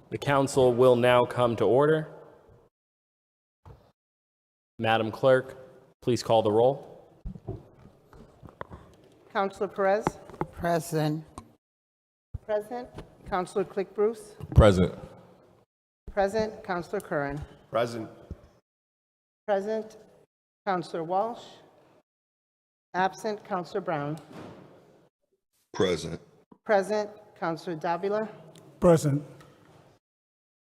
The council will now come to order. Madam Clerk, please call the roll. Councilor Perez? Present. Present. Councilor Click Bruce? Present. Present. Councilor Curran? Present. Present. Councilor Walsh? Absent. Councilor Brown? Present. Present. Councilor Davila? Present.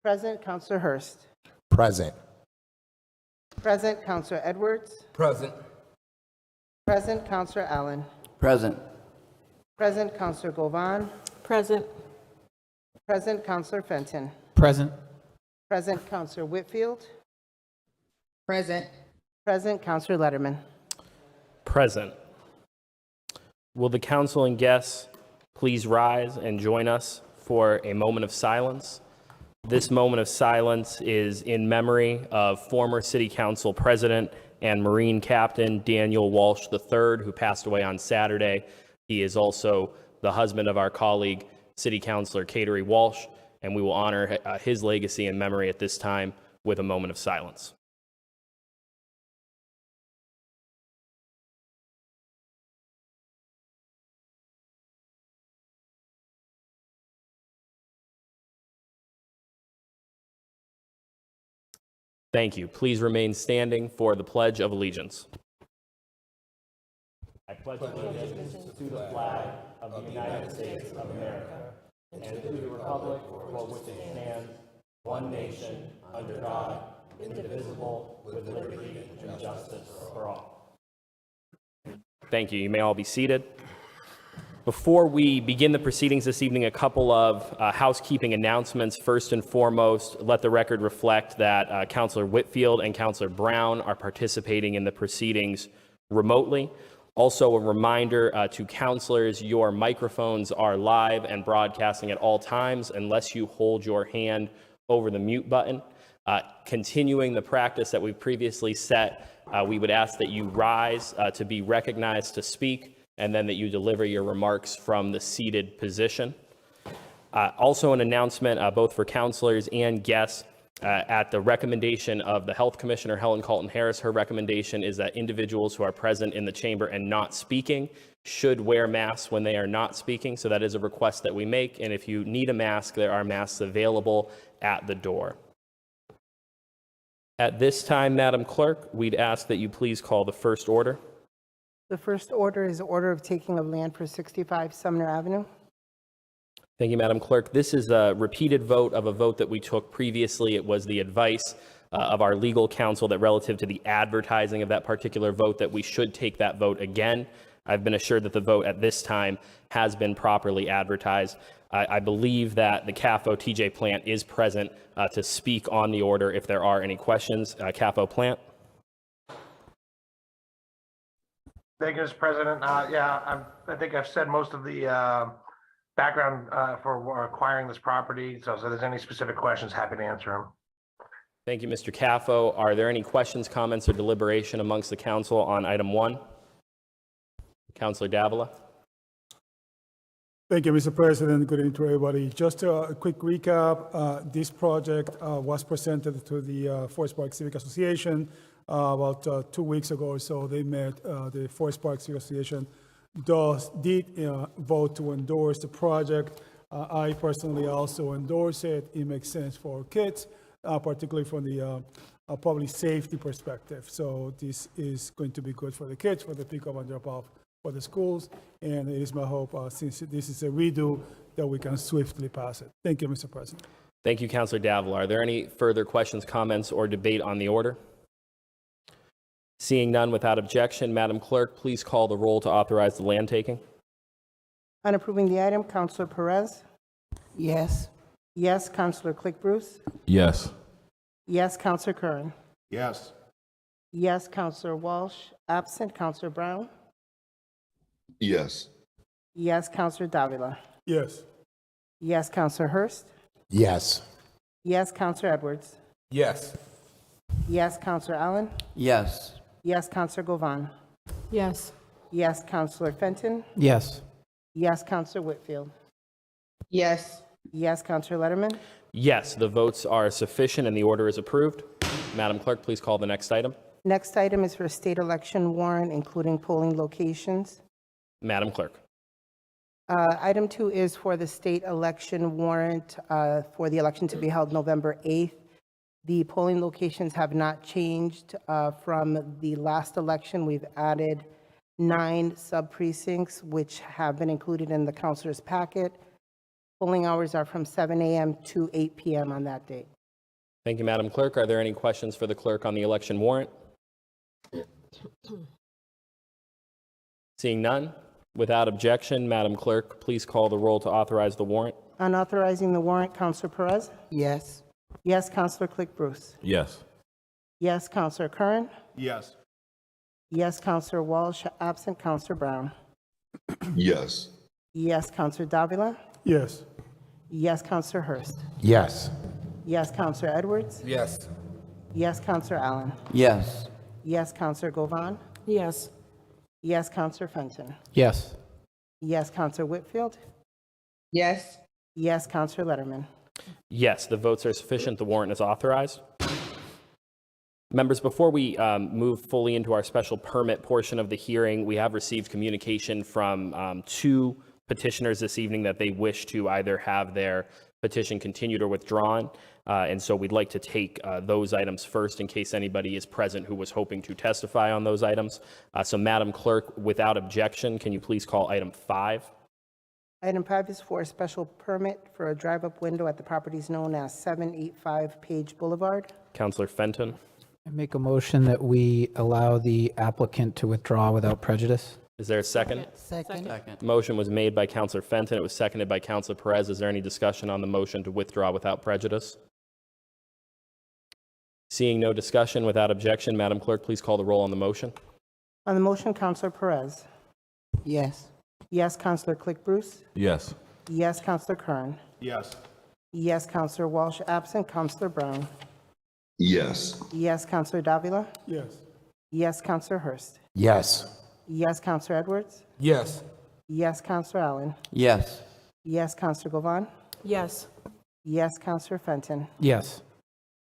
Present. Councilor Hurst? Present. Present. Councilor Edwards? Present. Present. Councilor Allen? Present. Present. Councilor Govan? Present. Present. Councilor Fenton? Present. Present. Councilor Whitfield? Present. Present. Councilor Letterman? Present. Will the council and guests please rise and join us for a moment of silence? This moment of silence is in memory of former City Council President and Marine Captain Daniel Walsh III, who passed away on Saturday. He is also the husband of our colleague, City Councilor Cateri Walsh, and we will honor his legacy and memory at this time with a moment of silence. Thank you. Please remain standing for the Pledge of Allegiance. I pledge allegiance to the flag of the United States of America and to the republic for which it stands, one nation, under God, indivisible, with liberty and justice for all. Thank you. You may all be seated. Before we begin the proceedings this evening, a couple of housekeeping announcements. First and foremost, let the record reflect that Councilor Whitfield and Councilor Brown are participating in the proceedings remotely. Also, a reminder to councilors, your microphones are live and broadcasting at all times unless you hold your hand over the mute button. Continuing the practice that we previously set, we would ask that you rise to be recognized to speak, and then that you deliver your remarks from the seated position. Also an announcement, both for councilors and guests, at the recommendation of the Health Commissioner, Helen Colton Harris, her recommendation is that individuals who are present in the chamber and not speaking should wear masks when they are not speaking. So that is a request that we make. And if you need a mask, there are masks available at the door. At this time, Madam Clerk, we'd ask that you please call the first order. The first order is the order of taking of land for 65 Sumner Avenue. Thank you, Madam Clerk. This is a repeated vote of a vote that we took previously. It was the advice of our legal counsel that relative to the advertising of that particular vote that we should take that vote again. I've been assured that the vote at this time has been properly advertised. I believe that the CAFO TJ Plant is present to speak on the order if there are any questions. CAFO Plant. Thank you, Mr. President. I think I've said most of the background for acquiring this property. So if there's any specific questions, happy to answer them. Thank you, Mr. CAFO. Are there any questions, comments, or deliberation amongst the council on item 1? Councilor Davila. Thank you, Mr. President. Good evening to everybody. Just a quick recap. This project was presented to the Forest Park Civic Association about 2 weeks ago or so. They met. The Forest Park Civic Association did vote to endorse the project. I personally also endorse it. It makes sense for kids, particularly from the public safety perspective. So this is going to be good for the kids, for the pick-up and drop-off for the schools. And it is my hope, since this is a redo, that we can swiftly pass it. Thank you, Mr. President. Thank you, Councilor Davila. Are there any further questions, comments, or debate on the order? Seeing none, without objection, Madam Clerk, please call the roll to authorize the land taking. On approving the item, Councilor Perez? Yes. Yes. Councilor Click Bruce? Yes. Yes. Councilor Curran? Yes. Yes. Councilor Walsh? Absent. Councilor Brown? Yes. Yes. Councilor Davila? Yes. Yes. Councilor Hurst? Yes. Yes. Councilor Edwards? Yes. Yes. Councilor Allen? Yes. Yes. Councilor Govan? Yes. Yes. Councilor Fenton? Yes. Yes, Counselor Whitfield. Yes. Yes, Counselor Letterman. Yes, the votes are sufficient and the order is approved. Madam Clerk, please call the next item. Next item is for a state election warrant, including polling locations. Madam Clerk. Item 2 is for the state election warrant for the election to be held November 8th. The polling locations have not changed from the last election. We've added 9 sub-precincts, which have been included in the counselor's packet. Polling hours are from 7 a.m. to 8 p.m. on that date. Thank you, Madam Clerk. Are there any questions for the clerk on the election warrant? Seeing none, without objection, Madam Clerk, please call the roll to authorize the warrant. On authorizing the warrant, Counselor Perez? Yes. Yes, Counselor Click Bruce. Yes. Yes, Counselor Curran. Yes. Yes, Counselor Walsh. Absent, Counselor Brown. Yes. Yes, Counselor Davila. Yes. Yes, Counselor Hurst. Yes. Yes, Counselor Edwards. Yes. Yes, Counselor Allen. Yes. Yes, Counselor Govan. Yes. Yes, Counselor Fenton. Yes. Yes, Counselor Whitfield. Yes. Yes, Counselor Letterman. Yes, the votes are sufficient. The warrant is authorized. Members, before we move fully into our special permit portion of the hearing, we have received communication from 2 petitioners this evening that they wish to either have their petition continued or withdrawn. And so we'd like to take those items first in case anybody is present who was hoping to testify on those items. So Madam Clerk, without objection, can you please call item 5? Item 5 is for a special permit for a drive-up window at the properties known as 785 Page Boulevard. Councilor Fenton. I make a motion that we allow the applicant to withdraw without prejudice. Is there a second? Second. Motion was made by Councilor Fenton. It was seconded by Councilor Perez. Is there any discussion on the motion to withdraw without prejudice? Seeing no discussion, without objection, Madam Clerk, please call the roll on the motion. On the motion, Counselor Perez. Yes. Yes, Counselor Click Bruce. Yes. Yes, Counselor Curran. Yes. Yes, Counselor Walsh. Absent, Counselor Brown. Yes. Yes, Counselor Davila. Yes. Yes, Counselor Hurst. Yes. Yes, Counselor Edwards. Yes. Yes, Counselor Allen. Yes. Yes, Counselor Govan. Yes. Yes, Counselor Fenton. Yes.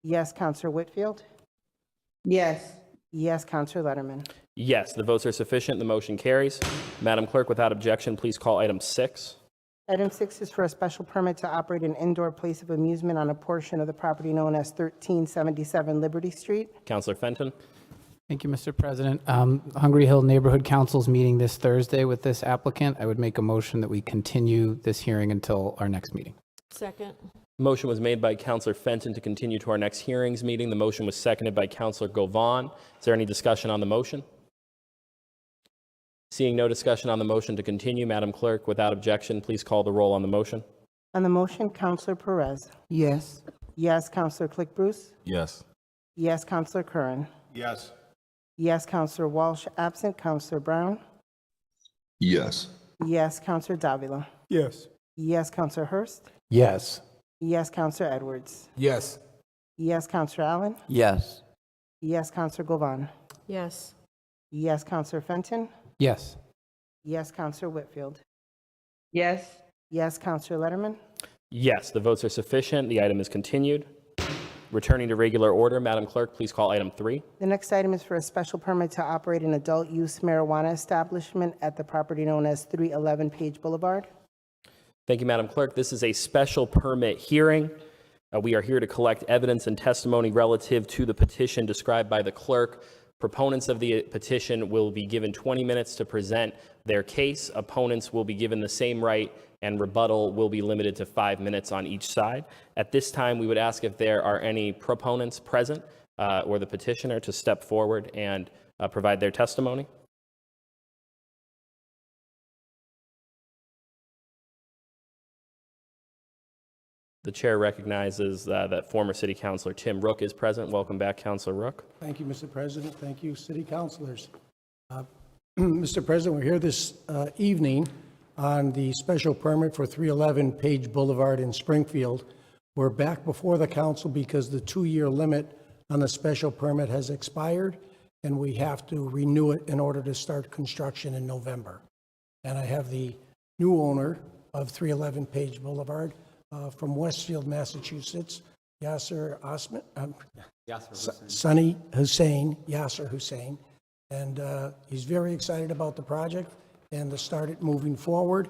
Yes, Counselor Whitfield. Yes. Yes, Counselor Letterman. Yes, the votes are sufficient. The motion carries. Madam Clerk, without objection, please call item 6. Item 6 is for a special permit to operate an indoor place of amusement on a portion of the property known as 1377 Liberty Street. Councilor Fenton. Thank you, Mr. President. Hungry Hill Neighborhood Council's meeting this Thursday with this applicant. I would make a motion that we continue this hearing until our next meeting. Second. Motion was made by Councilor Fenton to continue to our next hearings meeting. The motion was seconded by Councilor Govan. Is there any discussion on the motion? Seeing no discussion on the motion to continue, Madam Clerk, without objection, please call the roll on the motion. On the motion, Counselor Perez. Yes. Yes, Counselor Click Bruce. Yes. Yes, Counselor Curran. Yes. Yes, Counselor Walsh. Absent, Counselor Brown. Yes. Yes, Counselor Davila. Yes. Yes, Counselor Hurst. Yes. Yes, Counselor Edwards. Yes. Yes, Counselor Allen. Yes. Yes, Counselor Govan. Yes. Yes, Counselor Fenton. Yes. Yes, Counselor Whitfield. Yes. Yes, Counselor Letterman. Yes, the votes are sufficient. The item is continued. Returning to regular order, Madam Clerk, please call item 3. The next item is for a special permit to operate an adult-use marijuana establishment at the property known as 311 Page Boulevard. Thank you, Madam Clerk. This is a special permit hearing. We are here to collect evidence and testimony relative to the petition described by the clerk. Proponents of the petition will be given 20 minutes to present their case. Opponents will be given the same right, and rebuttal will be limited to 5 minutes on each side. At this time, we would ask if there are any proponents present or the petitioner to step forward and provide their testimony. The chair recognizes that former City Councilor Tim Rook is present. Welcome back, Councilor Rook. Thank you, Mr. President. Thank you, city councilors. Mr. President, we're here this evening on the special permit for 311 Page Boulevard in Springfield. We're back before the council because the 2-year limit on the special permit has expired, and we have to renew it in order to start construction in November. And I have the new owner of 311 Page Boulevard from Westfield, Massachusetts, Yasser Osman, Sunny Hussein, Yasser Hussein. And he's very excited about the project and to start it moving forward.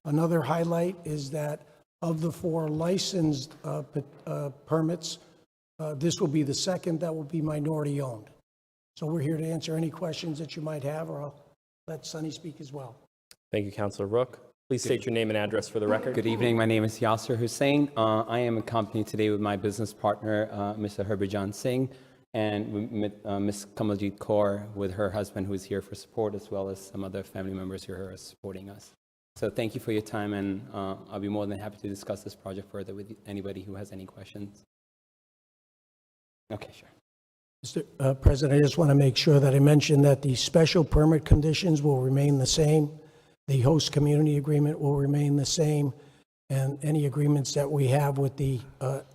Another highlight is that of the 4 licensed permits, this will be the second that will be minority owned. So we're here to answer any questions that you might have, or I'll let Sunny speak as well. Thank you, Councilor Rook. Please state your name and address for the record. Good evening. My name is Yasser Hussein. I am accompanied today with my business partner, Mr. Harbhajan Singh, and Ms. Kamaljeet Kaur with her husband, who is here for support, as well as some other family members who are supporting us. So thank you for your time, and I'll be more than happy to discuss this project further with anybody who has any questions. Okay, sure. Mr. President, I just want to make sure that I mention that the special permit conditions will remain the same. The host community agreement will remain the same, and any agreements that we have with the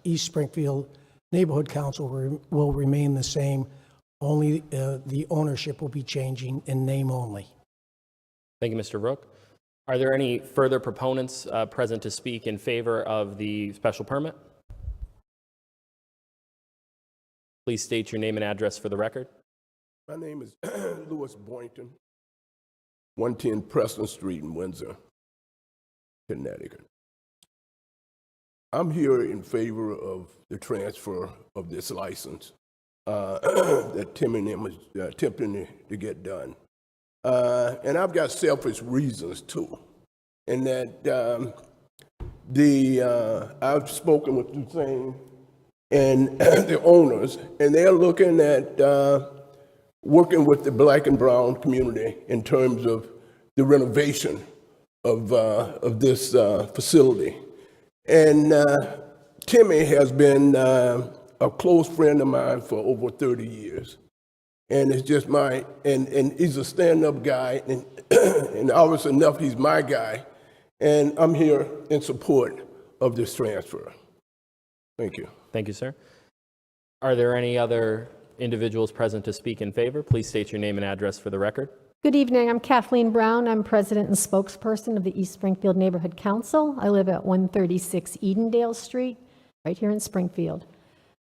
East Springfield Neighborhood Council will remain the same. Only the ownership will be changing in name only. Thank you, Mr. Rook. Are there any further proponents present to speak in favor of the special permit? Please state your name and address for the record. My name is Louis Boynton, 110 Preston Street in Windsor, Connecticut. I'm here in favor of the transfer of this license that Tim and them is attempting to get done. And I've got selfish reasons too. And that I've spoken with Hussein and the owners, and they're looking at working with the Black and brown community in terms of the renovation of this facility. And Timmy has been a close friend of mine for over 30 years. And it's just and he's a stand-up guy, and obviously enough, he's my guy. And I'm here in support of this transfer. Thank you. Thank you, sir. Are there any other individuals present to speak in favor? Please state your name and address for the record. Good evening. I'm Kathleen Brown. I'm president and spokesperson of the East Springfield Neighborhood Council. I live at 136 Edendale Street, right here in Springfield.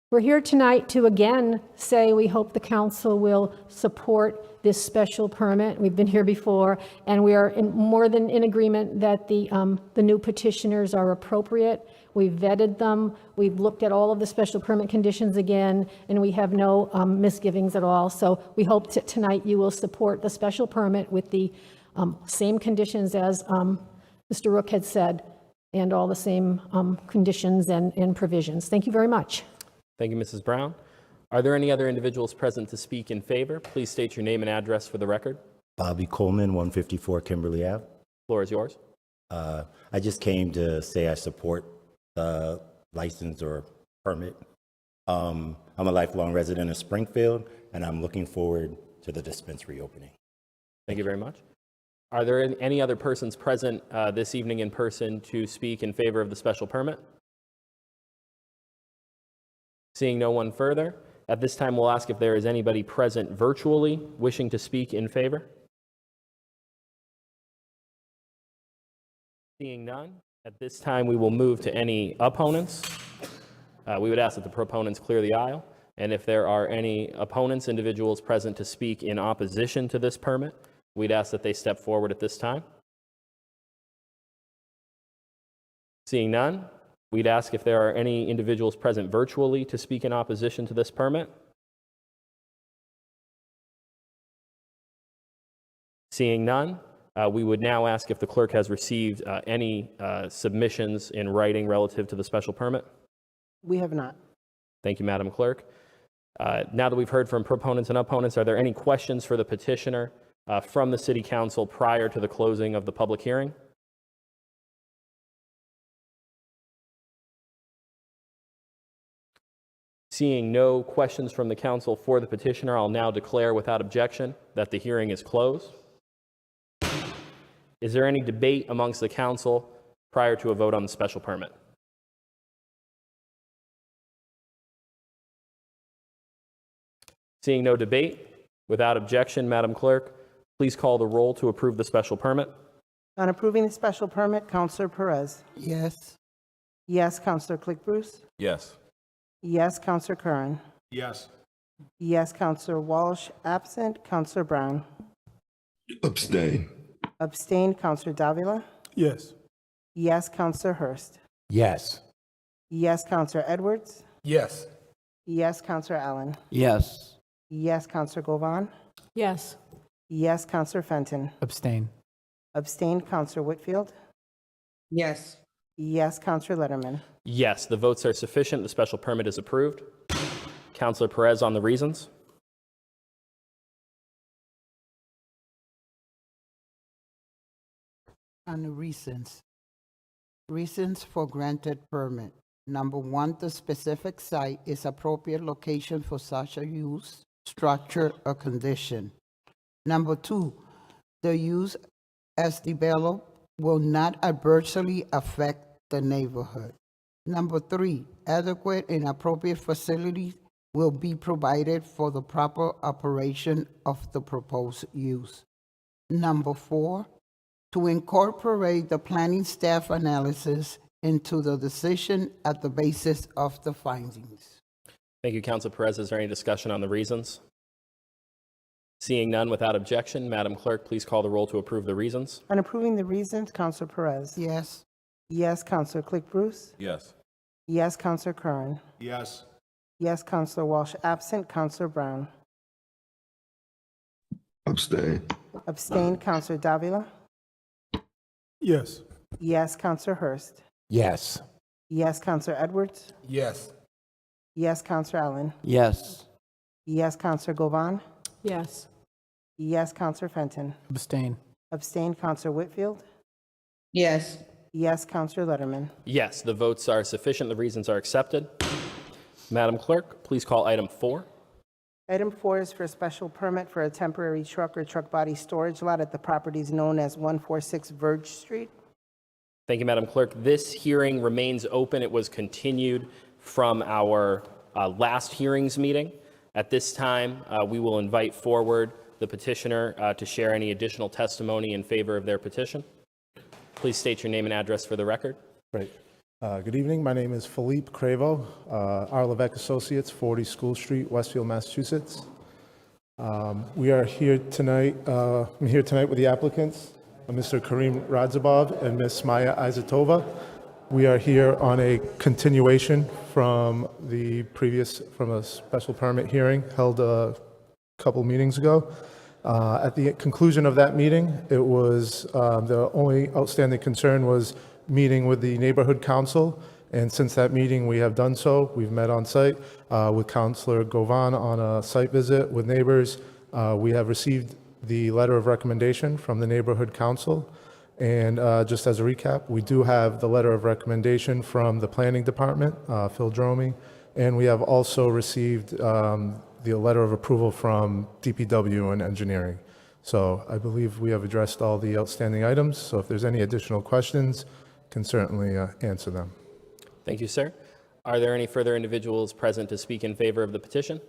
We're here tonight to again say we hope the council will support this special permit. We've been here before, and we are more than in agreement that the new petitioners are appropriate. We've vetted them. We've looked at all of the special permit conditions again, and we have no misgivings at all. So we hope that tonight you will support the special permit with the same conditions as Mr. Rook had said, and all the same conditions and provisions. Thank you very much. Thank you, Mrs. Brown. Are there any other individuals present to speak in favor? Please state your name and address for the record. Bobby Coleman, 154 Kimberly Ave. Floor is yours. I just came to say I support the license or permit. I'm a lifelong resident of Springfield, and I'm looking forward to the dispensary opening. Thank you very much. Are there any other persons present this evening in person to speak in favor of the special permit? Seeing no one further, at this time we'll ask if there is anybody present virtually wishing to speak in favor. Seeing none, at this time we will move to any opponents. We would ask that the proponents clear the aisle, and if there are any opponents, individuals present to speak in opposition to this permit, we'd ask that they step forward at this time. Seeing none, we'd ask if there are any individuals present virtually to speak in opposition to this permit. Seeing none, we would now ask if the clerk has received any submissions in writing relative to the special permit. We have not. Thank you, Madam Clerk. Now that we've heard from proponents and opponents, are there any questions for the petitioner from the City Council prior to the closing of the public hearing? Seeing no questions from the council for the petitioner, I'll now declare without objection that the hearing is closed. Is there any debate amongst the council prior to a vote on the special permit? Seeing no debate, without objection, Madam Clerk, please call the roll to approve the special permit. On approving the special permit, Counselor Perez. Yes. Yes, Counselor Click-Bruce. Yes. Yes, Counselor Curran. Yes. Yes, Counselor Walsh, absent. Counselor Brown. Abstain. Abstained, Counselor Davila. Yes. Yes, Counselor Hurst. Yes. Yes, Counselor Edwards. Yes. Yes, Counselor Allen. Yes. Yes, Counselor Govan. Yes. Yes, Counselor Fenton. Abstain. Abstained, Counselor Whitfield. Yes. Yes, Counselor Letterman. Yes, the votes are sufficient. The special permit is approved. Counselor Perez on the reasons. On the reasons. Reasons for granted permit. Number one, the specific site is appropriate location for such a use, structure, or condition. Number two, the use as developed will not adversely affect the neighborhood. Number three, adequate and appropriate facilities will be provided for the proper operation of the proposed use. Number four, to incorporate the planning staff analysis into the decision at the basis of the findings. Thank you, Councilor Perez. Is there any discussion on the reasons? Seeing none, without objection, Madam Clerk, please call the roll to approve the reasons. On approving the reasons, Counselor Perez. Yes. Yes, Counselor Click-Bruce. Yes. Yes, Counselor Curran. Yes. Yes, Counselor Walsh, absent. Counselor Brown. Abstain. Abstained, Counselor Davila. Yes. Yes, Counselor Hurst. Yes. Yes, Counselor Edwards. Yes. Yes, Counselor Allen. Yes. Yes, Counselor Govan. Yes. Yes, Counselor Fenton. Abstain. Abstained, Counselor Whitfield. Yes. Yes, Counselor Letterman. Yes, the votes are sufficient. The reasons are accepted. Madam Clerk, please call item 4. Item 4 is for a special permit for a temporary truck or truck body storage lot at the properties known as 146 Verge Street. Thank you, Madam Clerk. This hearing remains open. It was continued from our last hearings meeting. At this time, we will invite forward the petitioner to share any additional testimony in favor of their petition. Please state your name and address for the record. Great. Good evening. My name is Philippe Cravo, R. Levesque Associates, 40 School Street, Westfield, Massachusetts. We are here tonight. I'm here tonight with the applicants, Mr. Karim Radzabov and Ms. Maya Izatova. We are here on a continuation from a special permit hearing held a couple meetings ago. At the conclusion of that meeting, it was the only outstanding concern was meeting with the neighborhood council, and since that meeting we have done so. We've met on site with Councilor Govan on a site visit with neighbors. We have received the letter of recommendation from the neighborhood council, and just as a recap, we do have the letter of recommendation from the planning department, Phil Dromey, and we have also received the letter of approval from DPW and engineering. So I believe we have addressed all the outstanding items. So if there's any additional questions, can certainly answer them. Thank you, sir. Are there any further individuals present to speak in favor of the petition?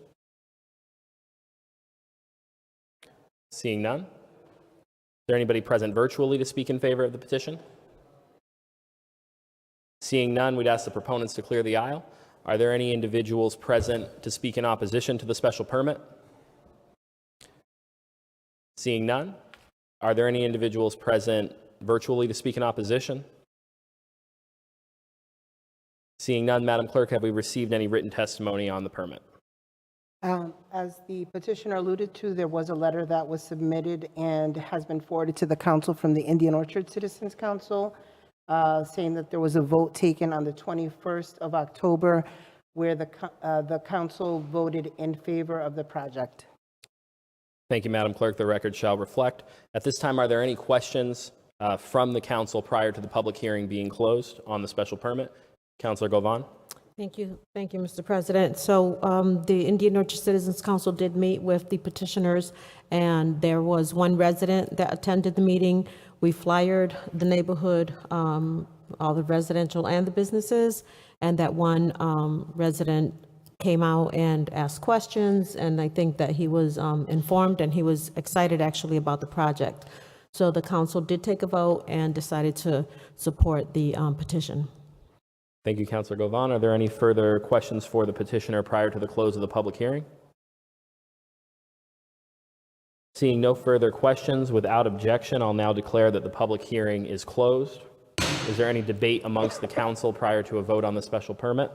Seeing none. Is there anybody present virtually to speak in favor of the petition? Seeing none, we'd ask the proponents to clear the aisle. Are there any individuals present to speak in opposition to the special permit? Seeing none. Are there any individuals present virtually to speak in opposition? Seeing none, Madam Clerk, have we received any written testimony on the permit? As the petitioner alluded to, there was a letter that was submitted and has been forwarded to the council from the Indian Orchard Citizens Council, saying that there was a vote taken on the 21st of October where the council voted in favor of the project. Thank you, Madam Clerk. The record shall reflect. At this time, are there any questions from the council prior to the public hearing being closed on the special permit? Councilor Govan. Thank you, Mr. President. So the Indian Orchard Citizens Council did meet with the petitioners, and there was one resident that attended the meeting. We flyered the neighborhood, all the residential and the businesses, and that one resident came out and asked questions, and I think that he was informed and he was excited actually about the project. So the council did take a vote and decided to support the petition. Thank you, Councilor Govan. Are there any further questions for the petitioner prior to the close of the public hearing? Seeing no further questions, without objection, I'll now declare that the public hearing is closed. Is there any debate amongst the council prior to a vote on the special permit?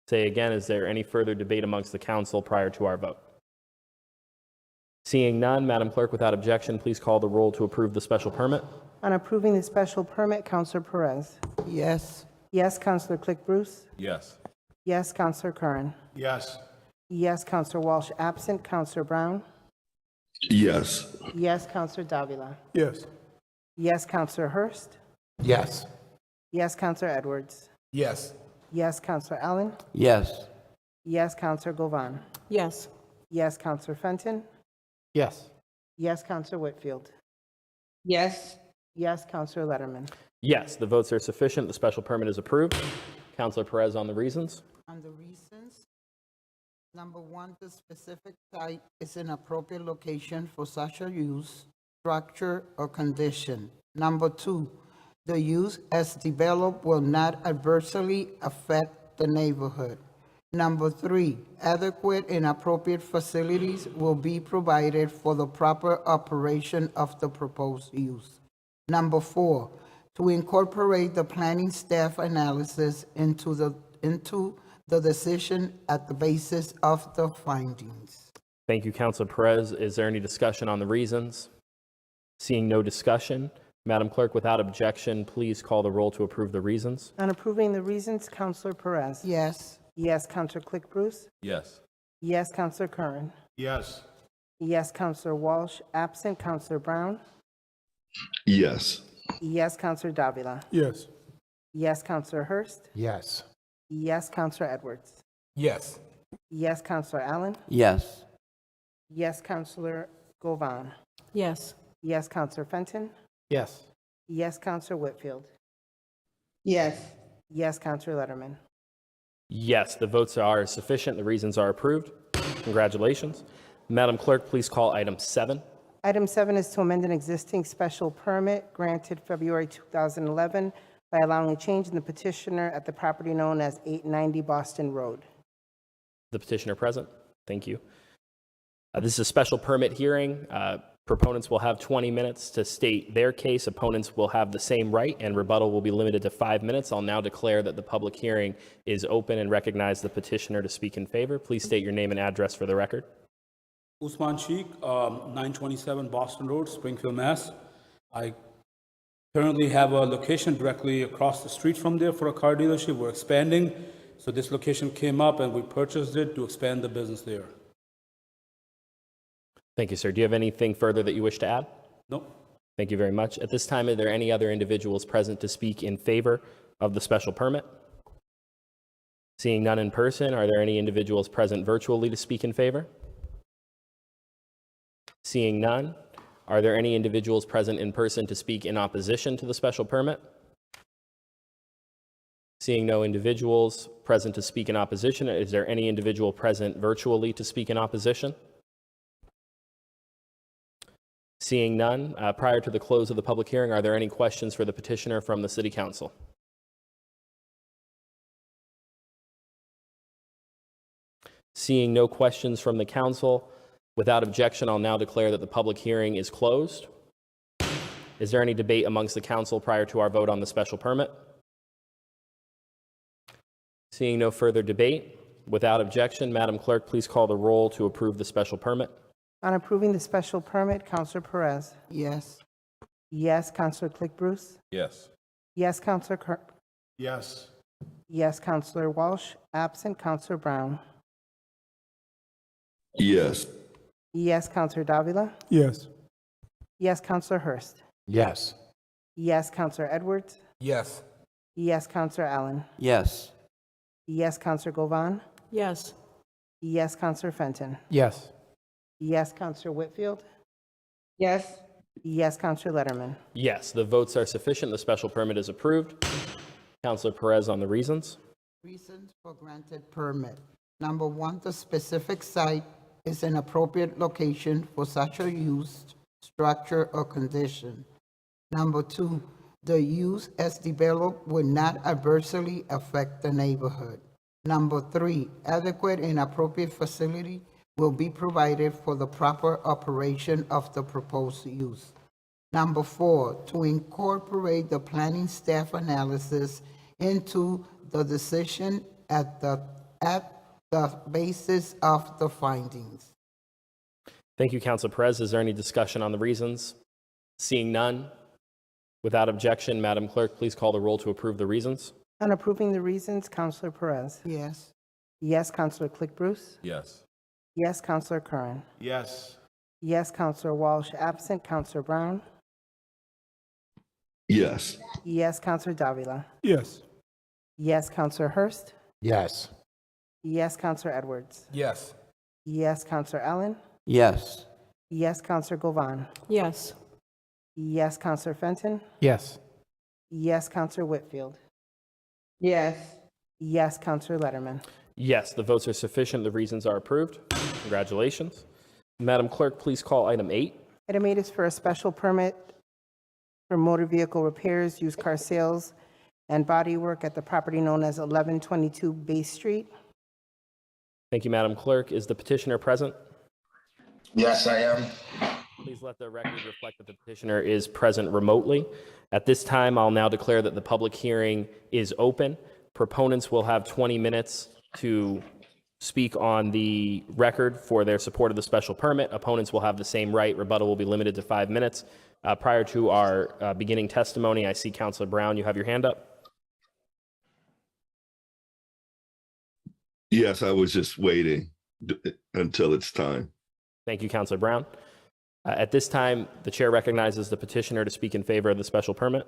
Say again, is there any further debate amongst the council prior to our vote? Seeing none, Madam Clerk, without objection, please call the roll to approve the special permit. On approving the special permit, Counselor Perez. Yes. Yes, Counselor Click Bruce. Yes. Yes, Counselor Curran. Yes. Yes, Counselor Walsh absent. Counselor Brown. Yes. Yes, Counselor Davila. Yes. Yes, Counselor Hurst. Yes. Yes, Counselor Edwards. Yes. Yes, Counselor Allen. Yes. Yes, Counselor Govan. Yes. Yes, Counselor Fenton. Yes. Yes, Counselor Whitfield. Yes. Yes, Counselor Letterman. Yes, the votes are sufficient. The special permit is approved. Councilor Perez on the reasons. On the reasons, number one, the specific site is an appropriate location for such a use, structure, or condition. Number two, the use as developed will not adversely affect the neighborhood. Number three, adequate and appropriate facilities will be provided for the proper operation of the proposed use. Number four, to incorporate the planning staff analysis into the decision at the basis of the findings. Thank you, Councilor Perez. Is there any discussion on the reasons? Seeing no discussion, Madam Clerk, without objection, please call the roll to approve the reasons. On approving the reasons, Counselor Perez. Yes. Yes, Counselor Click Bruce. Yes. Yes, Counselor Curran. Yes. Yes, Counselor Walsh absent. Counselor Brown. Yes. Yes, Counselor Davila. Yes. Yes, Counselor Hurst. Yes. Yes, Counselor Edwards. Yes. Yes, Counselor Allen. Yes. Yes, Counselor Govan. Yes. Yes, Counselor Fenton. Yes. Yes, Counselor Whitfield. Yes. Yes, Counselor Letterman. Yes, the votes are sufficient. The reasons are approved. Congratulations. Madam Clerk, please call item 7. Item 7 is to amend an existing special permit granted February 2011 by allowing a change in the petitioner at the property known as 890 Boston Road. The petitioner present. Thank you. This is a special permit hearing. Proponents will have 20 minutes to state their case. Opponents will have the same right, and rebuttal will be limited to 5 minutes. I'll now declare that the public hearing is open and recognize the petitioner to speak in favor. Please state your name and address for the record. Usman Sheikh, 927 Boston Road, Springfield, Mass. I currently have a location directly across the street from there for a car dealership. We're expanding, so this location came up and we purchased it to expand the business there. Thank you, sir. Do you have anything further that you wish to add? No. Thank you very much. At this time, are there any other individuals present to speak in favor of the special permit? Seeing none in person, are there any individuals present virtually to speak in favor? Seeing none, are there any individuals present in person to speak in opposition to the special permit? Seeing no individuals present to speak in opposition, is there any individual present virtually to speak in opposition? Seeing none, prior to the close of the public hearing, are there any questions for the petitioner from the City Council? Seeing no questions from the council, without objection, I'll now declare that the public hearing is closed. Is there any debate amongst the council prior to our vote on the special permit? Seeing no further debate, without objection, Madam Clerk, please call the roll to approve the special permit. On approving the special permit, Counselor Perez. Yes. Yes, Counselor Click Bruce. Yes. Yes, Counselor Yes. Yes, Counselor Walsh absent. Counselor Brown. Yes. Yes, Counselor Davila. Yes. Yes, Counselor Hurst. Yes. Yes, Counselor Edwards. Yes. Yes, Counselor Allen. Yes. Yes, Counselor Govan. Yes. Yes, Counselor Fenton. Yes. Yes, Counselor Whitfield. Yes. Yes, Counselor Letterman. Yes, the votes are sufficient. The special permit is approved. Councilor Perez on the reasons. Reasons for granted permit. Number one, the specific site is an appropriate location for such a use, structure, or condition. Number 2, the use as developed will not adversely affect the neighborhood. Number 3, adequate and appropriate facility will be provided for the proper operation of the proposed use. Number 4, to incorporate the planning staff analysis into the decision at the basis of the findings. Thank you, Council Perez. Is there any discussion on the reasons? Seeing none, without objection, Madam Clerk, please call the roll to approve the reasons. On approving the reasons, Counselor Perez. Yes. Yes, Counselor Click-Bruce. Yes. Yes, Counselor Curran. Yes. Yes, Counselor Walsh. Absent, Counselor Brown. Yes. Yes, Counselor Davila. Yes. Yes, Counselor Hurst. Yes. Yes, Counselor Edwards. Yes. Yes, Counselor Allen. Yes. Yes, Counselor Govan. Yes. Yes, Counselor Fenton. Yes. Yes, Counselor Whitfield. Yes. Yes, Counselor Letterman. Yes, the votes are sufficient. The reasons are approved. Congratulations. Madam Clerk, please call item 8. Item 8 is for a special permit for motor vehicle repairs, used car sales, and body work at the property known as 1122 Bay Street. Thank you, Madam Clerk. Is the petitioner present? Yes, I am. Please let the record reflect that the petitioner is present remotely. At this time, I'll now declare that the public hearing is open. Proponents will have 20 minutes to speak on the record for their support of the special permit. Opponents will have the same right. Rebuttal will be limited to 5 minutes. Prior to our beginning testimony, I see Councilor Brown. You have your hand up. Yes, I was just waiting until it's time. Thank you, Councilor Brown. At this time, the chair recognizes the petitioner to speak in favor of the special permit.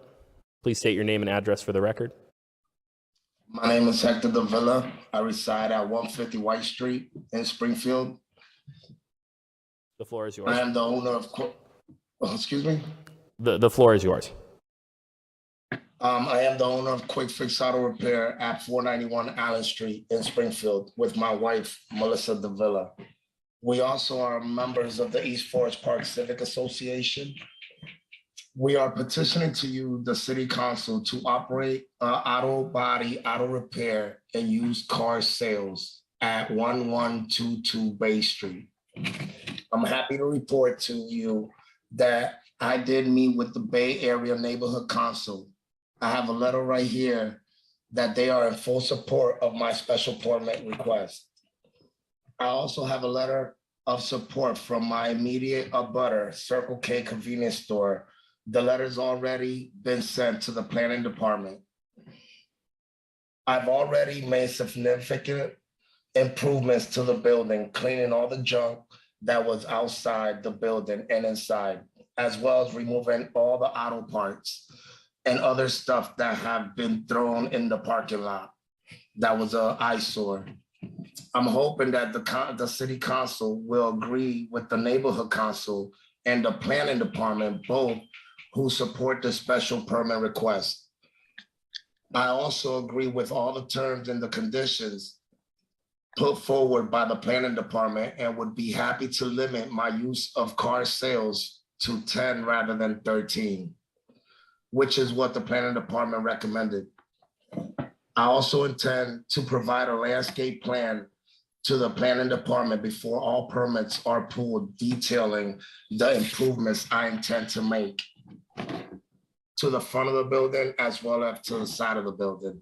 Please state your name and address for the record. My name is Hector Davila. I reside at 150 White Street in Springfield. The floor is yours. I am the owner of, excuse me? The floor is yours. I am the owner of Quick Fix Auto Repair at 491 Allen Street in Springfield with my wife, Melissa Davila. We also are members of the East Forest Park Civic Association. We are petitioning to you, the City Council, to operate auto body, auto repair, and used car sales at 1122 Bay Street. I'm happy to report to you that I did meet with the Bay Area Neighborhood Council. I have a letter right here that they are in full support of my special permit request. I also have a letter of support from my immediate abutter, Circle K convenience store. The letter's already been sent to the planning department. I've already made significant improvements to the building, cleaning all the junk that was outside the building and inside, as well as removing all the auto parts and other stuff that have been thrown in the parking lot. That was an eyesore. I'm hoping that the city council will agree with the neighborhood council and the planning department, both who support the special permit request. I also agree with all the terms and the conditions put forward by the planning department and would be happy to limit my use of car sales to 10 rather than 13, which is what the planning department recommended. I also intend to provide a landscape plan to the planning department before all permits are pulled, detailing the improvements I intend to make to the front of the building as well as to the side of the building.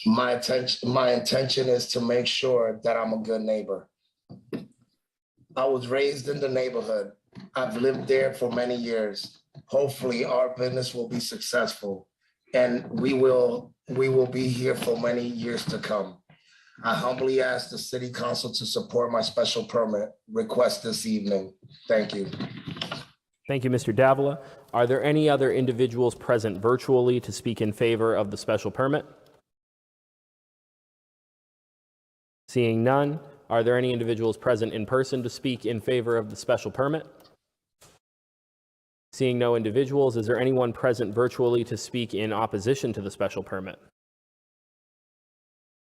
My intention is to make sure that I'm a good neighbor. I was raised in the neighborhood. I've lived there for many years. Hopefully our business will be successful and we will be here for many years to come. I humbly ask the city council to support my special permit request this evening. Thank you. Thank you, Mr. Davila. Are there any other individuals present virtually to speak in favor of the special permit? Seeing none, are there any individuals present in person to speak in favor of the special permit? Seeing no individuals, is there anyone present virtually to speak in opposition to the special permit?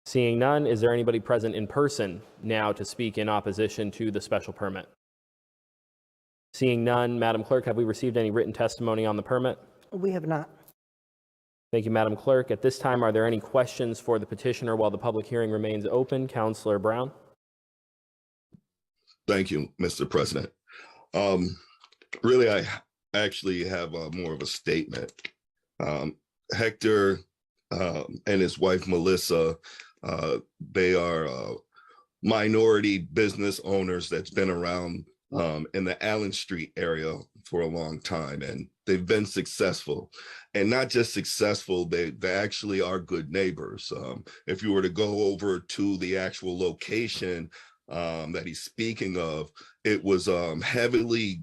Seeing none, is there anybody present in person now to speak in opposition to the special permit? Seeing none, Madam Clerk, have we received any written testimony on the permit? We have not. Thank you, Madam Clerk. At this time, are there any questions for the petitioner while the public hearing remains open? Councilor Brown? Thank you, Mr. President. Really, I actually have more of a statement. Hector and his wife, Melissa, they are minority business owners that's been around in the Allen Street area for a long time, and they've been successful. And not just successful, they actually are good neighbors. If you were to go over to the actual location that he's speaking of, it was heavily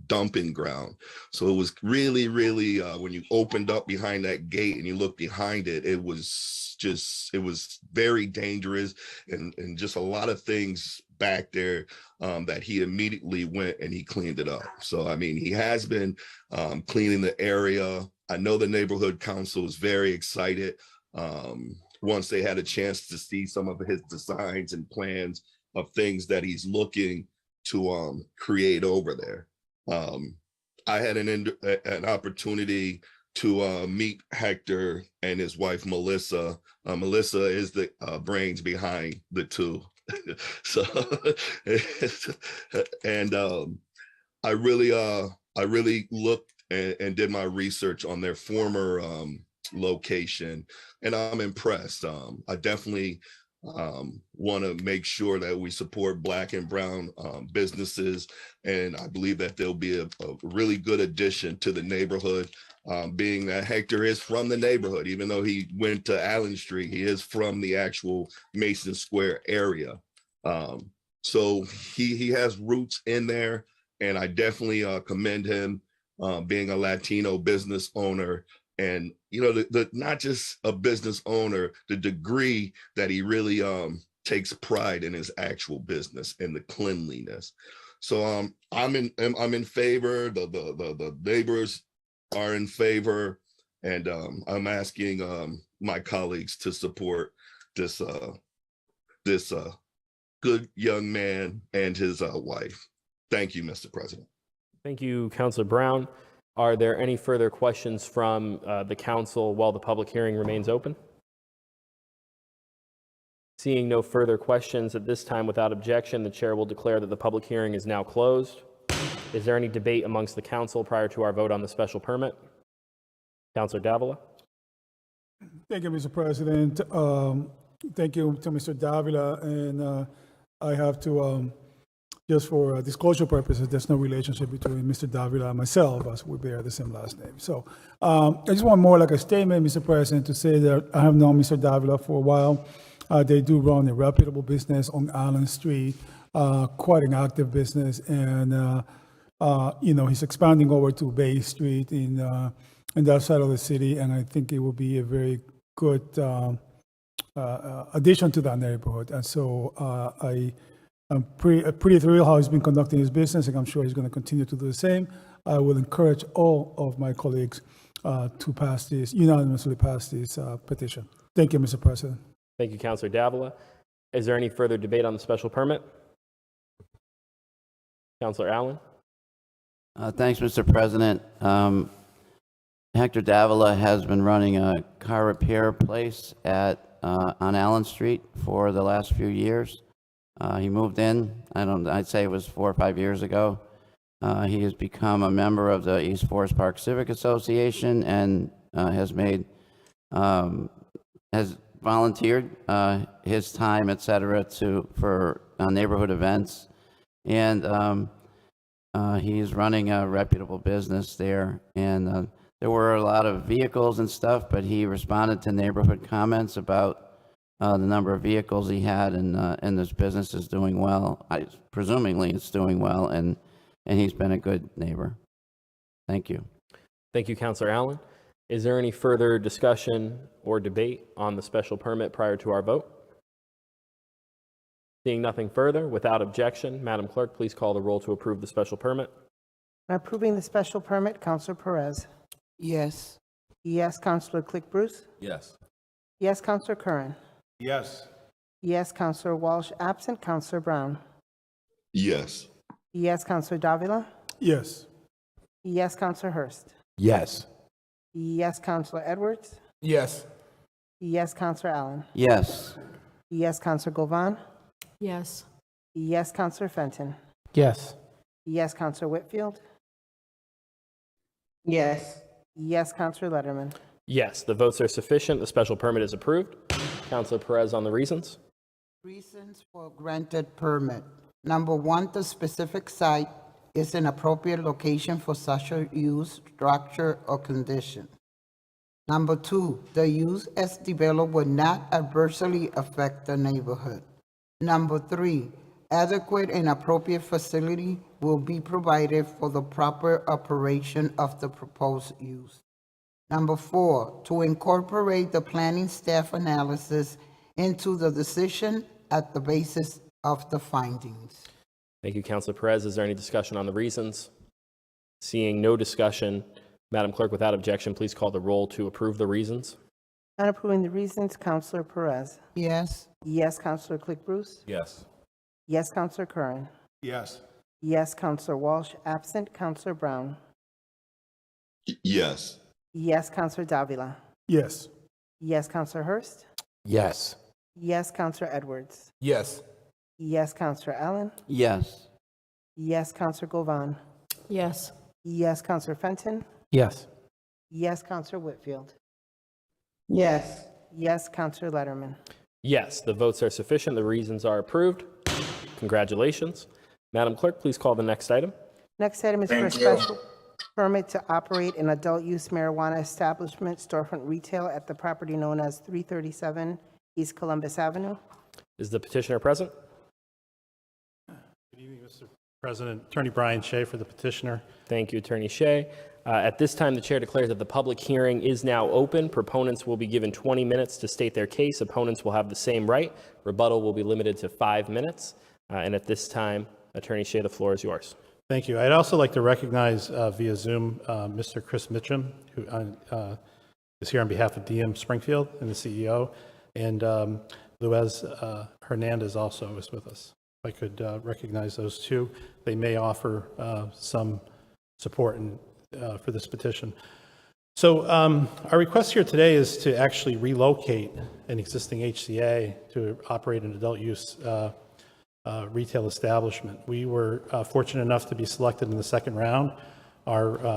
dumping ground. So it was really, when you opened up behind that gate and you look behind it, it was very dangerous and just a lot of things back there that he immediately went and he cleaned it up. So, I mean, he has been cleaning the area. I know the neighborhood council is very excited once they had a chance to see some of his designs and plans of things that he's looking to create over there. I had an opportunity to meet Hector and his wife, Melissa. Melissa is the brains behind the two. So, and I really looked and did my research on their former location, and I'm impressed. I definitely want to make sure that we support Black and brown businesses, and I believe that there'll be a really good addition to the neighborhood, being that Hector is from the neighborhood. Even though he went to Allen Street, he is from the actual Mason Square area. So he has roots in there, and I definitely commend him being a Latino business owner. And, you know, the not just a business owner, the degree that he really takes pride in his actual business and the cleanliness. So I'm in favor. The neighbors are in favor, and I'm asking my colleagues to support this good young man and his wife. Thank you, Mr. President. Thank you, Councilor Brown. Are there any further questions from the council while the public hearing remains open? Seeing no further questions at this time, without objection, the chair will declare that the public hearing is now closed. Is there any debate amongst the council prior to our vote on the special permit? Councilor Davila. Thank you, Mr. President. Thank you to Mr. Davila, and I have to, just for disclosure purposes, there's no relationship between Mr. Davila and myself, as we bear the same last name. So I just want more like a statement, Mr. President, to say that I have known Mr. Davila for a while. They do run a reputable business on Allen Street, quite an active business, and you know, he's expanding over to Bay Street in that side of the city, and I think it will be a very good addition to that neighborhood. And so I'm pretty thrilled how he's been conducting his business, and I'm sure he's going to continue to do the same. I will encourage all of my colleagues to unanimously pass this petition. Thank you, Mr. President. Thank you, Councilor Davila. Is there any further debate on the special permit? Councilor Allen. Thanks, Mr. President. Hector Davila has been running a car repair place on Allen Street for the last few years. He moved in, I'd say it was 4 or 5 years ago. He has become a member of the East Forest Park Civic Association and has volunteered his time, et cetera, for neighborhood events. And he's running a reputable business there. And there were a lot of vehicles and stuff, but he responded to neighborhood comments about the number of vehicles he had, and this business is doing well. Presumably it's doing well, and he's been a good neighbor. Thank you. Thank you, Councilor Allen. Is there any further discussion or debate on the special permit prior to our vote? Seeing nothing further, without objection, Madam Clerk, please call the roll to approve the special permit. Approving the special permit, Councilor Perez. Yes. Yes, Councilor Click Bruce. Yes. Yes, Councilor Curran. Yes. Yes, Councilor Walsh. Absent, Councilor Brown. Yes. Yes, Counselor Davila? Yes. Yes, Counselor Hurst? Yes. Yes, Counselor Edwards? Yes. Yes, Counselor Allen? Yes. Yes, Counselor Govan? Yes. Yes, Counselor Fenton? Yes. Yes, Counselor Whitfield? Yes. Yes, Counselor Letterman? Yes, the votes are sufficient. The special permit is approved. Councilor Perez on the reasons. Reasons for granted permit. Number one, the specific site is an appropriate location for such a use, structure, or condition. Number two, the use as developed would not adversely affect the neighborhood. Number three, adequate and appropriate facility will be provided for the proper operation of the proposed use. Number four, to incorporate the planning staff analysis into the decision at the basis of the findings. Thank you, Councilor Perez. Is there any discussion on the reasons? Seeing no discussion, Madam Clerk, without objection, please call the roll to approve the reasons. On approving the reasons, Counselor Perez? Yes. Yes, Counselor Click Bruce? Yes. Yes, Counselor Curran? Yes. Yes, Counselor Walsh. Absent, Counselor Brown? Yes. Yes, Counselor Davila? Yes. Yes, Counselor Hurst? Yes. Yes, Counselor Edwards? Yes. Yes, Counselor Allen? Yes. Yes, Counselor Govan? Yes. Yes, Counselor Fenton? Yes. Yes, Counselor Whitfield? Yes. Yes, Counselor Letterman? Yes, the votes are sufficient. The reasons are approved. Congratulations. Madam Clerk, please call the next item. Next item is for a Thank you. special permit to operate an adult-use marijuana establishment, storefront retail at the property known as 337 East Columbus Avenue. Is the petitioner present? Good evening, Mr. President. Attorney Brian Shea for the petitioner. Thank you, Attorney Shea. At this time, the chair declares that the public hearing is now open. Proponents will be given 20 minutes to state their case. Opponents will have the same right. Rebuttal will be limited to 5 minutes. And at this time, Attorney Shea, the floor is yours. Thank you. I'd also like to recognize via Zoom Mr. Chris Mitchum, who is here on behalf of DM Springfield and the CEO, and Luez Hernandez also is with us. If I could recognize those two, they may offer some support for this petition. So our request here today is to actually relocate an existing HCA to operate an adult use retail establishment. We were fortunate enough to be selected in the second round. Our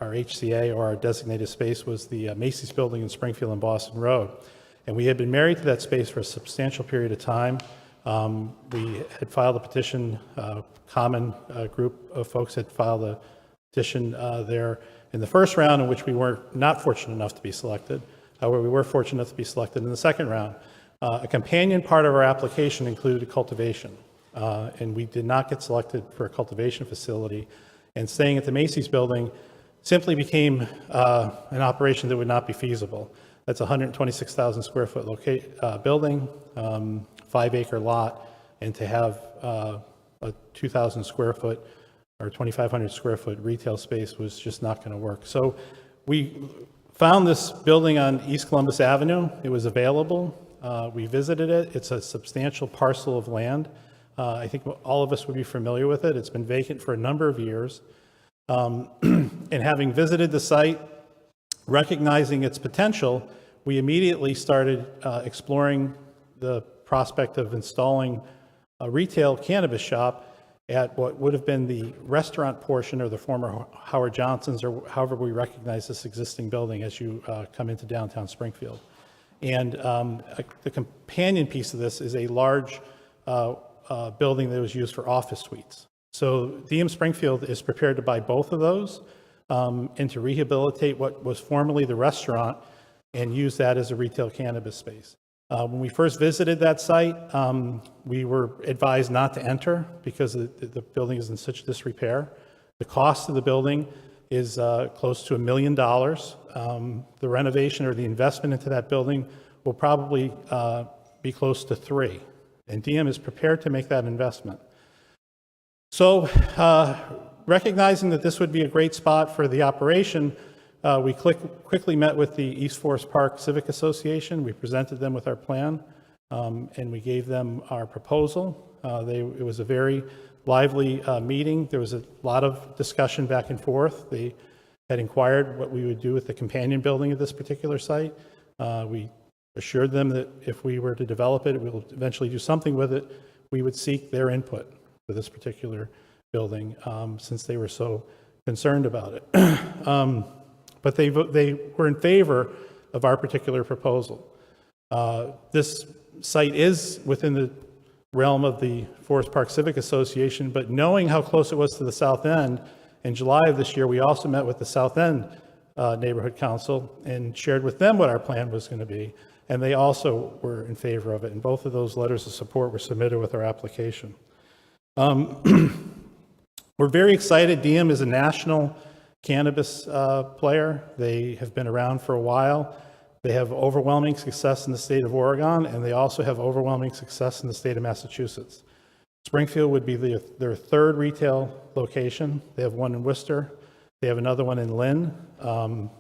HCA, or our designated space, was the Macy's building in Springfield and Boston Road. And we had been married to that space for a substantial period of time. We had filed a petition, common group of folks had filed a petition there in the first round, in which we were not fortunate enough to be selected. However, we were fortunate enough to be selected in the second round. A companion part of our application included cultivation, and we did not get selected for a cultivation facility. And staying at the Macy's building simply became an operation that would not be feasible. That's a 126,000 square foot building, 5-acre lot, and to have a 2,000 square foot or 2,500 square foot retail space was just not going to work. So we found this building on East Columbus Avenue. It was available. We visited it. It's a substantial parcel of land. I think all of us would be familiar with it. It's been vacant for a number of years. And having visited the site, recognizing its potential, we immediately started exploring the prospect of installing a retail cannabis shop at what would have been the restaurant portion of the former Howard Johnson's, or however we recognize this existing building as you come into downtown Springfield. And the companion piece of this is a large building that was used for office suites. So DM Springfield is prepared to buy both of those and to rehabilitate what was formerly the restaurant and use that as a retail cannabis space. When we first visited that site, we were advised not to enter because the building is in such disrepair. The cost of the building is close to $1 million. The renovation or the investment into that building will probably be close to $3 million, and DM is prepared to make that investment. So recognizing that this would be a great spot for the operation, we quickly met with the East Forest Park Civic Association. We presented them with our plan, and we gave them our proposal. It was a very lively meeting. There was a lot of discussion back and forth. They had inquired what we would do with the companion building at this particular site. We assured them that if we were to develop it, we will eventually do something with it. We would seek their input for this particular building, since they were so concerned about it. But they were in favor of our particular proposal. This site is within the realm of the Forest Park Civic Association, but knowing how close it was to the South End, in July of this year, we also met with the South End Neighborhood Council and shared with them what our plan was going to be, and they also were in favor of it, and both of those letters of support were submitted with our application. We're very excited. Diem is a national cannabis player. They have been around for a while. They have overwhelming success in the state of Oregon, and they also have overwhelming success in the state of Massachusetts. Springfield would be their third retail location. They have one in Worcester. They have another one in Lynn.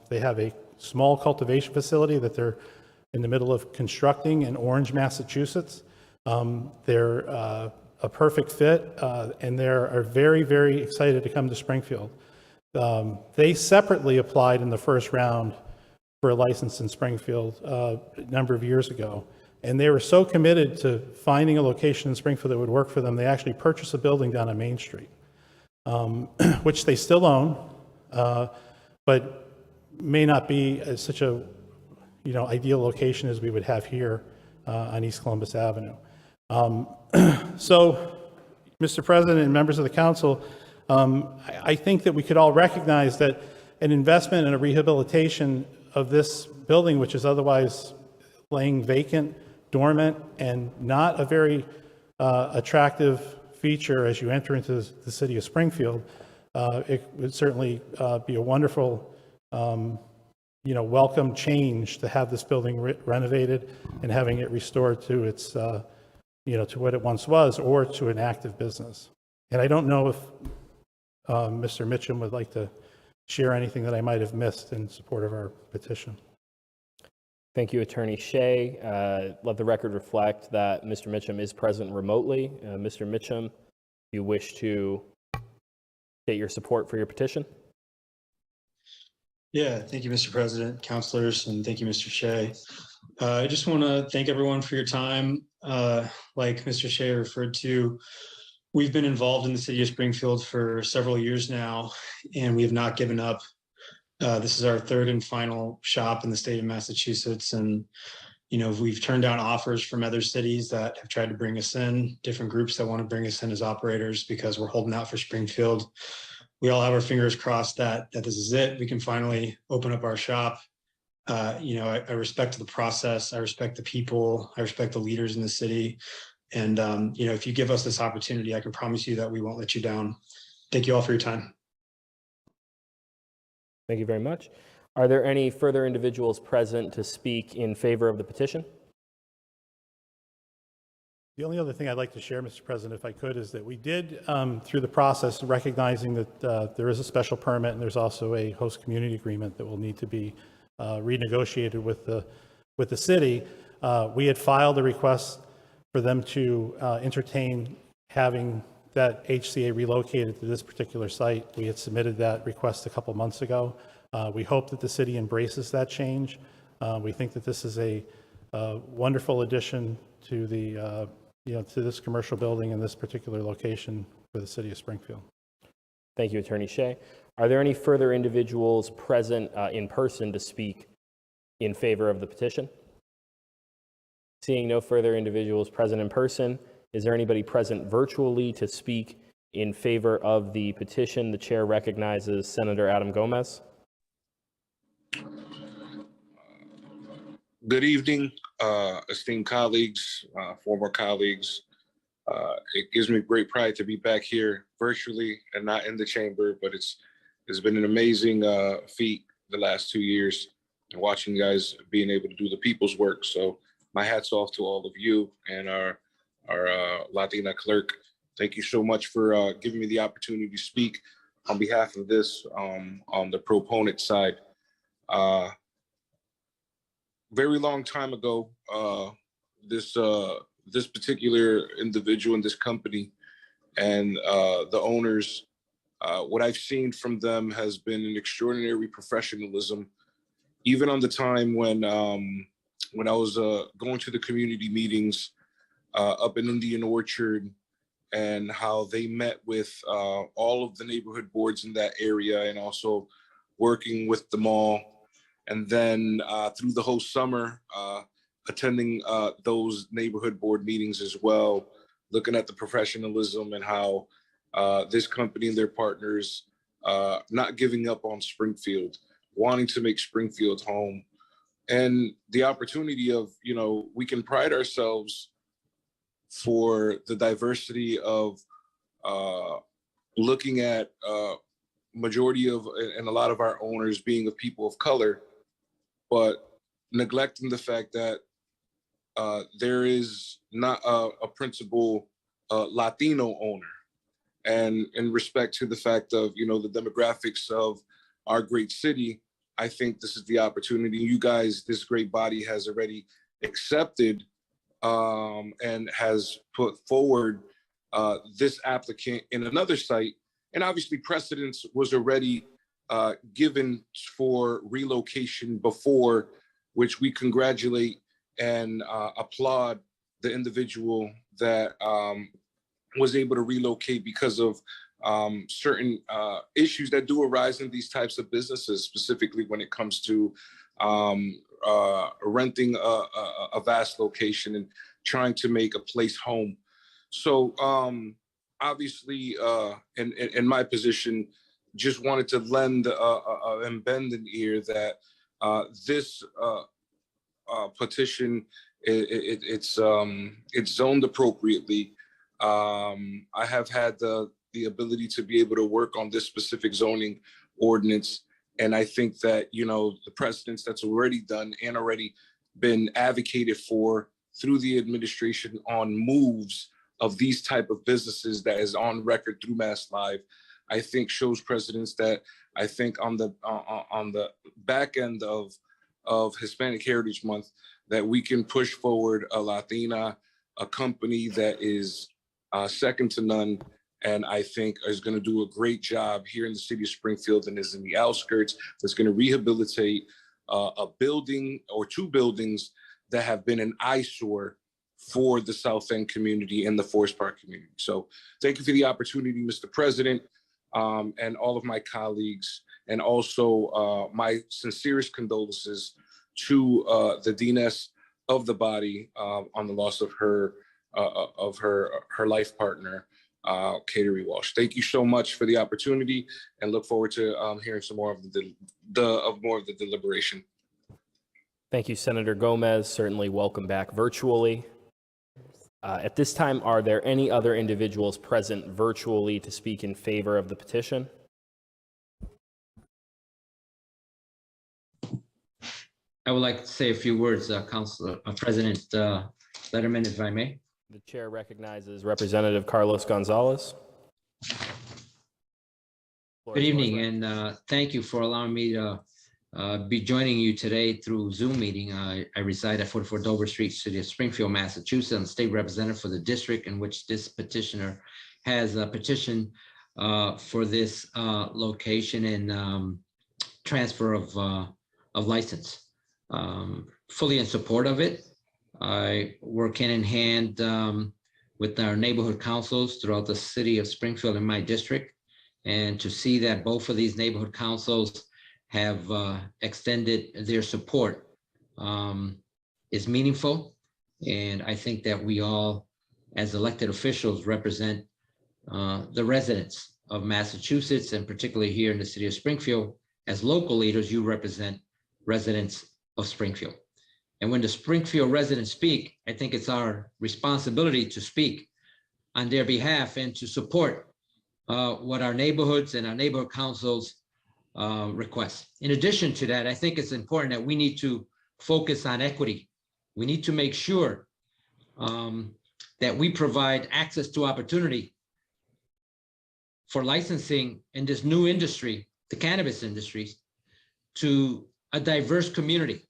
They have a small cultivation facility that they're in the middle of constructing in Orange, Massachusetts. They're a perfect fit, and they are very, very excited to come to Springfield. They separately applied in the first round for a license in Springfield a number of years ago. And they were so committed to finding a location in Springfield that would work for them, they actually purchased a building down on Main Street, which they still own, but may not be such a ideal location as we would have here on East Columbus Avenue. So, Mr. President and members of the council, I think that we could all recognize that an investment in a rehabilitation of this building, which is otherwise laying vacant, dormant, and not a very attractive feature as you enter into the city of Springfield, it would certainly be a wonderful, welcome change to have this building renovated and having it restored to its, to what it once was, or to an active business. And I don't know if Mr. Mitchum would like to share anything that I might have missed in support of our petition. Thank you, Attorney Shea. Let the record reflect that Mr. Mitchum is present remotely. Mr. Mitchum, you wish to state your support for your petition? Yeah, thank you, Mr. President, councilors, and thank you, Mr. Shea. I just want to thank everyone for your time. Like Mr. Shea referred to, we've been involved in the city of Springfield for several years now, and we have not given up. This is our third and final shop in the state of Massachusetts, and we've turned down offers from other cities that have tried to bring us in, different groups that want to bring us in as operators because we're holding out for Springfield. We all have our fingers crossed that this is it. We can finally open up our shop. I respect the process. I respect the people. I respect the leaders in the city. And, if you give us this opportunity, I can promise you that we won't let you down. Thank you all for your time. Thank you very much. Are there any further individuals present to speak in favor of the petition? The only other thing I'd like to share, Mr. President, if I could, is that we did, through the process, recognizing that there is a special permit and there's also a host community agreement that will need to be renegotiated with the city. We had filed a request for them to entertain having that HCA relocated to this particular site. We had submitted that request a couple months ago. We hope that the city embraces that change. We think that this is a wonderful addition to the to this commercial building in this particular location for the city of Springfield. Thank you, Attorney Shea. Are there any further individuals present in person to speak in favor of the petition? Seeing no further individuals present in person, is there anybody present virtually to speak in favor of the petition? The chair recognizes Senator Adam Gomez. Good evening, esteemed colleagues, former colleagues. It gives me great pride to be back here virtually and not in the chamber, but it's been an amazing feat the last 2 years, and watching you guys being able to do the people's work. So my hat's off to all of you and our Latina clerk. Thank you so much for giving me the opportunity to speak on behalf of this on the proponent side. Very long time ago, this particular individual in this company and the owners. What I've seen from them has been an extraordinary professionalism, even on the time when I was going to the community meetings up in Indian Orchard, and how they met with all of the neighborhood boards in that area, and also working with the mall. And then through the whole summer, attending those neighborhood board meetings as well, looking at the professionalism and how this company and their partners not giving up on Springfield, wanting to make Springfield home. And the opportunity of, we can pride ourselves for the diversity of looking at majority of, and a lot of our owners being of people of color, but neglecting the fact that there is not a principal Latino owner. And in respect to the fact of, the demographics of our great city, I think this is the opportunity. You guys, this great body has already accepted and has put forward this applicant in another site. And obviously precedence was already given for relocation before, which we congratulate and applaud the individual that was able to relocate because of certain issues that do arise in these types of businesses, specifically when it comes to renting a vast location and trying to make a place home. So obviously, in my position, just wanted to lend and bend an ear that this petition, it's zoned appropriately. I have had the ability to be able to work on this specific zoning ordinance. And I think that, the precedents that's already done and already been advocated for through the administration on moves of these type of businesses that is on record through Mass Live, I think shows precedents that I think on the back end of Hispanic Heritage Month, that we can push forward a Latina, a company that is second to none, and I think is going to do a great job here in the city of Springfield and is in the outskirts, that's going to rehabilitate a building or two buildings that have been an eyesore for the South End community and the Forest Park community. So thank you for the opportunity, Mr. President, and all of my colleagues, and also my sincerest condolences to the Deaness of the body on the loss of her life partner, Kateri Walsh. Thank you so much for the opportunity, and look forward to hearing some more of the deliberation. Thank you, Senator Gomez. Certainly welcome back virtually. At this time, are there any other individuals present virtually to speak in favor of the petition? I would like to say a few words, President Letterman, if I may. The chair recognizes Representative Carlos Gonzalez. Good evening, and thank you for allowing me to be joining you today through Zoom meeting. I reside at 44 Dover Street, City of Springfield, Massachusetts. I'm state representative for the district in which this petitioner has a petition for this location and transfer of license. Fully in support of it. I work hand in hand with our neighborhood councils throughout the city of Springfield in my district, and to see that both of these neighborhood councils have extended their support is meaningful. And I think that we all, as elected officials, represent the residents of Massachusetts, and particularly here in the city of Springfield. As local leaders, you represent residents of Springfield. And when the Springfield residents speak, I think it's our responsibility to speak on their behalf and to support what our neighborhoods and our neighborhood councils request. In addition to that, I think it's important that we need to focus on equity. We need to make sure that we provide access to opportunity for licensing in this new industry, the cannabis industries, to a diverse community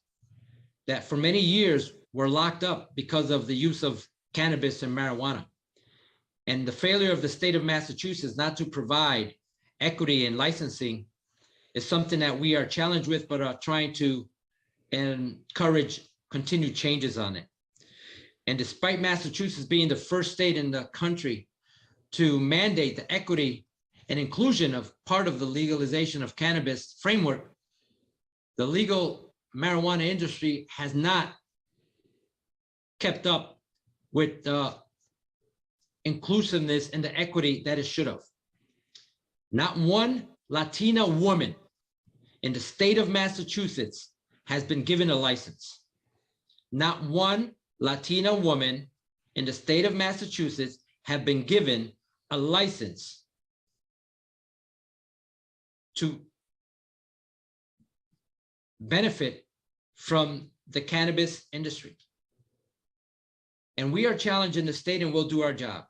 that for many years were locked up because of the use of cannabis and marijuana. And the failure of the state of Massachusetts not to provide equity in licensing is something that we are challenged with, but are trying to encourage continued changes on it. And despite Massachusetts being the first state in the country to mandate the equity and inclusion of part of the legalization of cannabis framework, the legal marijuana industry has not kept up with the inclusiveness and the equity that it should have. Not one Latina woman in the state of Massachusetts has been given a license. Not one Latina woman in the state of Massachusetts have been given a license to benefit from the cannabis industry. And we are challenging the state, and we'll do our job.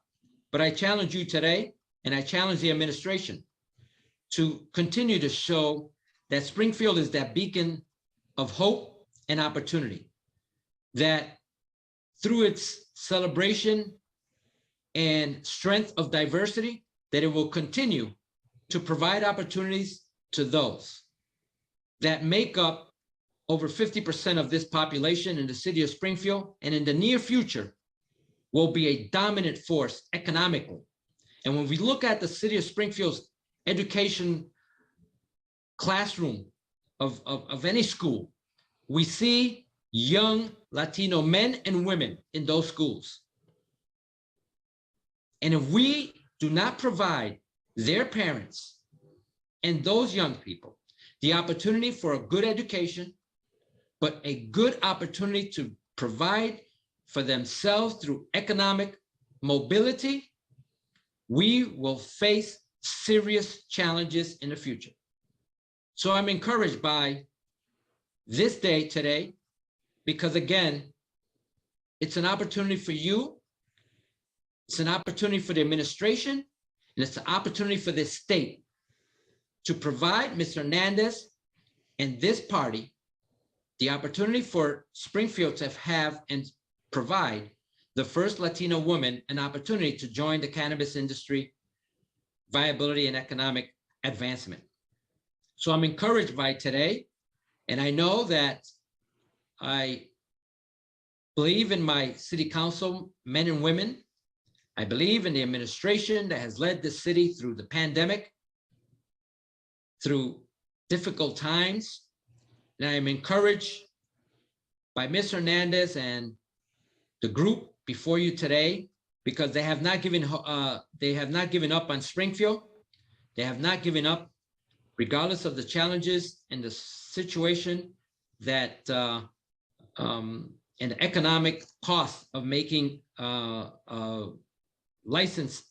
But I challenge you today, and I challenge the administration to continue to show that Springfield is that beacon of hope and opportunity, that through its celebration and strength of diversity, that it will continue to provide opportunities to those that make up over 50% of this population in the city of Springfield, and in the near future will be a dominant force economically. And when we look at the city of Springfield's education classroom of any school, we see young Latino men and women in those schools. And if we do not provide their parents and those young people the opportunity for a good education, but a good opportunity to provide for themselves through economic mobility, we will face serious challenges in the future. So I'm encouraged by this day today, because again, it's an opportunity for you, it's an opportunity for the administration, and it's an opportunity for this state to provide Mr. Hernandez and this party the opportunity for Springfield to have and provide the first Latino woman an opportunity to join the cannabis industry viability and economic advancement. So I'm encouraged by today, and I know that I believe in my city council men and women. I believe in the administration that has led the city through the pandemic, through difficult times. And I am encouraged by Ms. Hernandez and the group before you today, because they have not given up on Springfield. They have not given up, regardless of the challenges and the situation that and the economic cost of making license,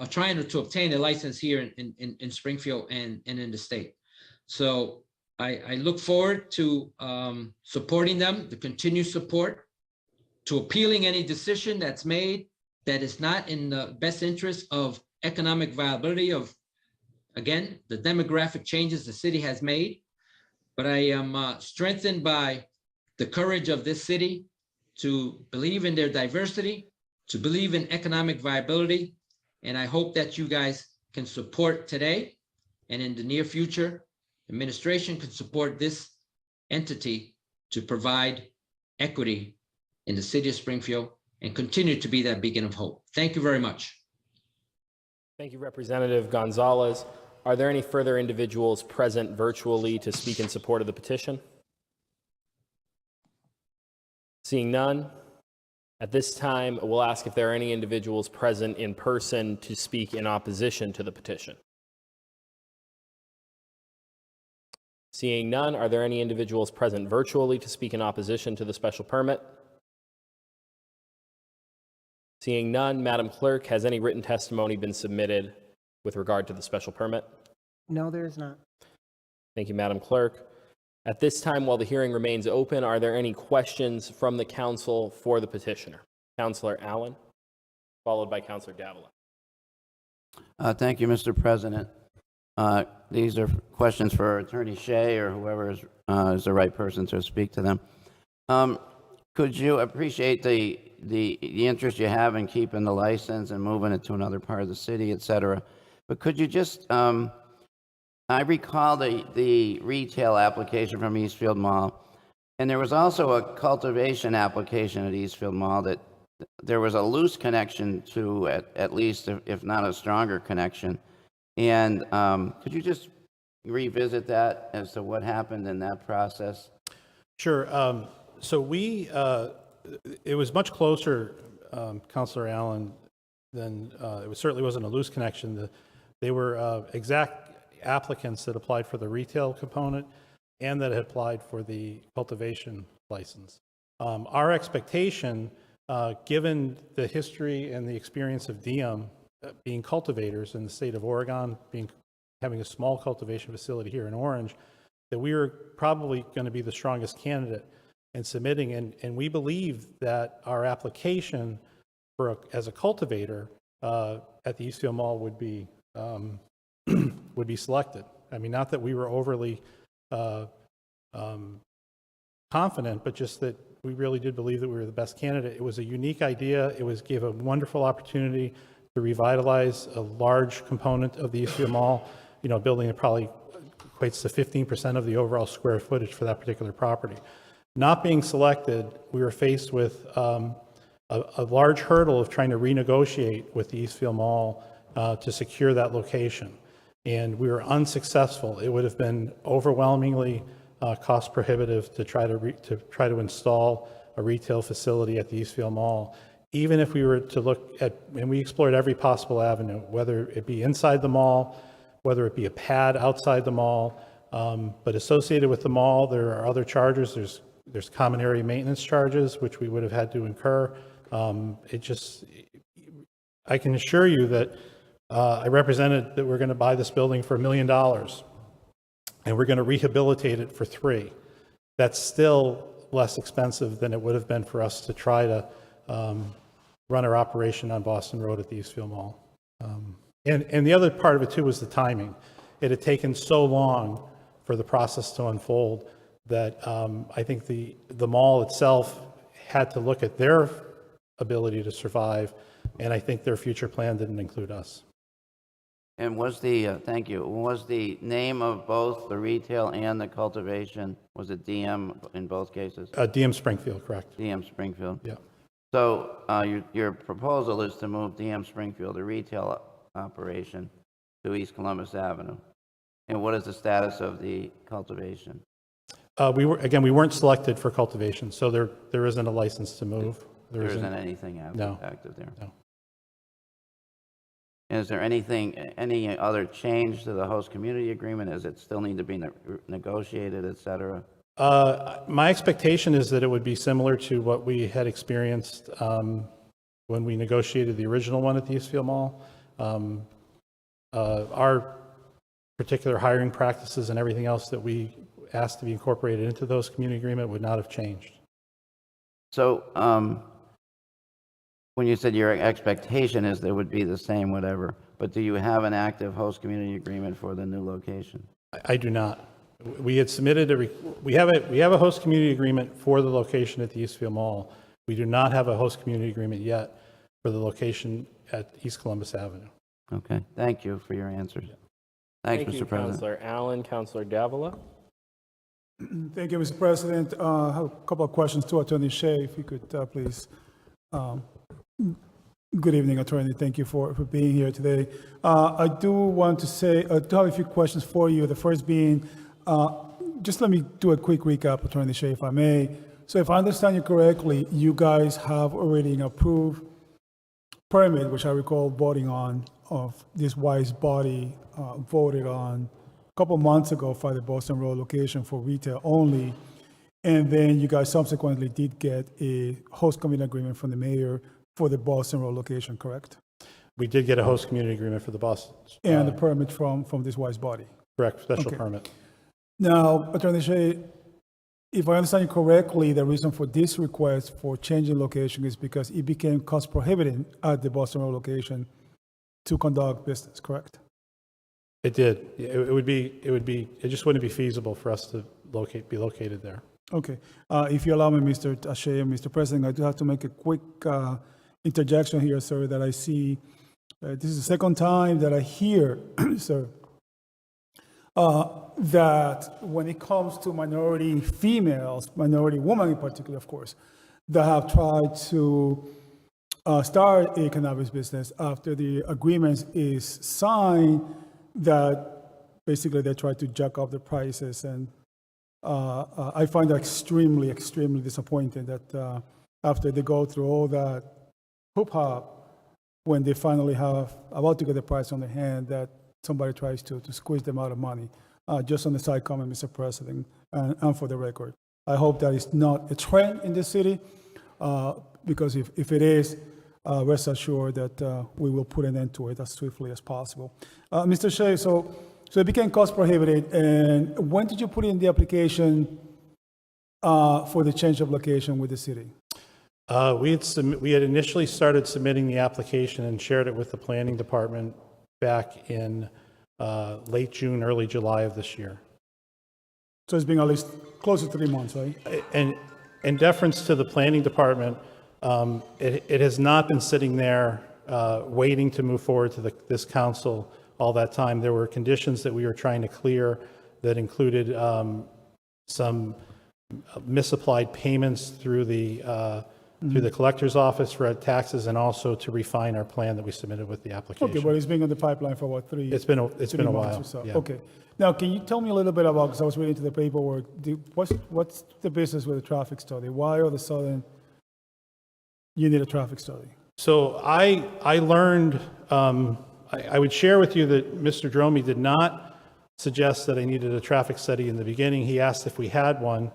trying to obtain a license here in Springfield and in the state. So I look forward to supporting them, the continued support, to appealing any decision that's made that is not in the best interest of economic viability of, again, the demographic changes the city has made. But I am strengthened by the courage of this city to believe in their diversity, to believe in economic viability. And I hope that you guys can support today and in the near future, administration can support this entity to provide equity in the city of Springfield and continue to be that beacon of hope. Thank you very much. Thank you, Representative Gonzalez. Are there any further individuals present virtually to speak in support of the petition? Seeing none, at this time, we'll ask if there are any individuals present in person to speak in opposition to the petition. Seeing none, are there any individuals present virtually to speak in opposition to the special permit? Seeing none, Madam Clerk, has any written testimony been submitted with regard to the special permit? No, there is not. Thank you, Madam Clerk. At this time, while the hearing remains open, are there any questions from the council for the petitioner? Councilor Allen, followed by Councilor Davila. Thank you, Mr. President. These are questions for Attorney Shea or whoever is the right person to speak to them. Could you appreciate the the interest you have in keeping the license and moving it to another part of the city, et cetera. But could you just, I recall the retail application from Eastfield Mall, and there was also a cultivation application at Eastfield Mall that there was a loose connection to, at least, if not a stronger connection. And could you just revisit that as to what happened in that process? Sure. So it was much closer, Councilor Allen, than, certainly wasn't a loose connection. They were exact applicants that applied for the retail component and that had applied for the cultivation license. Our expectation, given the history and the experience of Diem being cultivators in the state of Oregon, having a small cultivation facility here in Orange, that we were probably going to be the strongest candidate in submitting. And we believe that our application as a cultivator at the Eastfield Mall would be selected. I mean, not that we were overly confident, but just that we really did believe that we were the best candidate. It was a unique idea. Gave a wonderful opportunity to revitalize a large component of the Eastfield Mall, building that probably equates to 15% of the overall square footage for that particular property. Not being selected, we were faced with a large hurdle of trying to renegotiate with the Eastfield Mall to secure that location. And we were unsuccessful. It would have been overwhelmingly cost prohibitive to try to install a retail facility at the Eastfield Mall. Even if we were to look at, and we explored every possible avenue, whether it be inside the mall, whether it be a pad outside the mall, but associated with the mall, there are other charges. There's common area maintenance charges, which we would have had to incur. I can assure you that I represented that we're going to buy this building for $1 million, and we're going to rehabilitate it for $3 million. That's still less expensive than it would have been for us to try to run our operation on Boston Road at the Eastfield Mall. And the other part of it too was the timing. It had taken so long for the process to unfold that I think the mall itself had to look at their ability to survive, and I think their future plan didn't include us. And was thank you, was the name of both the retail and the cultivation, was it DM in both cases? DM Springfield, correct. DM Springfield. Yeah. So your proposal is to move DM Springfield, the retail operation, to East Columbus Avenue. And what is the status of the cultivation? We weren't selected for cultivation, so there isn't a license to move. There isn't anything active there? No. And is there any other change to the host community agreement? Does it still need to be negotiated, et cetera? My expectation is that it would be similar to what we had experienced when we negotiated the original one at the Eastfield Mall. Our particular hiring practices and everything else that we asked to be incorporated into those community agreement would not have changed. So when you said your expectation is that it would be the same, whatever, but do you have an active host community agreement for the new location? I do not. We had submitted we have a host community agreement for the location at the Eastfield Mall. We do not have a host community agreement yet for the location at East Columbus Avenue. Okay, thank you for your answers. Thanks, Thank you, Mr. President. Councilor Allen. Councilor Davila. Thank you, Mr. President. I have a couple of questions to Attorney Shea, if you could please. Good evening, Attorney. Thank you for being here today. I do want to say, I do have a few questions for you. The first being, just let me do a quick recap, Attorney Shea, if I may. So if I understand you correctly, you guys have already an approved permit, which I recall voting on, of this wise body voted on a couple months ago for the Boston Road location for retail only. And then you guys subsequently did get a host community agreement from the mayor for the Boston Road location, correct? We did get a host community agreement for the Boston. And the permit from this wise body? Correct, special Okay. permit. Now, Attorney Shea, if I understand you correctly, the reason for this request for changing location is because it became cost prohibitive at the Boston Road location to conduct business, correct? It did. It just wouldn't be feasible for us to be located there. Okay. If you allow me, Mr. Shea and Mr. President, I do have to make a quick interjection here, sir, that I see. This is the second time that I hear, sir, that when it comes to minority females, minority women in particular, of course, that have tried to start a cannabis business after the agreement is signed, that basically they try to jack up the prices. And I find that extremely, extremely disappointing that after they go through all that hoop-hop, when they finally have about to get the price on their hand, that somebody tries to squeeze them out of money. Just on the side comment, Mr. President, and for the record. I hope that is not a trend in the city, because if it is, rest assured that we will put an end to it as swiftly as possible. Mr. Shea, so it became cost prohibitive, and when did you put in the application for the change of location with the city? We had initially started submitting the application and shared it with the planning department back in late June, early July of this year. So it's been at least close to 3 months, right? And in deference to the planning department, it has not been sitting there waiting to move forward to this council all that time. There were conditions that we were trying to clear that included some misapplied payments through the collector's office for taxes, and also to refine our plan that we submitted with the application. Okay, but it's been on the pipeline for what, three? It's been a months while. or so. Yeah. Okay. Now, can you tell me a little bit about, because I was reading to the paperwork, what's the business with the traffic study? Why all of a sudden you need a traffic study? So I learned, I would share with you that Mr. Dromey did not suggest that I needed a traffic study in the beginning. He asked if we had one,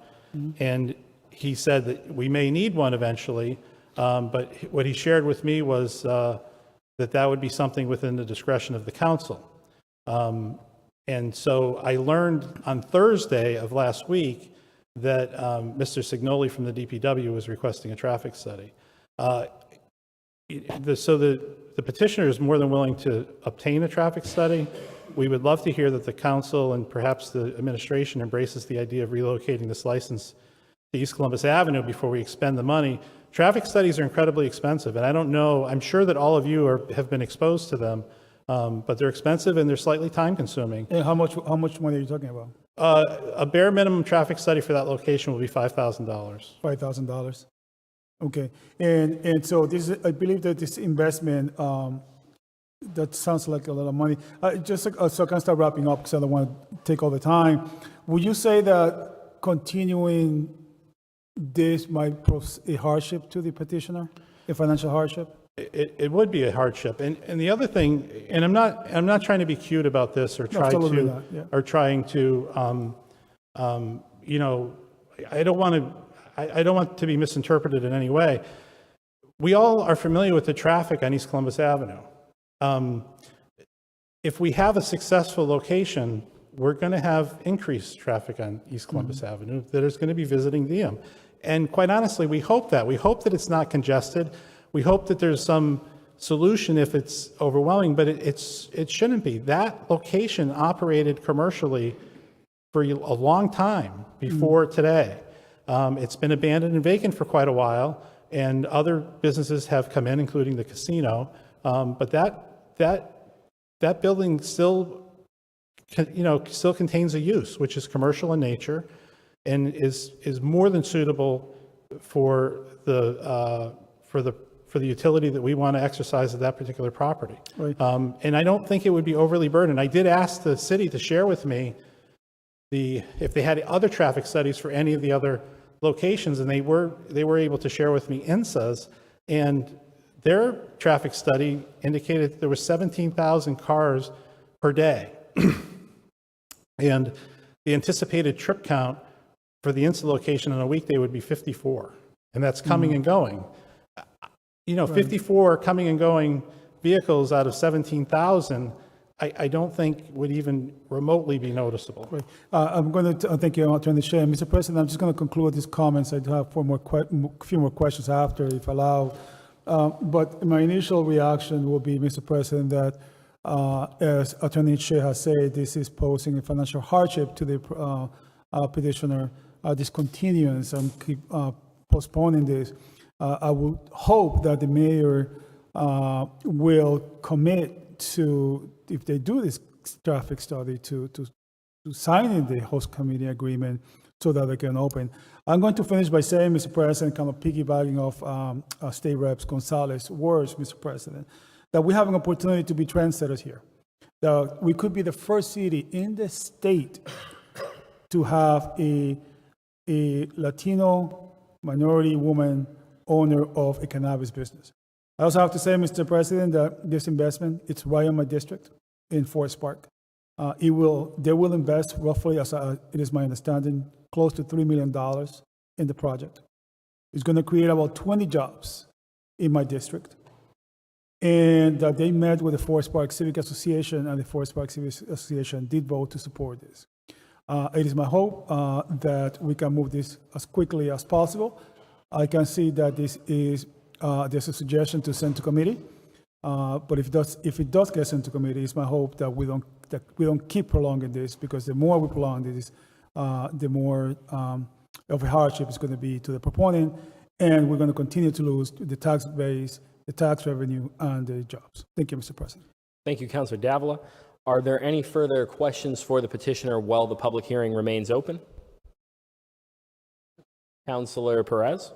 and he said that we may need one eventually, but what he shared with me was that would be something within the discretion of the council. And so I learned on Thursday of last week that Mr. Signoli from the DPW was requesting a traffic study. So the petitioner is more than willing to obtain a traffic study. We would love to hear that the council and perhaps the administration embraces the idea of relocating this license to East Columbus Avenue before we expend the money. Traffic studies are incredibly expensive, and I don't know, I'm sure that all of you have been exposed to them, but they're expensive and they're slightly time consuming. And how much money are you talking about? A bare minimum traffic study for that location will be $5,000. $5,000. Okay. And so this is, I believe that this investment, that sounds like a lot of money. Just so I can start wrapping up, because I don't want to take all the time. Would you say that continuing this might pose a hardship to the petitioner, a financial hardship? It would be a hardship. And the other thing, and I'm not trying to be cute about this or trying to, you know, I don't want to be misinterpreted in any way. We all are familiar with the traffic on East Columbus Avenue. If we have a successful location, we're going to have increased traffic on East Columbus Avenue that is going to be visiting Diem. And quite honestly, we hope that. We hope that it's not congested. We hope that there's some solution if it's overwhelming, but it shouldn't be. That location operated commercially for a long time before today. It's been abandoned and vacant for quite a while, and other businesses have come in, including the casino. But that building still contains a use, which is commercial in nature, and is more than suitable for the utility that we want to exercise at that particular property. Right. And I don't think it would be overly burdened. I did ask the city to share with me if they had other traffic studies for any of the other locations, and they were able to share with me INSA's, and their traffic study indicated that there were 17,000 cars per day. And the anticipated trip count for the INSA location on a weekday would be 54, and that's coming and going. You know, 54 coming and going vehicles out of 17,000, I don't think would even remotely be noticeable. Great. I'm going to thank you, Attorney Shea. Mr. President, I'm just going to conclude these comments. I do have a few more questions after, if allowed. But my initial reaction will be, Mr. President, that as Attorney Shea has said, this is posing a financial hardship to the petitioner this continuance and keep postponing this. I would hope that the mayor will commit to, if they do this traffic study, to signing the host committee agreement so that they can open. I'm going to finish by saying, Mr. President, kind of piggybacking off State Reps Gonzalez's words, Mr. President, that we have an opportunity to be trendsetters here. That we could be the first city in the state to have a Latino minority woman owner of a cannabis business. I also have to say, Mr. President, that this investment, it's right in my district in Forest Park. They will invest roughly, as it is my understanding, close to $3 million in the project. It's going to create about 20 jobs in my district. And they met with the Forest Park Civic Association, and the Forest Park Civic Association did vote to support this. It is my hope that we can move this as quickly as possible. I can see that this is there's a suggestion to send to committee, but if it does get sent to committee, it's my hope that we don't keep prolonging this, because the more we prolong this, the more of a hardship it's going to be to the proponent, and we're going to continue to lose the tax base, the tax revenue, and the jobs. Thank you, Mr. President. Thank you, Councilor Davila. Are there any further questions for the petitioner while the public hearing remains open? Councilor Perez?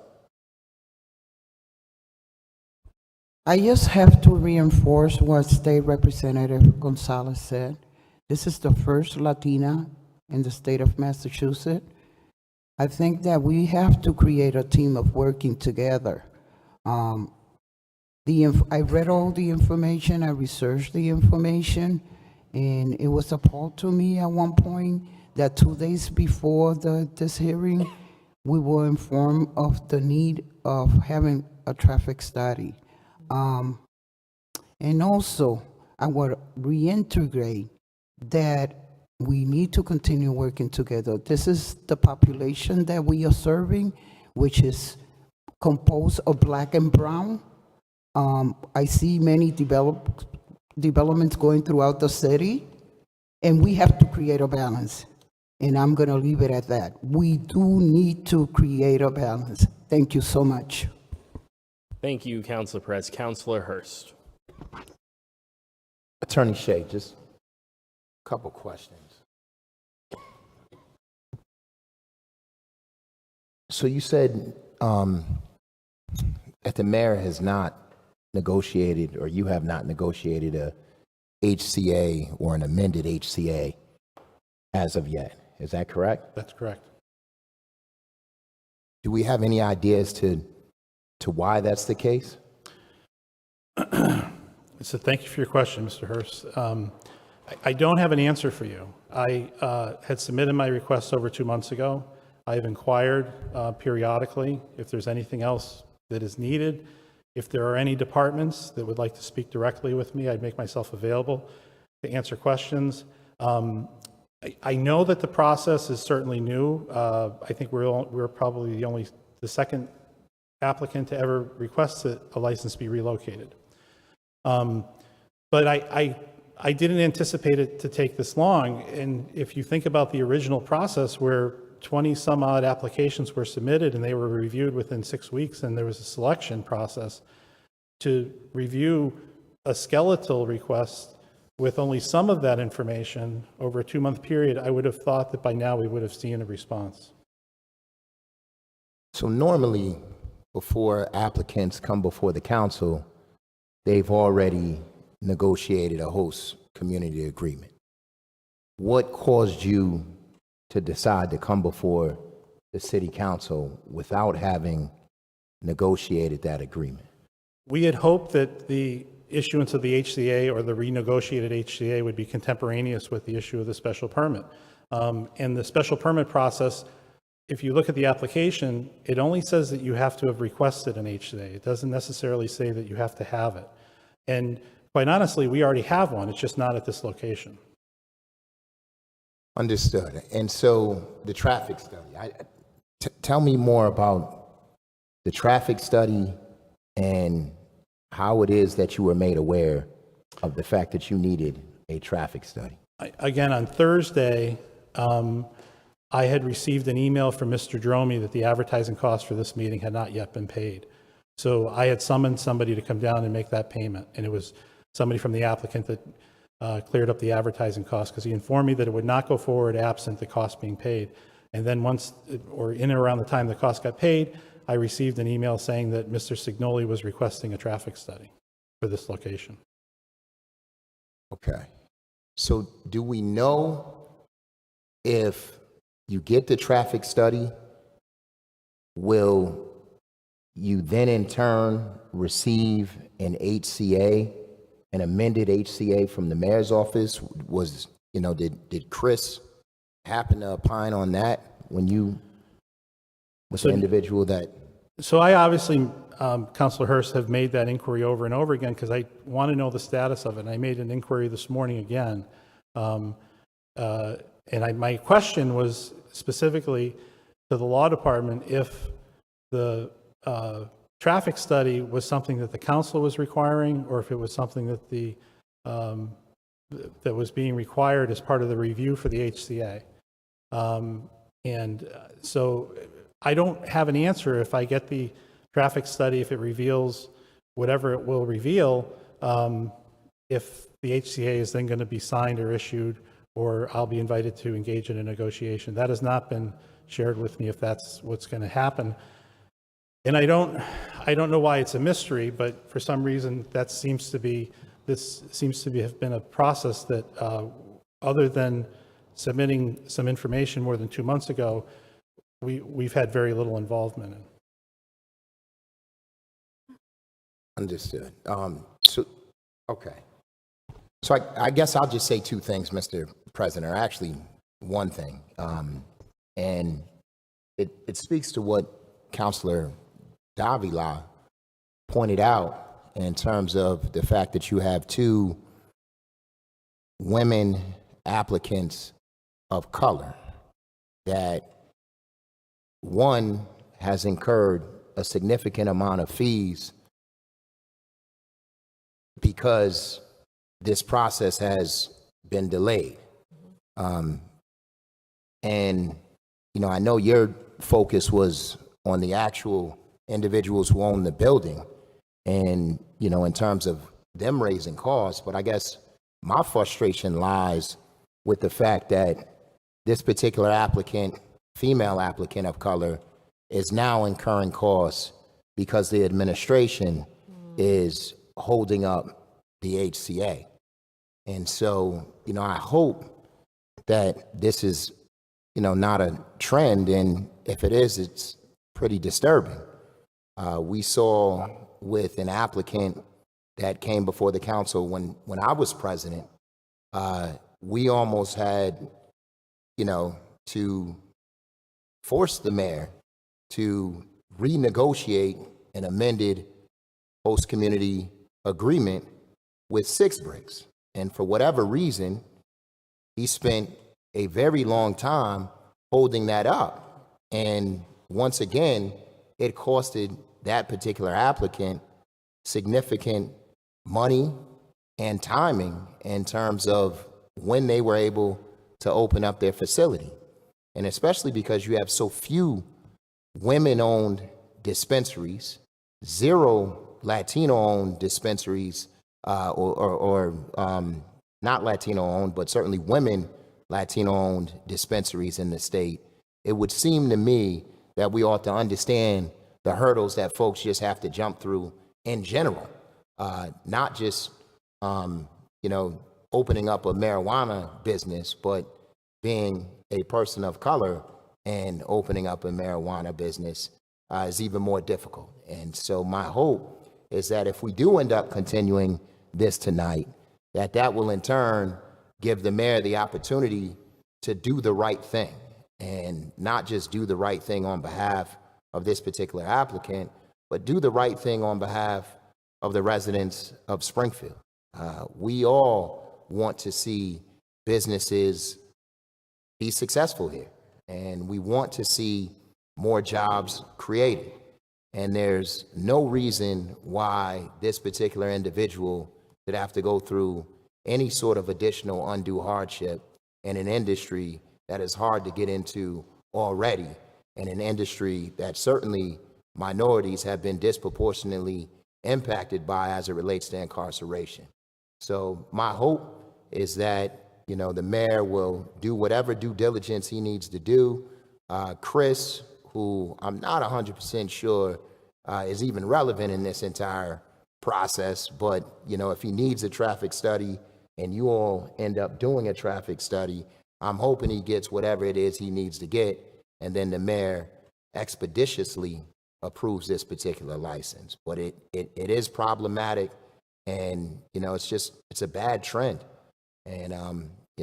I just have to reinforce what State Representative Gonzalez said. This is the first Latina in the state of Massachusetts. I think that we have to create a team of working together. I read all the information, I researched the information, and it was appalled to me at one point that 2 days before this hearing, we were informed of the need of having a traffic study. And also, I would reintegrate that we need to continue working together. This is the population that we are serving, which is composed of Black and brown. I see many developments going throughout the city, and we have to create a balance. And I'm going to leave it at that. We do need to create a balance. Thank you so much. Thank you, Councilor Perez. Councilor Hurst. Attorney Shea, just a couple questions. So you said that the mayor has not negotiated, or you have not negotiated a HCA or an amended HCA as of yet. Is that correct? That's correct. Do we have any ideas to why that's the case? So thank you for your question, Mr. Hurst. I don't have an answer for you. I had submitted my request over 2 months ago. I have inquired periodically if there's anything else that is needed. If there are any departments that would like to speak directly with me, I'd make myself available to answer questions. I know that the process is certainly new. I think we're probably the second applicant to ever request that a license be relocated. But I didn't anticipate it to take this long. And if you think about the original process where 20 some odd applications were submitted and they were reviewed within 6 weeks, and there was a selection process to review a skeletal request with only some of that information over a 2-month period, I would have thought that by now we would have seen a response. So normally, before applicants come before the council, they've already negotiated a host community agreement. What caused you to decide to come before the city council without having negotiated that agreement? We had hoped that the issuance of the HCA or the renegotiated HCA would be contemporaneous with the issue of the special permit. And the special permit process, if you look at the application, it only says that you have to have requested an HCA. It doesn't necessarily say that you have to have it. And quite honestly, we already have one. It's just not at this location. Understood. And so the traffic study, tell me more about the traffic study and how it is that you were made aware of the fact that you needed a traffic study. Again, on Thursday, I had received an email from Mr. Dromey that the advertising cost for this meeting had not yet been paid. So I had summoned somebody to come down and make that payment, and it was somebody from the applicant that cleared up the advertising cost, because he informed me that it would not go forward absent the cost being paid. And then once, or in and around the time the cost got paid, I received an email saying that Mr. Signoli was requesting a traffic study for this location. Okay. So do we know if you get the traffic study, will you then in turn receive an HCA, an amended HCA from the mayor's office? Was, did Chris happen to opine on that when you, with the individual that? So I obviously, Councilor Hurst, have made that inquiry over and over again because I want to know the status of it. And I made an inquiry this morning again. My question was specifically to the law department if the traffic study was something that the council was requiring, or if it was something that that was being required as part of the review for the HCA. So I don't have an answer if I get the traffic study, if it reveals whatever it will reveal, if the HCA is then going to be signed or issued, or I'll be invited to engage in a negotiation. That has not been shared with me if that's what's going to happen. And I don't know why it's a mystery, but for some reason this seems to have been a process that, other than submitting some information more than 2 months ago, we've had very little involvement in. Understood. Okay. So I guess I'll just say two things, Mr. President, or actually one thing. And it speaks to what Councilor Davila pointed out in terms of the fact that you have two women applicants of color, that one has incurred a significant amount of fees because this process has been delayed. I know your focus was on the actual individuals who own the building and, in terms of them raising costs, but I guess my frustration lies with the fact that this particular applicant, female applicant of color, is now incurring costs because the administration is holding up the HCA. And so, I hope that this is, not a trend, and if it is, it's pretty disturbing. We saw with an applicant that came before the council when I was president, we almost had, to force the mayor to renegotiate an amended host community agreement with Six Bricks. And for whatever reason, he spent a very long time holding that up. And once again, it costed that particular applicant significant money and timing in terms of when they were able to open up their facility. And especially because you have so few women-owned dispensaries, 0 Latino-owned dispensaries, or not Latino-owned, but certainly women Latino-owned dispensaries in the state, it would seem to me that we ought to understand the hurdles that folks just have to jump through in general, not just, opening up a marijuana business, but being a person of color and opening up a marijuana business is even more difficult. And so my hope is that if we do end up continuing this tonight, that will in turn give the mayor the opportunity to do the right thing, and not just do the right thing on behalf of this particular applicant, but do the right thing on behalf of the residents of Springfield. We all want to see businesses be successful here, and we want to see more jobs created. And there's no reason why this particular individual should have to go through any sort of additional undue hardship in an industry that is hard to get into already in an industry that certainly minorities have been disproportionately impacted by as it relates to incarceration. So my hope is that, the mayor will do whatever due diligence he needs to do. Chris, who I'm not 100% sure is even relevant in this entire process, but, if he needs a traffic study and you all end up doing a traffic study, I'm hoping he gets whatever it is he needs to get, and then the mayor expeditiously approves this particular license. But it is problematic, and it's a bad trend. And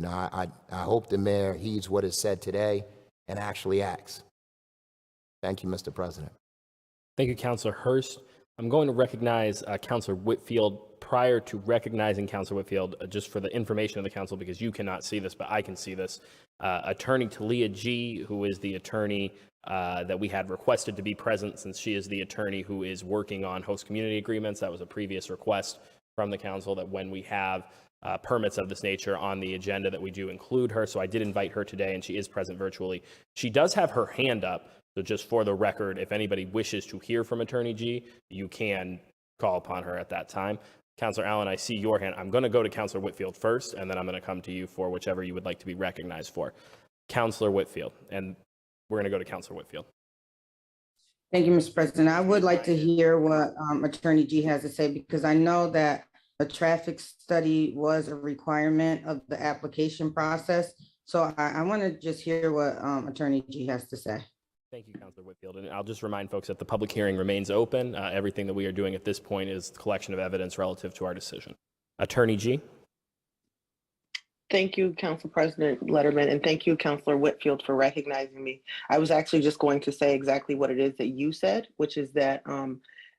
I hope the mayor heeds what is said today and actually acts. Thank you, Mr. President. Thank you, Councilor Hurst. I'm going to recognize Councilor Whitfield. Prior to recognizing Councilor Whitfield, just for the information of the council, because you cannot see this, but I can see this, Attorney Talia G., who is the attorney that we had requested to be present, since she is the attorney who is working on host community agreements. That was a previous request from the council that when we have permits of this nature on the agenda that we do include her. So I did invite her today, and she is present virtually. She does have her hand up. So just for the record, if anybody wishes to hear from Attorney G, you can call upon her at that time. Councilor Allen, I see your hand. I'm going to go to Councilor Whitfield first, and then I'm going to come to you for whichever you would like to be recognized for. Councilor Whitfield, and we're going to go to Councilor Whitfield. Thank you, Mr. President. I would like to hear what Attorney G has to say, because I know that a traffic study was a requirement of the application process. So I want to just hear what Attorney G has to say. Thank you, Councilor Whitfield. And I'll just remind folks that the public hearing remains open. Everything that we are doing at this point is collection of evidence relative to our decision. Attorney G. Thank you, Council President Letterman, and thank you, Councilor Whitfield, for recognizing me. I was actually just going to say exactly what it is that you said, which is that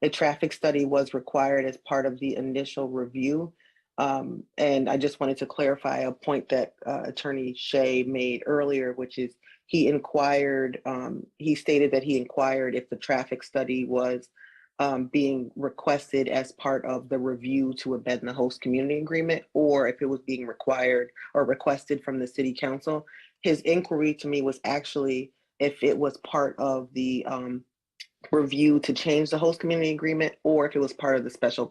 a traffic study was required as part of the initial review. And I just wanted to clarify a point that Attorney Shea made earlier, which is he stated that he inquired if the traffic study was being requested as part of the review to amend the host community agreement, or if it was being required or requested from the city council. His inquiry to me was actually if it was part of the review to change the host community agreement, or if it was part of the special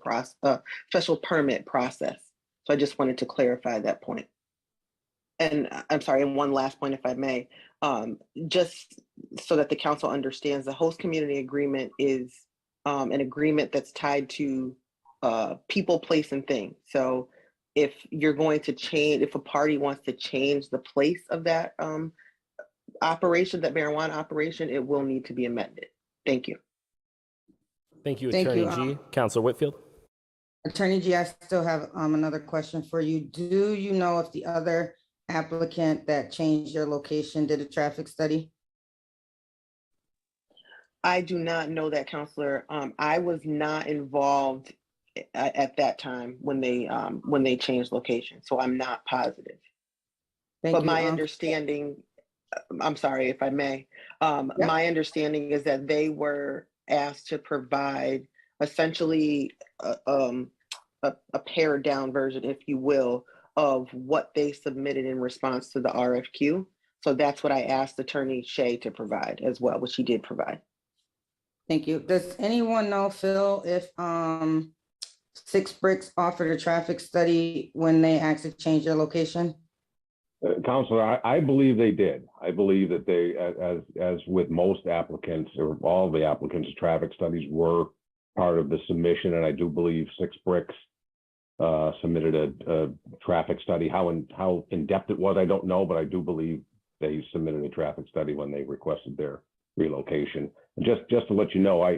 permit process. So I just wanted to clarify that point. And I'm sorry, and one last point, if I may, just so that the council understands, the host community agreement is an agreement that's tied to people, place, and thing. So if you're going to change, if a party wants to change the place of that operation, that marijuana operation, it will need to be amended. Thank you. Thank you, Attorney G. Councilor Whitfield. Attorney G, I still have another question for you. Do you know if the other applicant that changed their location did a traffic study? I do not know that, Councilor. I was not involved at that time when they changed location, so I'm not positive. But my understanding, I'm sorry if I may, my understanding is that they were asked to provide essentially a pared down version, if you will, of what they submitted in response to the RFQ. So that's what I asked Attorney Shea to provide as well, which he did provide. Thank you. Does anyone know, Phil, if Six Bricks offered a traffic study when they asked to change their location? Counselor, I believe they did. I believe that they, as with most applicants or all the applicants, traffic studies were part of the submission, and I do believe Six Bricks submitted a traffic study. How in depth it was, I don't know, but I do believe they submitted a traffic study when they requested their relocation. And just to let you know,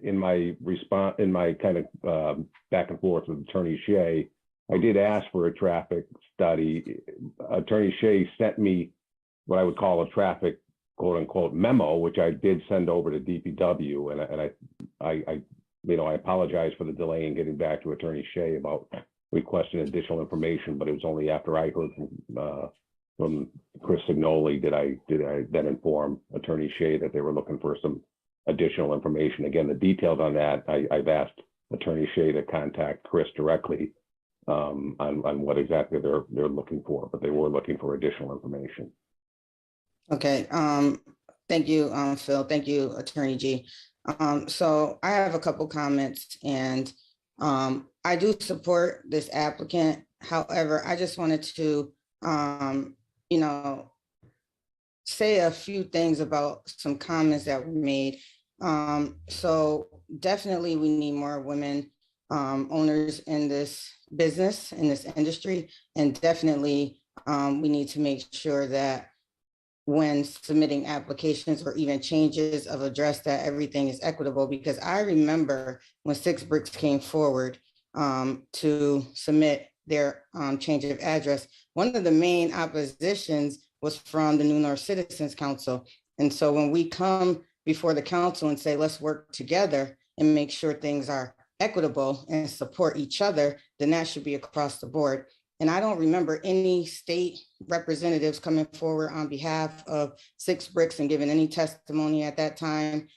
in my response, in my kind of back and forth with Attorney Shea, I did ask for a traffic study. Attorney Shea sent me what I would call a traffic quote unquote memo, which I did send over to DPW, and I apologize for the delay in getting back to Attorney Shea about requesting additional information, but it was only after I heard from Chris Signoli did I then inform Attorney Shea that they were looking for some additional information. Again, the details on that, I've asked Attorney Shea to contact Chris directly on what exactly they're looking for, but they were looking for additional information. Okay, thank you, Phil. Thank you, Attorney G. So I have a couple comments and I do support this applicant. However, I just wanted to, you know, say a few things about some comments that were made. So definitely we need more women owners in this business, in this industry, and definitely we need to make sure that when submitting applications or even changes of address that everything is equitable, because I remember when Six Bricks came forward to submit their change of address, one of the main oppositions was from the New North Citizens Council. And so when we come before the council and say, let's work together and make sure things are equitable and support each other, then that should be across the board. And I don't remember any state representatives coming forward on behalf of Six Bricks and giving any testimony at that time.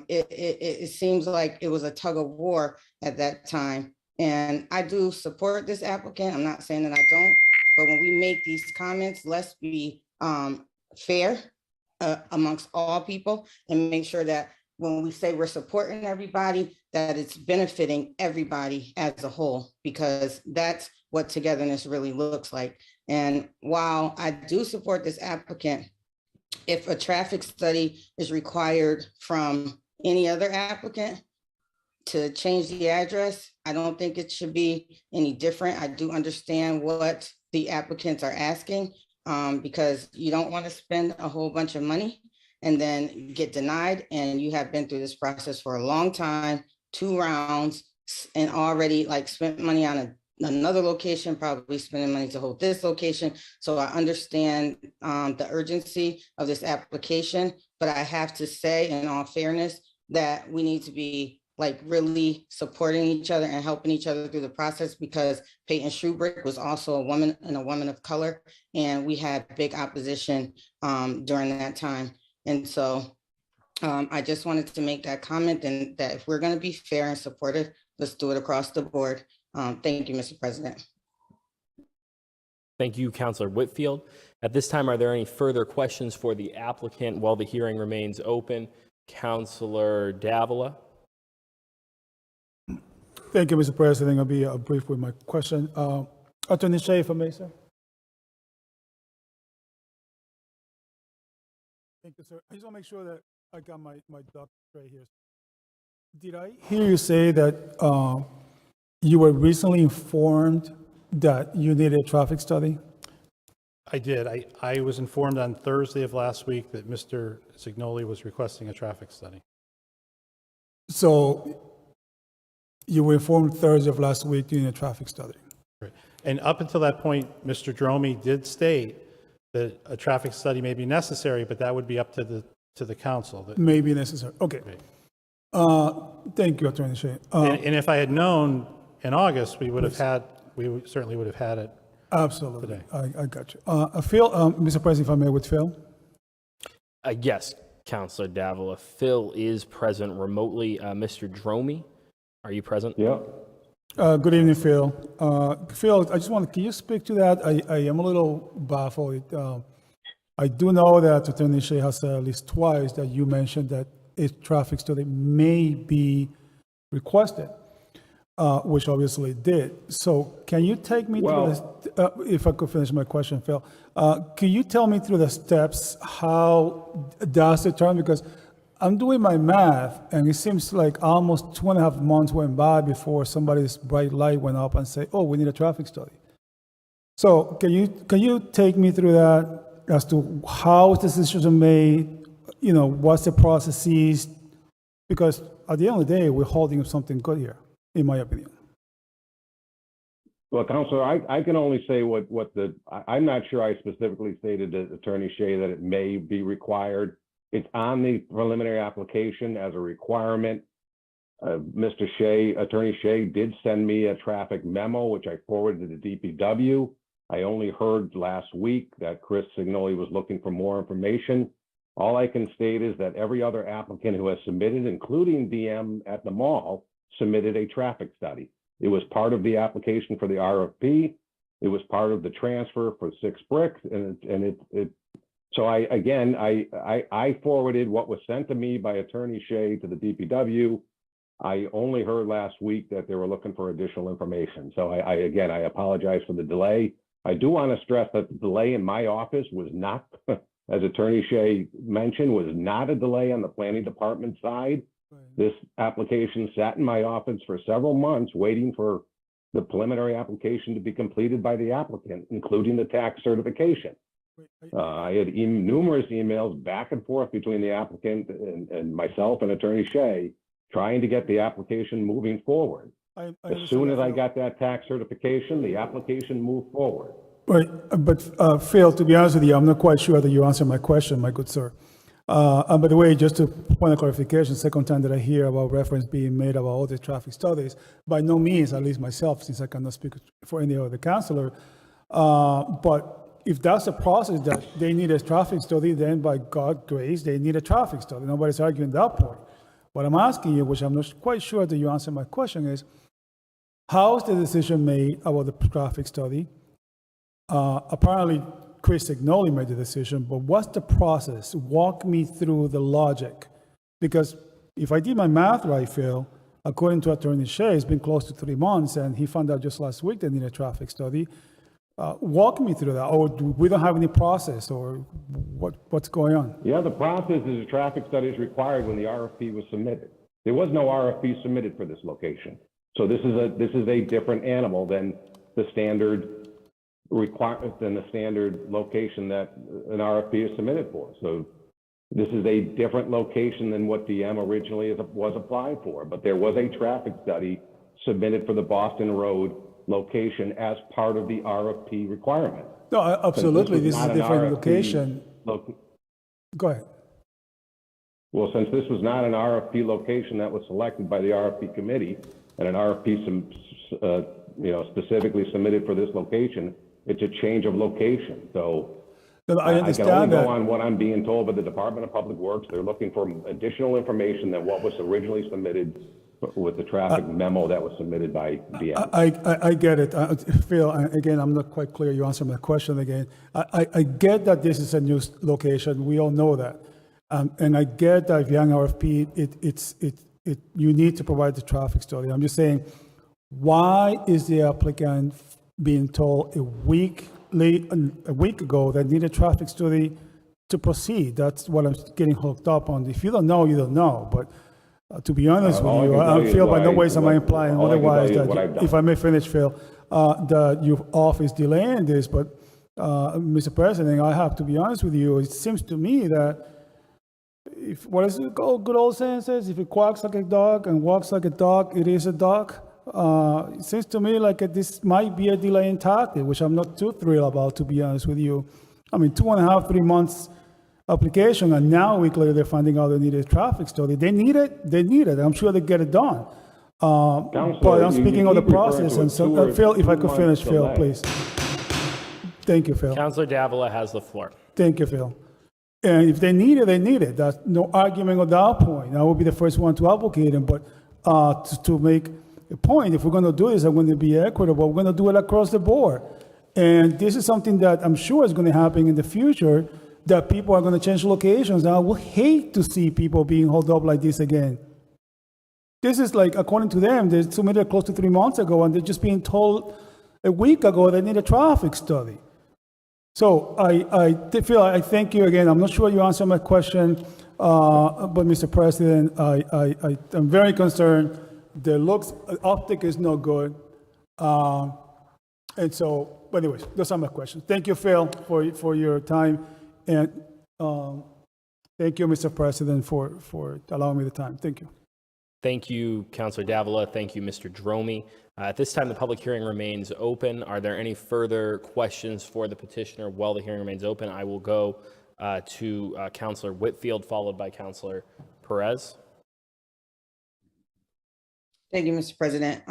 It seems like it was a tug of war at that time. And I do support this applicant. I'm not saying that I don't, but when we make these comments, let's be fair amongst all people and make sure that when we say we're supporting everybody, that it's benefiting everybody as a whole, because that's what togetherness really looks like. And while I do support this applicant, if a traffic study is required from any other applicant to change the address, I don't think it should be any different. I do understand what the applicants are asking because you don't want to spend a whole bunch of money and then get denied. And you have been through this process for a long time, 2 rounds, and already like spent money on another location, probably spending money to hold this location. So I understand the urgency of this application, but I have to say in all fairness that we need to be like really supporting each other and helping each other through the process, because Peyton Shubrick was also a woman and a woman of color. And we had big opposition during that time. And so I just wanted to make that comment, and that if we're going to be fair and supportive, let's do it across the board. Thank you, Mr. President. Thank you, Councilor Whitfield. At this time, are there any further questions for the applicant while the hearing remains open? Councilor Davila. Thank you, Mr. President. I'll be brief with my question. Attorney Shea, if I may, sir. Thank you, sir. I just want to make sure that I got my ducks right here. Did I hear you say that you were recently informed that you needed a traffic study? I did. I was informed on Thursday of last week that Mr. Signoli was requesting a traffic study. So you were informed Thursday of last week doing a traffic study. Right. And up until that point, Mr. Dromey did state that a traffic study may be necessary, but that would be up to the council. May be necessary. Okay. Right. Thank you, Attorney Shea. And if I had known in August, we certainly would have had it. Absolutely. Today. I got you. Phil, Mr. President, if I may, with Phil. Yes, Councilor Davila. Phil is present remotely. Mr. Dromey, are you present? Yeah. Good evening, Phil. Phil, I just want, can you speak to that? I am a little baffled. I do know that Attorney Shea has said at least twice that you mentioned that a traffic study may be requested, which obviously did. So can you take me through this, if I could finish my question, Phil, can you tell me through the steps how that's determined? Because I'm doing my math, and it seems like almost 2.5 months went by before somebody's bright light went up and say, "Oh, we need a traffic study." So can you take me through that as to how is this decision made? You know, what's the processes? Because at the end of the day, we're holding something good here, in my opinion. Well, Councilor, I can only say I'm not sure I specifically stated to Attorney Shea that it may be required. It's on the preliminary application as a requirement. Mr. Shea, Attorney Shea did send me a traffic memo, which I forwarded to the DPW. I only heard last week that Chris Signoli was looking for more information. All I can state is that every other applicant who has submitted, including DM at the mall, submitted a traffic study. It was part of the application for the RFP. It was part of the transfer for Six Bricks, and So I forwarded what was sent to me by Attorney Shea to the DPW. I only heard last week that they were looking for additional information. So I apologize for the delay. I do want to stress that the delay in my office was not, as Attorney Shea mentioned, was not a delay on the planning department side. This application sat in my office for several months waiting for the preliminary application to be completed by the applicant, including the tax certification. I had numerous emails back and forth between the applicant and myself and Attorney Shea trying to get the application moving forward. As soon as I got that tax certification, the application moved forward. Right, but Phil, to be honest with you, I'm not quite sure that you answered my question, my good sir. And by the way, just to point of clarification, second time that I hear about reference being made about all the traffic studies, by no means, at least myself, since I cannot speak for any other counselor, but if that's the process that they need a traffic study, then by God's grace, they need a traffic study. Nobody's arguing that point. What I'm asking you, which I'm not quite sure that you answered my question, is how is the decision made about the traffic study? Apparently, Chris Signoli made the decision, but what's the process? Walk me through the logic. Because if I did my math right, Phil, according to Attorney Shea, it's been close to 3 months, and he found out just last week they need a traffic study. Walk me through that, or we don't have any process, or what's going on? Yeah, the process is a traffic study is required when the RFP was submitted. There was no RFP submitted for this location. So this is a different animal than the standard location that an RFP is submitted for. So this is a different location than what DM originally was applied for, but there was a traffic study submitted for the Boston Road location as part of the RFP requirement. No, absolutely, this is a different location. Go ahead. Well, since this was not an RFP location that was selected by the RFP committee and an RFP specifically submitted for this location, it's a change of location. So I understand can only that. go on what I'm being told by the Department of Public Works. They're looking for additional information than what was originally submitted with the traffic memo that was submitted by DM. I get it. Phil, again, I'm not quite clear. You answered my question again. I get that this is a new location. We all know that. And I get that if you're on RFP, you need to provide the traffic study. I'm just saying, why is the applicant being told a week ago that need a traffic study to proceed? That's what I'm getting hooked up on. If you don't know, you don't know. But to be honest with you, I feel by no ways am I implying otherwise that, if I may finish, Phil, that your office delaying this. But Mr. President, I have to be honest with you. It seems to me that if what is it called? Good old saying says, if it quacks like a dog and walks like a dog, it is a dog. It seems to me like this might be a delaying tactic, which I'm not too thrilled about, to be honest with you. I mean, 2.5, 3 months application, and now a week later they're finding out they need a traffic study. They need it. I'm sure they get it done. But I'm speaking of the process, and so Phil, if I could finish, Phil, please. Thank you, Phil. Councilor Davila has the floor. Thank you, Phil. And if they need it, they need it. That's no argument on that point. I will be the first one to advocate it, but to make a point, if we're going to do this, I'm going to be equitable. We're going to do it across the board. And this is something that I'm sure is going to happen in the future, that people are going to change locations. And I will hate to see people being held up like this again. This is like, according to them, they submitted close to 3 months ago, and they're just being told a week ago they need a traffic study. So I thank you again. I'm not sure you answered my question, but Mr. President, I'm very concerned. The optic is no good. And so, but anyways, those are my questions. Thank you, Phil, for your time. And thank you, Mr. President, for allowing me the time. Thank you. Thank you, Councilor Davila. Thank you, Mr. Dromey. At this time, the public hearing remains open. Are there any further questions for the petitioner while the hearing remains open? I will go to Councilor Whitfield, followed by Councilor Perez. Thank you, Mr. President.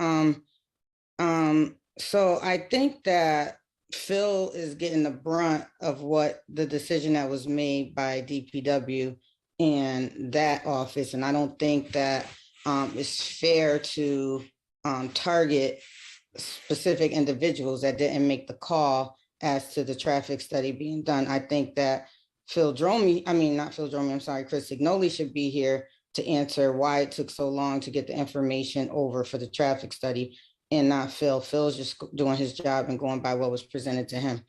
So I think that Phil is getting the brunt of what the decision that was made by DPW and that office. And I don't think that it's fair to target specific individuals that didn't make the call as to the traffic study being done. I think that Phil Dromey, I mean, not Phil Dromey, I'm sorry, Chris Signoli should be here to answer why it took so long to get the information over for the traffic study and not Phil. Phil's just doing his job and going by what was presented to him.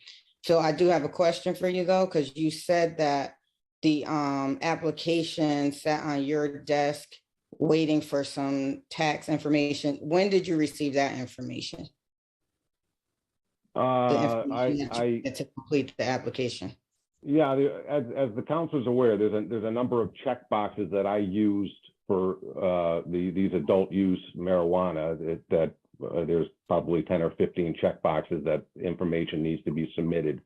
Phil, I do have a question for you though, because you said that the application sat on your desk waiting for some tax information. When did you receive that information? The information that you had to complete the application. Yeah, as the council's aware, there's a number of check boxes that I used for these adult use marijuana. There's probably 10 or 15 check boxes that information needs to be submitted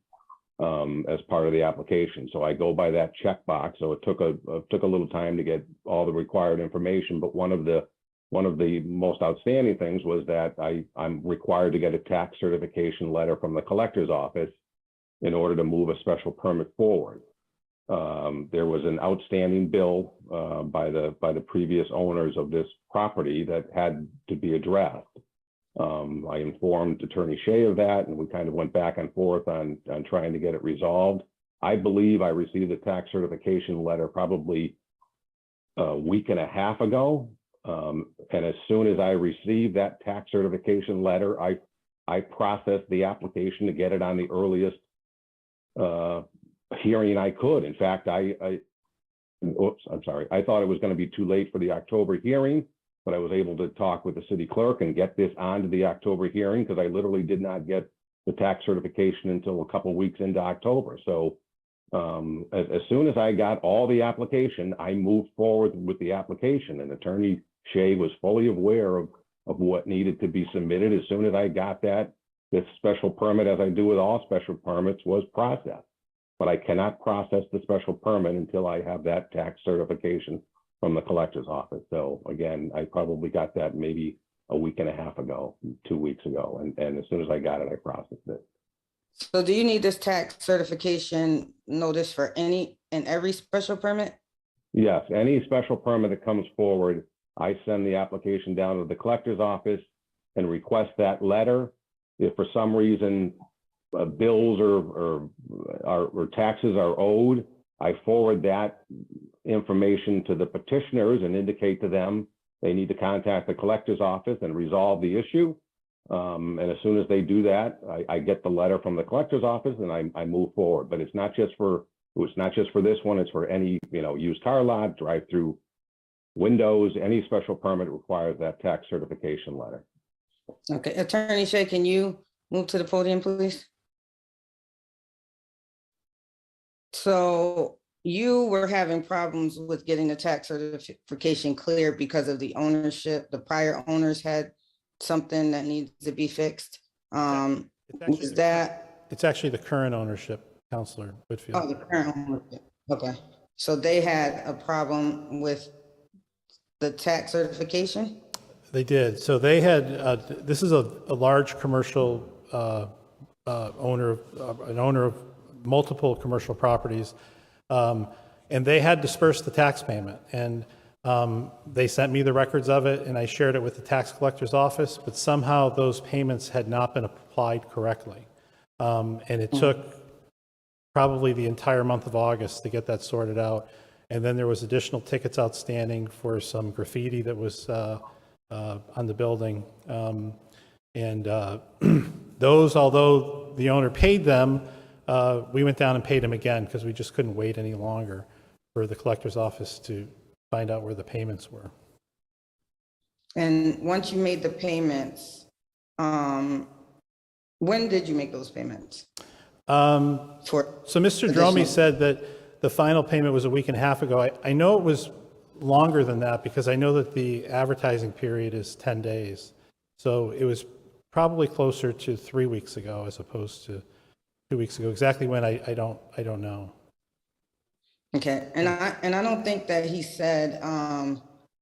as part of the application. So I go by that checkbox. So it took a little time to get all the required information. But one of the most outstanding things was that I'm required to get a tax certification letter from the collector's office in order to move a special permit forward. There was an outstanding bill by the previous owners of this property that had to be addressed. I informed Attorney Shea of that, and we kind of went back and forth on trying to get it resolved. I believe I received the tax certification letter probably a week and a half ago. And as soon as I received that tax certification letter, I processed the application to get it on the earliest hearing I could. In fact, I thought it was going to be too late for the October hearing, but I was able to talk with the city clerk and get this onto the October hearing because I literally did not get the tax certification until a couple of weeks into October. So as soon as I got all the application, I moved forward with the application, and Attorney Shea was fully aware of what needed to be submitted. As soon as I got that, this special permit, as I do with all special permits, was processed. But I cannot process the special permit until I have that tax certification from the collector's office. So again, I probably got that maybe a week and a half ago, 2 weeks ago. And as soon as I got it, I processed it. So do you need this tax certification notice for any and every special permit? Yes, any special permit that comes forward, I send the application down to the collector's office and request that letter. If for some reason bills or taxes are owed, I forward that information to the petitioners and indicate to them they need to contact the collector's office and resolve the issue. And as soon as they do that, I get the letter from the collector's office and I move forward. But it's not just for this one, it's for any used car lot, drive-through windows, any special permit requires that tax certification letter. Okay, Attorney Shea, can you move to the podium, please? So you were having problems with getting the tax certification clear because of the ownership. The prior owners had something that needs to be fixed. It's actually the current ownership, Councilor Whitfield. Oh, the current ownership. Okay. So they had a problem with the tax certification? They did. So they had, this is a large commercial owner of multiple commercial properties. And they had dispersed the tax payment. And they sent me the records of it and I shared it with the tax collector's office, but somehow those payments had not been applied correctly. And it took probably the entire month of August to get that sorted out. And then there was additional tickets outstanding for some graffiti that was on the building. Those, although the owner paid them, we went down and paid him again because we just couldn't wait any longer for the collector's office to find out where the payments were. And once you made the payments, when did you make those payments? So Mr. Dromey said that the final payment was a week and a half ago. I know it was longer than that because I know that the advertising period is 10 days. So it was probably closer to 3 weeks ago as opposed to 2 weeks ago. Exactly when, I don't know. Okay, and I don't think that he said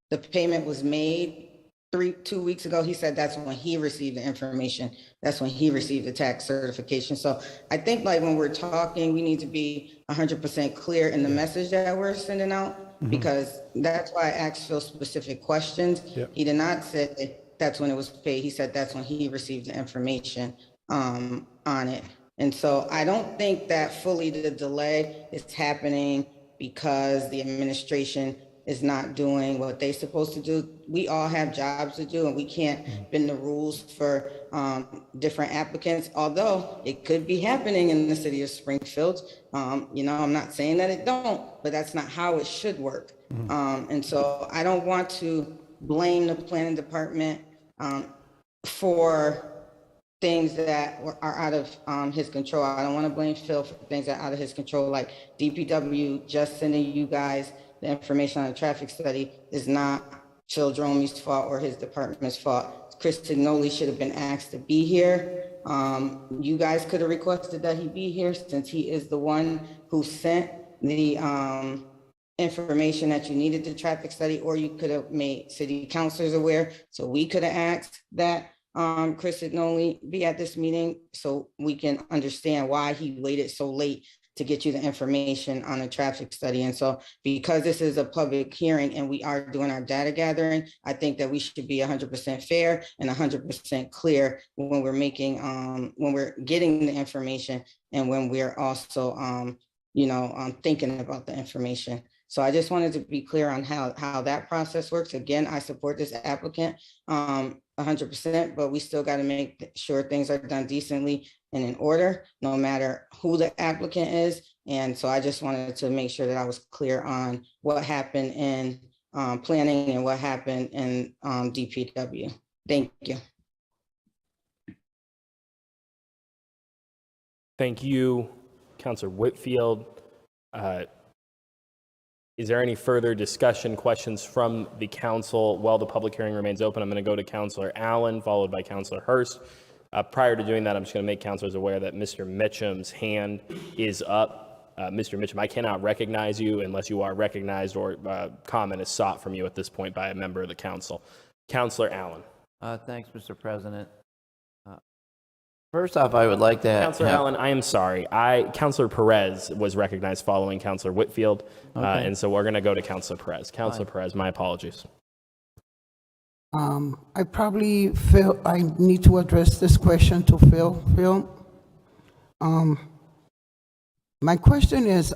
the payment was made 2 weeks ago. He said that's when he received the information. That's when he received the tax certification. So I think like when we're talking, we need to be 100% clear in the message that we're sending out, because that's why I asked Phil specific questions. Yep. He did not say that's when it was paid. He said that's when he received the information on it. And so I don't think that fully the delay is happening because the administration is not doing what they're supposed to do. We all have jobs to do, and we can't bend the rules for different applicants, although it could be happening in the city of Springfield. You know, I'm not saying that it don't, but that's not how it should work. And so I don't want to blame the planning department for things that are out of his control. I don't want to blame Phil for things that are out of his control, like DPW just sending you guys the information on the traffic study is not Phil Dromey's fault or his department's fault. Chris Signoli should have been asked to be here. You guys could have requested that he be here since he is the one who sent the information that you needed the traffic study, or you could have made city councilors aware. So we could have asked that Chris Signoli be at this meeting so we can understand why he waited so late to get you the information on a traffic study. And so because this is a public hearing and we are doing our data gathering, I think that we should be 100% fair and 100% clear when we're making, when we're getting the information and when we're also, thinking about the information. So I just wanted to be clear on how that process works. Again, I support this applicant 100%, but we still got to make sure things are done decently and in order, no matter who the applicant is. And so I just wanted to make sure that I was clear on what happened in planning and what happened in DPW. Thank you. Thank you, Councilor Whitfield. Is there any further discussion, questions from the council while the public hearing remains open? I'm going to go to Councilor Allen, followed by Councilor Hurst. Prior to doing that, I'm just going to make councilors aware that Mr. Mitchum's hand is up. Mr. Mitchum, I cannot recognize you unless you are recognized or comment is sought from you at this point by a member of the council. Councilor Allen. Thanks, Mr. President. First off, I would like to Councilor Allen, I am sorry. Councilor Perez was recognized following Councilor Whitfield, and so we're going to go to Councilor Perez. Councilor Perez, my apologies. I probably feel I need to address this question to Phil. Phil, my question is,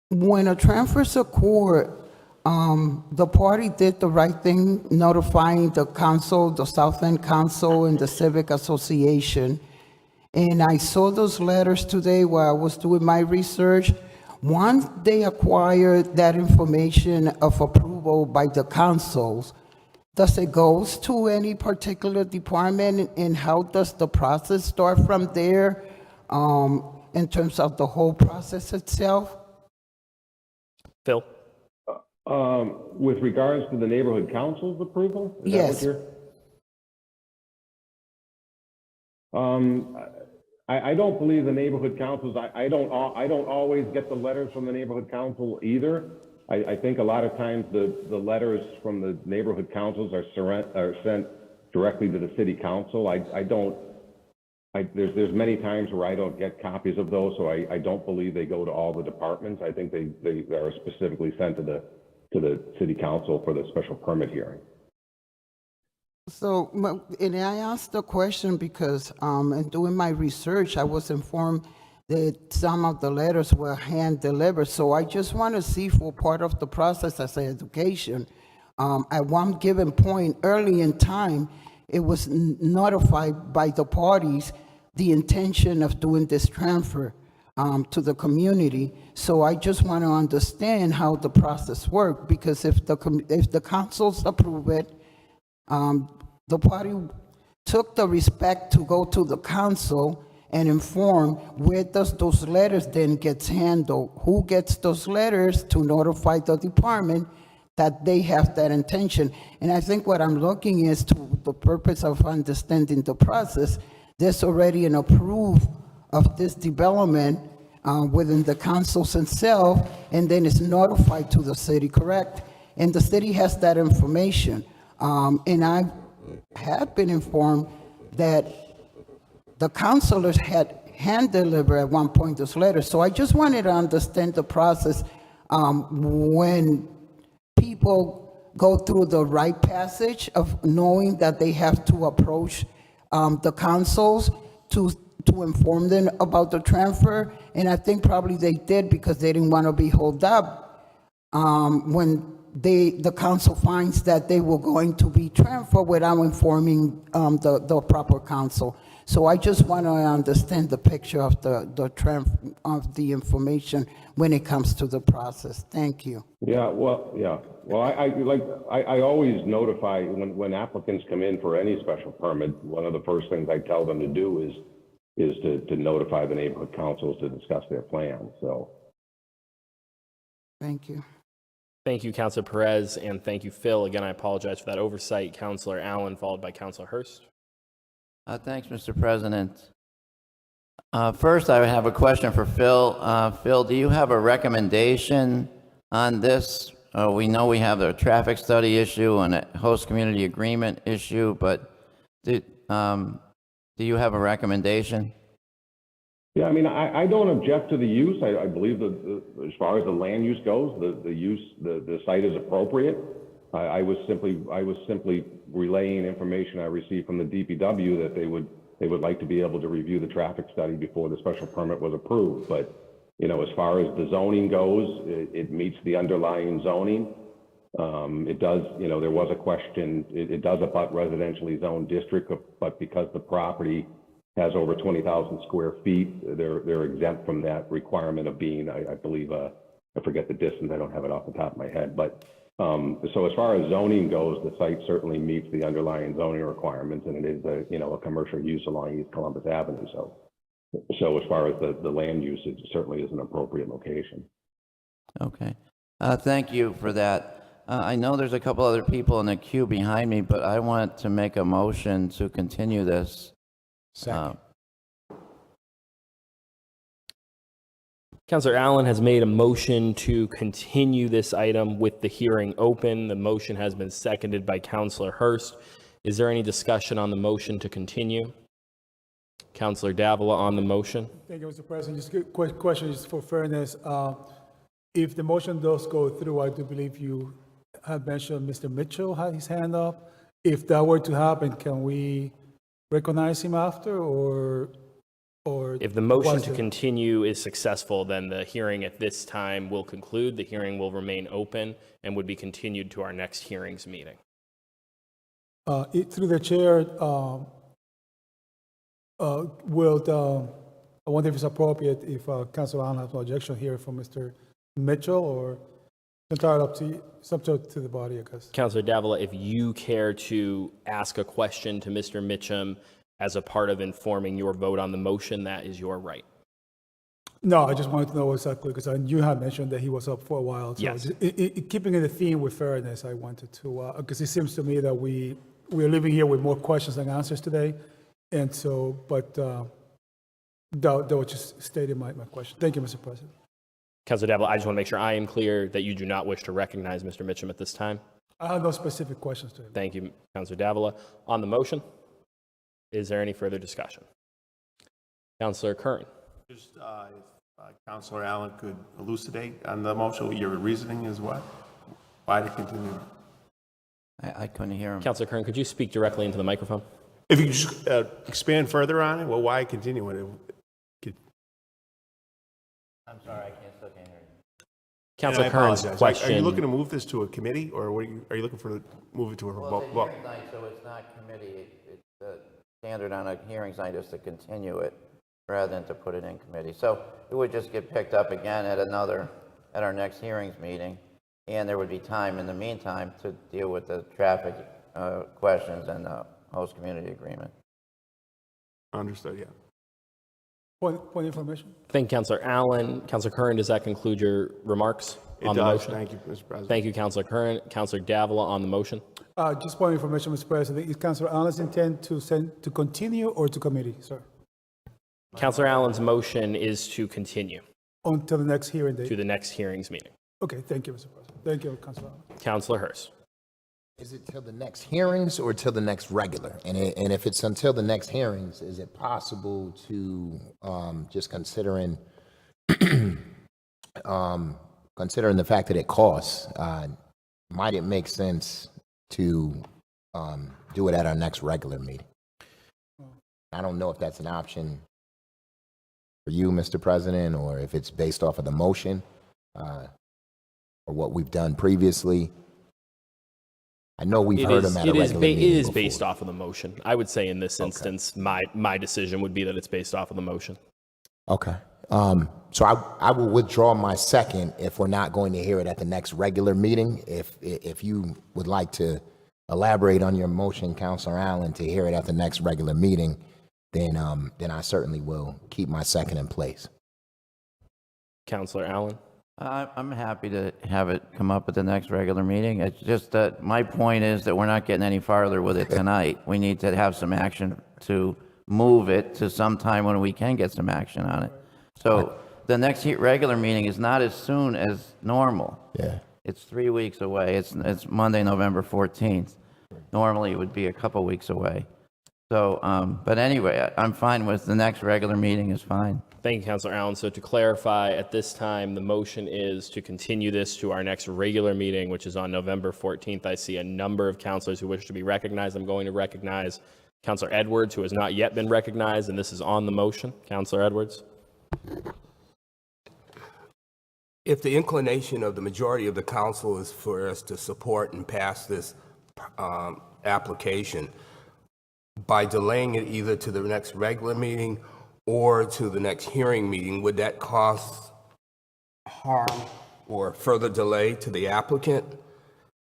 when a transfers occur, the party did the right thing, notifying the council, the South End Council, and the Civic Association. And I saw those letters today while I was doing my research. Once they acquired that information of approval by the councils, does it go to any particular department, and how does the process start from there in terms of the whole process itself? Phil? With regards to the neighborhood council's approval? Is Yes. that what you're, I don't believe the neighborhood councils, I don't always get the letters from the neighborhood council either. I think a lot of times the letters from the neighborhood councils are sent directly to the city council. There's many times where I don't get copies of those, so I don't believe they go to all the departments. I think they are specifically sent to the city council for the special permit hearing. So, and I asked the question because in doing my research, I was informed that some of the letters were hand delivered. So I just want to see, for part of the process as an education, at one given point early in time, it was notified by the parties the intention of doing this transfer to the community. So I just want to understand how the process worked, because if the councils approve it, the party took the respect to go to the council and inform where does those letters then gets handled, who gets those letters to notify the department that they have that intention. And I think what I'm looking is, to the purpose of understanding the process, there's already an approval of this development within the councils itself, and then it's notified to the city, correct? And the city has that information. And I have been informed that the councilors had hand delivered at one point those letters. So I just wanted to understand the process when people go through the right passage of knowing that they have to approach the councils to inform them about the transfer, and I think probably they did because they didn't want to be held up when the council finds that they were going to be transferred without informing the proper council. So I just want to understand the picture of the information when it comes to the process. Thank you. Yeah, well, I always notify when applicants come in for any special permit. One of the first things I tell them to do is to notify the neighborhood councils to discuss their plans. So, thank you. Thank you, Councilor Perez, and thank you, Phil. Again, I apologize for that oversight. Councilor Allen, followed by Councilor Hurst. Thanks, Mr. President. First, I have a question for Phil. Phil, do you have a recommendation on this? We know we have the traffic study issue and a host community agreement issue, but do you have a recommendation? yeah, I mean, I don't object to the use. I believe that as far as the land use goes, the site is appropriate. I was simply relaying information I received from the DPW that they would like to be able to review the traffic study before the special permit was approved. But, you know, as far as the zoning goes, it meets the underlying zoning. It does, you know, there was a question, it does abut residentially zoned district, but because the property has over 20,000 square feet, they're exempt from that requirement of being, I believe, I forget the distance, I don't have it off the top of my head, but so as far as zoning goes, the site certainly meets the underlying zoning requirements, and it is a commercial use along East Columbus Avenue. So as far as the land use, it certainly is an appropriate location. Okay. Thank you for that. I know there's a couple other people in the queue behind me, but I want to make a motion to continue this. Second. Councilor Allen has made a motion to continue this item with the hearing open. The motion has been seconded by Councilor Hurst. Is there any discussion on the motion to continue? Councilor Davila on the motion. Thank you, Mr. President. Just a quick question, just for fairness. If the motion does go through, I do believe you have mentioned Mr. Mitchell had his hand up. If that were to happen, can we recognize him after, or if the motion to continue is successful, then the hearing at this time will conclude. The hearing will remain open and would be continued to our next hearings meeting. Through the chair, I wonder if it's appropriate if Councilor Allen has no objection here from Mr. Mitchell, or it's entirely up to you, it's up to the body, I guess. Councilor Davila, if you care to ask a question to Mr. Mitchum as a part of informing your vote on the motion, that is your right. No, I just wanted to know exactly, because you had mentioned that he was up for a while. So yes. Keeping in the theme with fairness, I wanted to, because it seems to me that we're living here with more questions than answers today. And so, but that was just stating my question. Thank you, Mr. President. Councilor Davila, I just want to make sure I am clear that you do not wish to recognize Mr. Mitchum at this time. I have no specific questions to him. Thank you, Councilor Davila. On the motion, is there any further discussion? Councilor Curran. Just if Councilor Allen could elucidate on the motion, your reasoning is what? Why to continue? I couldn't hear him. Councilor Curran, could you speak directly into the microphone? If you could just expand further on it, well, why continue it? I'm sorry, I still can't hear you. Councilor Curran's question. Are you looking to move this to a committee, or are you looking for move it to a Well, it's a hearing night, so it's not committee. It's the standard on a hearing night is to continue it rather than to put it in committee. So it would just get picked up again at our next hearings meeting, and there would be time in the meantime to deal with the traffic questions and the host community agreement. Understood, yeah. Point of information. Thank you, Councilor Allen. Councilor Curran, does that conclude your remarks on the motion? Thank you, Mr. President. Thank you, Councilor Curran. Councilor Davila on the motion. Just point of information, Mr. President. Is Councilor Allen's intent to continue or to committee, sir? Councilor Allen's motion is to continue. Until the next hearing date? To the next hearings meeting. Okay, thank you, Mr. President. Thank you, Councilor Allen. Councilor Hurst. Is it till the next hearings or till the next regular? And if it's until the next hearings, is it possible to, just considering, considering the fact that it costs, might it make sense to do it at our next regular meeting? I don't know if that's an option for you, Mr. President, or if it's based off of the motion, or what we've done previously. I know we've heard him at a regular meeting It is before. based off of the motion. I would say in this instance, my decision would be that it's based off of the motion. Okay. So I will withdraw my second if we're not going to hear it at the next regular meeting. If you would like to elaborate on your motion, Councilor Allen, to hear it at the next regular meeting, then I certainly will keep my second in place. Councilor Allen? I'm happy to have it come up at the next regular meeting. It's just that my point is that we're not getting any farther with it tonight. We need to have some action to move it to some time when we can get some action on it. So the next regular meeting is not as soon as normal. Yeah. It's 3 weeks away. It's Monday, November 14th. Normally it would be a couple weeks away. So, but anyway, I'm fine with the next regular meeting is fine. Thank you, Councilor Allen. So to clarify, at this time, the motion is to continue this to our next regular meeting, which is on November 14th. I see a number of councilors who wish to be recognized. I'm going to recognize Councilor Edwards, who has not yet been recognized, and this is on the motion. Councilor Edwards. If the inclination of the majority of the council is for us to support and pass this application, by delaying it either to the next regular meeting or to the next hearing meeting, would that cause harm or further delay to the applicant?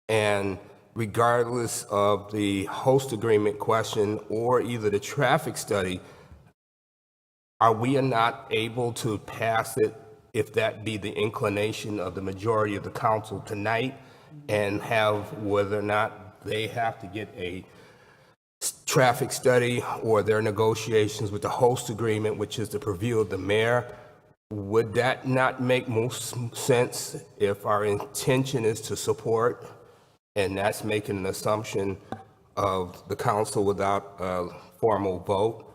And regardless of the host agreement question or either the traffic study, are we not able to pass it if that be the inclination of the majority of the council tonight, and have whether or not they have to get a traffic study or their negotiations with the host agreement, which is the purview of the mayor? Would that not make most sense if our intention is to support, and that's making an assumption of the council without a formal vote?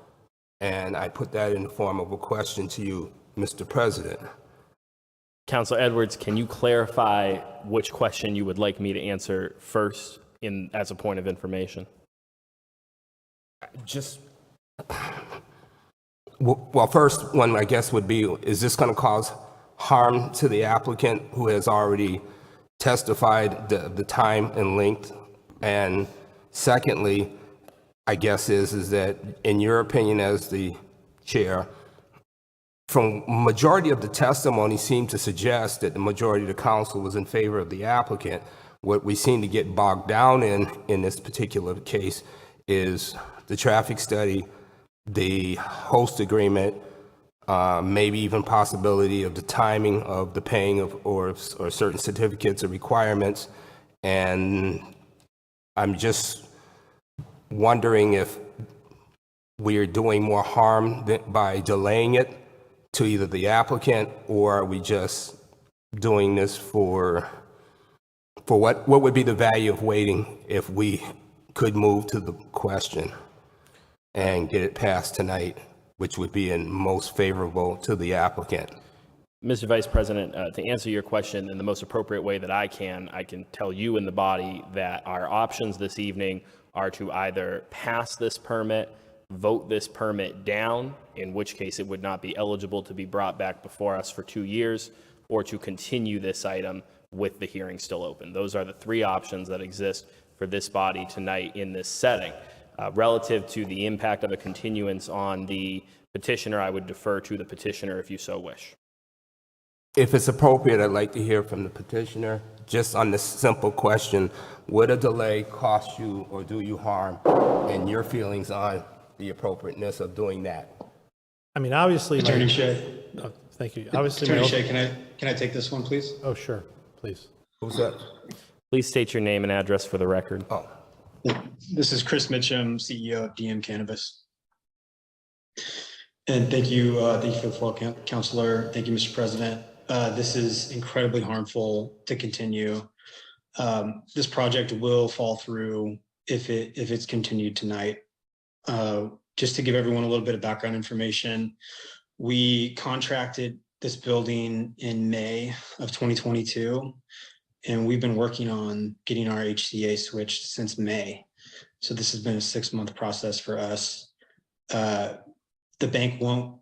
And I put that in the form of a question to you, Mr. President. Councilor Edwards, can you clarify which question you would like me to answer first as a point of information? Just, well, first one, I guess, would be, is this going to cause harm to the applicant who has already testified the time and length? And secondly, I guess is that, in your opinion as the chair, from majority of the testimony seemed to suggest that the majority of the council was in favor of the applicant. What we seem to get bogged down in this particular case is the traffic study, the host agreement, maybe even possibility of the timing of the paying of or certain certificates or requirements. And I'm just wondering if we're doing more harm by delaying it to either the applicant, or are we just doing this for what would be the value of waiting if we could move to the question and get it passed tonight, which would be in most favorable to the applicant? Mr. Vice President, to answer your question in the most appropriate way that I can tell you in the body that our options this evening are to either pass this permit, vote this permit down, in which case it would not be eligible to be brought back before us for 2 years, or to continue this item with the hearing still open. Those are the three options that exist for this body tonight in this setting. Relative to the impact of a continuance on the petitioner, I would defer to the petitioner if you so wish. If it's appropriate, I'd like to hear from the petitioner just on this simple question: would a delay cost you or do you harm, and your feelings on the appropriateness of doing that? I mean, obviously, Attorney Shea. Oh, thank you. Obviously, Attorney Shea, can I take this one, please? Oh, sure, please. Who's that? Please state your name and address for the record. Oh. This is Chris Mitchum, CEO of DM Cannabis. And thank you for the floor, Councilor. Thank you, Mr. President. This is incredibly harmful to continue. This project will fall through if it's continued tonight. Just to give everyone a little bit of background information, we contracted this building in May of 2022, and we've been working on getting our HCA switched since May. So this has been a 6-month process for us. the bank won't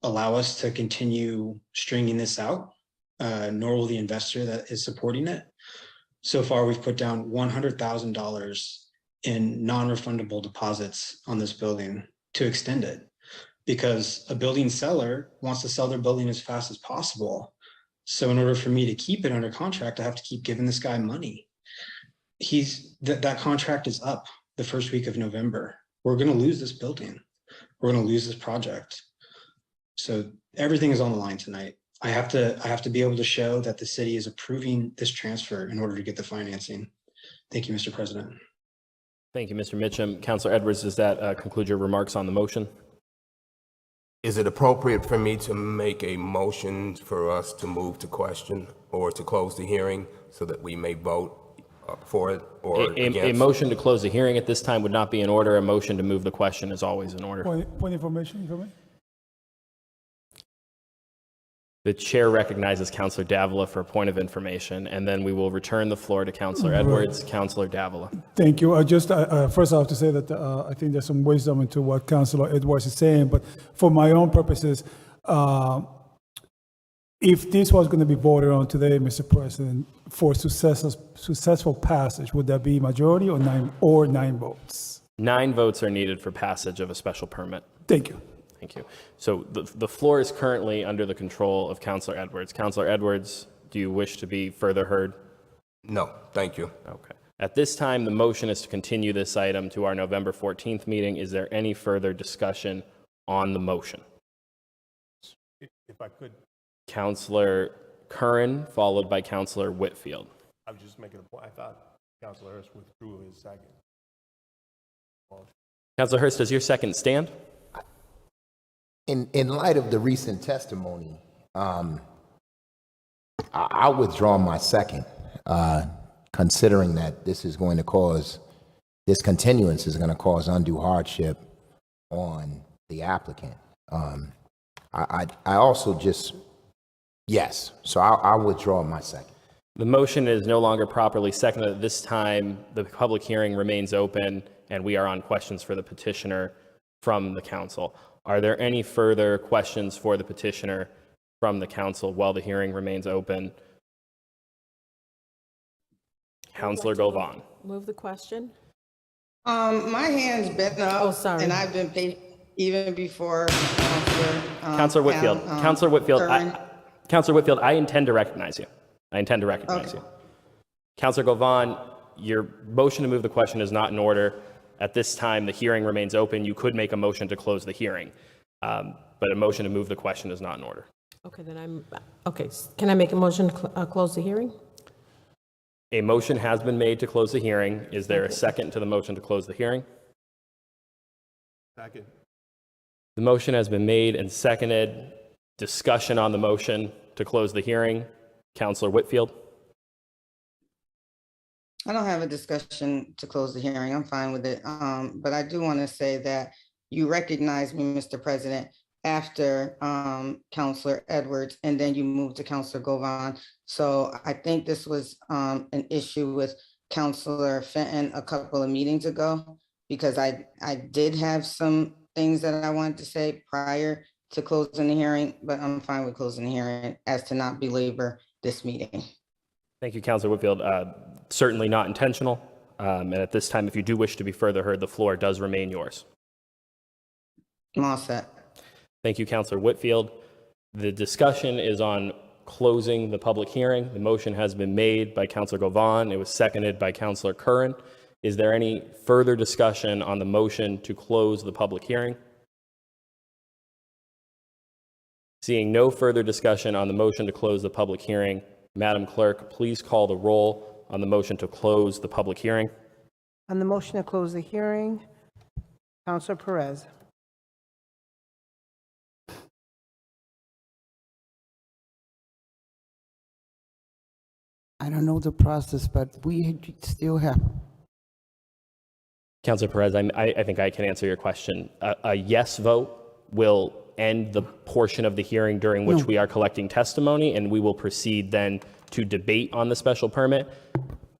allow us to continue stringing this out, nor will the investor that is supporting it. So far, we've put down $100,000 in non-refundable deposits on this building to extend it, because a building seller wants to sell their building as fast as possible. So in order for me to keep it under contract, I have to keep giving this guy money. That contract is up the first week of November. We're going to lose this building. We're going to lose this project. So everything is on the line tonight. I have to be able to show that the city is approving this transfer in order to get the financing. Thank you, Mr. President. Thank you, Mr. Mitchum. Councilor Edwards, does that conclude your remarks on the motion? Is it appropriate for me to make a motion for us to move to question or to close the hearing so that we may vote for it or against? A motion to close the hearing at this time would not be in order. A motion to move the question is always in order. Point information for me? The chair recognizes Councilor Davila for a point of information, and then we will return the floor to Councilor Edwards. Councilor Davila. Thank you. First I have to say that I think there's some wisdom into what Councilor Edwards is saying, but for my own purposes, if this was going to be voted on today, Mr. President, for successful passage, would that be majority or nine votes? 9 votes are needed for passage of a special permit. Thank you. Thank you. So the floor is currently under the control of Councilor Edwards. Councilor Edwards, do you wish to be further heard? No, thank you. Okay. At this time, the motion is to continue this item to our November 14th meeting. Is there any further discussion on the motion? If I could, Councilor Curran, followed by Councilor Whitfield. I was just making a point. I thought Councilor Hurst withdrew his second. Councilor Hurst, does your second stand? In light of the recent testimony, I'll withdraw my second, considering that this continuance is going to cause undue hardship on the applicant. I also yes, so I'll withdraw my second. The motion is no longer properly seconded. At this time, the public hearing remains open, and we are on questions for the petitioner from the council. Are there any further questions for the petitioner from the council while the hearing remains open? Councilor Govan. Move the question. My hand's been up. Oh, sorry. And I've been paid even before Councilor Whitfield. Councilor Whitfield. Councilor Whitfield, I intend to recognize you. Okay. Councilor Govan, your motion to move the question is not in order. At this time, the hearing remains open. You could make a motion to close the hearing, but a motion to move the question is not in order. Okay, okay. Can I make a motion to close the hearing? A motion has been made to close the hearing. Is there a second to the motion to close the hearing? Second. The motion has been made and seconded. Discussion on the motion to close the hearing. Councilor Whitfield. I don't have a discussion to close the hearing. I'm fine with it. But I do want to say that you recognized me, Mr. President, after Councilor Edwards, and then you moved to Councilor Govan. So I think this was an issue with Councilor Fenton a couple of meetings ago, because I did have some things that I wanted to say prior to closing the hearing, but I'm fine with closing the hearing as to not belabor this meeting. Thank you, Councilor Whitfield. Certainly not intentional. And at this time, if you do wish to be further heard, the floor does remain yours. I'm all set. Thank you, Councilor Whitfield. The discussion is on closing the public hearing. The motion has been made by Councilor Govan. It was seconded by Councilor Curran. Is there any further discussion on the motion to close the public hearing? Seeing no further discussion on the motion to close the public hearing, Madam Clerk, please call the roll on the motion to close the public hearing. On the motion to close the hearing, Councilor Perez. I don't know the process, but we still have. Councilor Perez, I think I can answer your question. A yes vote will end the portion of the hearing during which we are collecting testimony, and we will proceed then to debate on the special permit,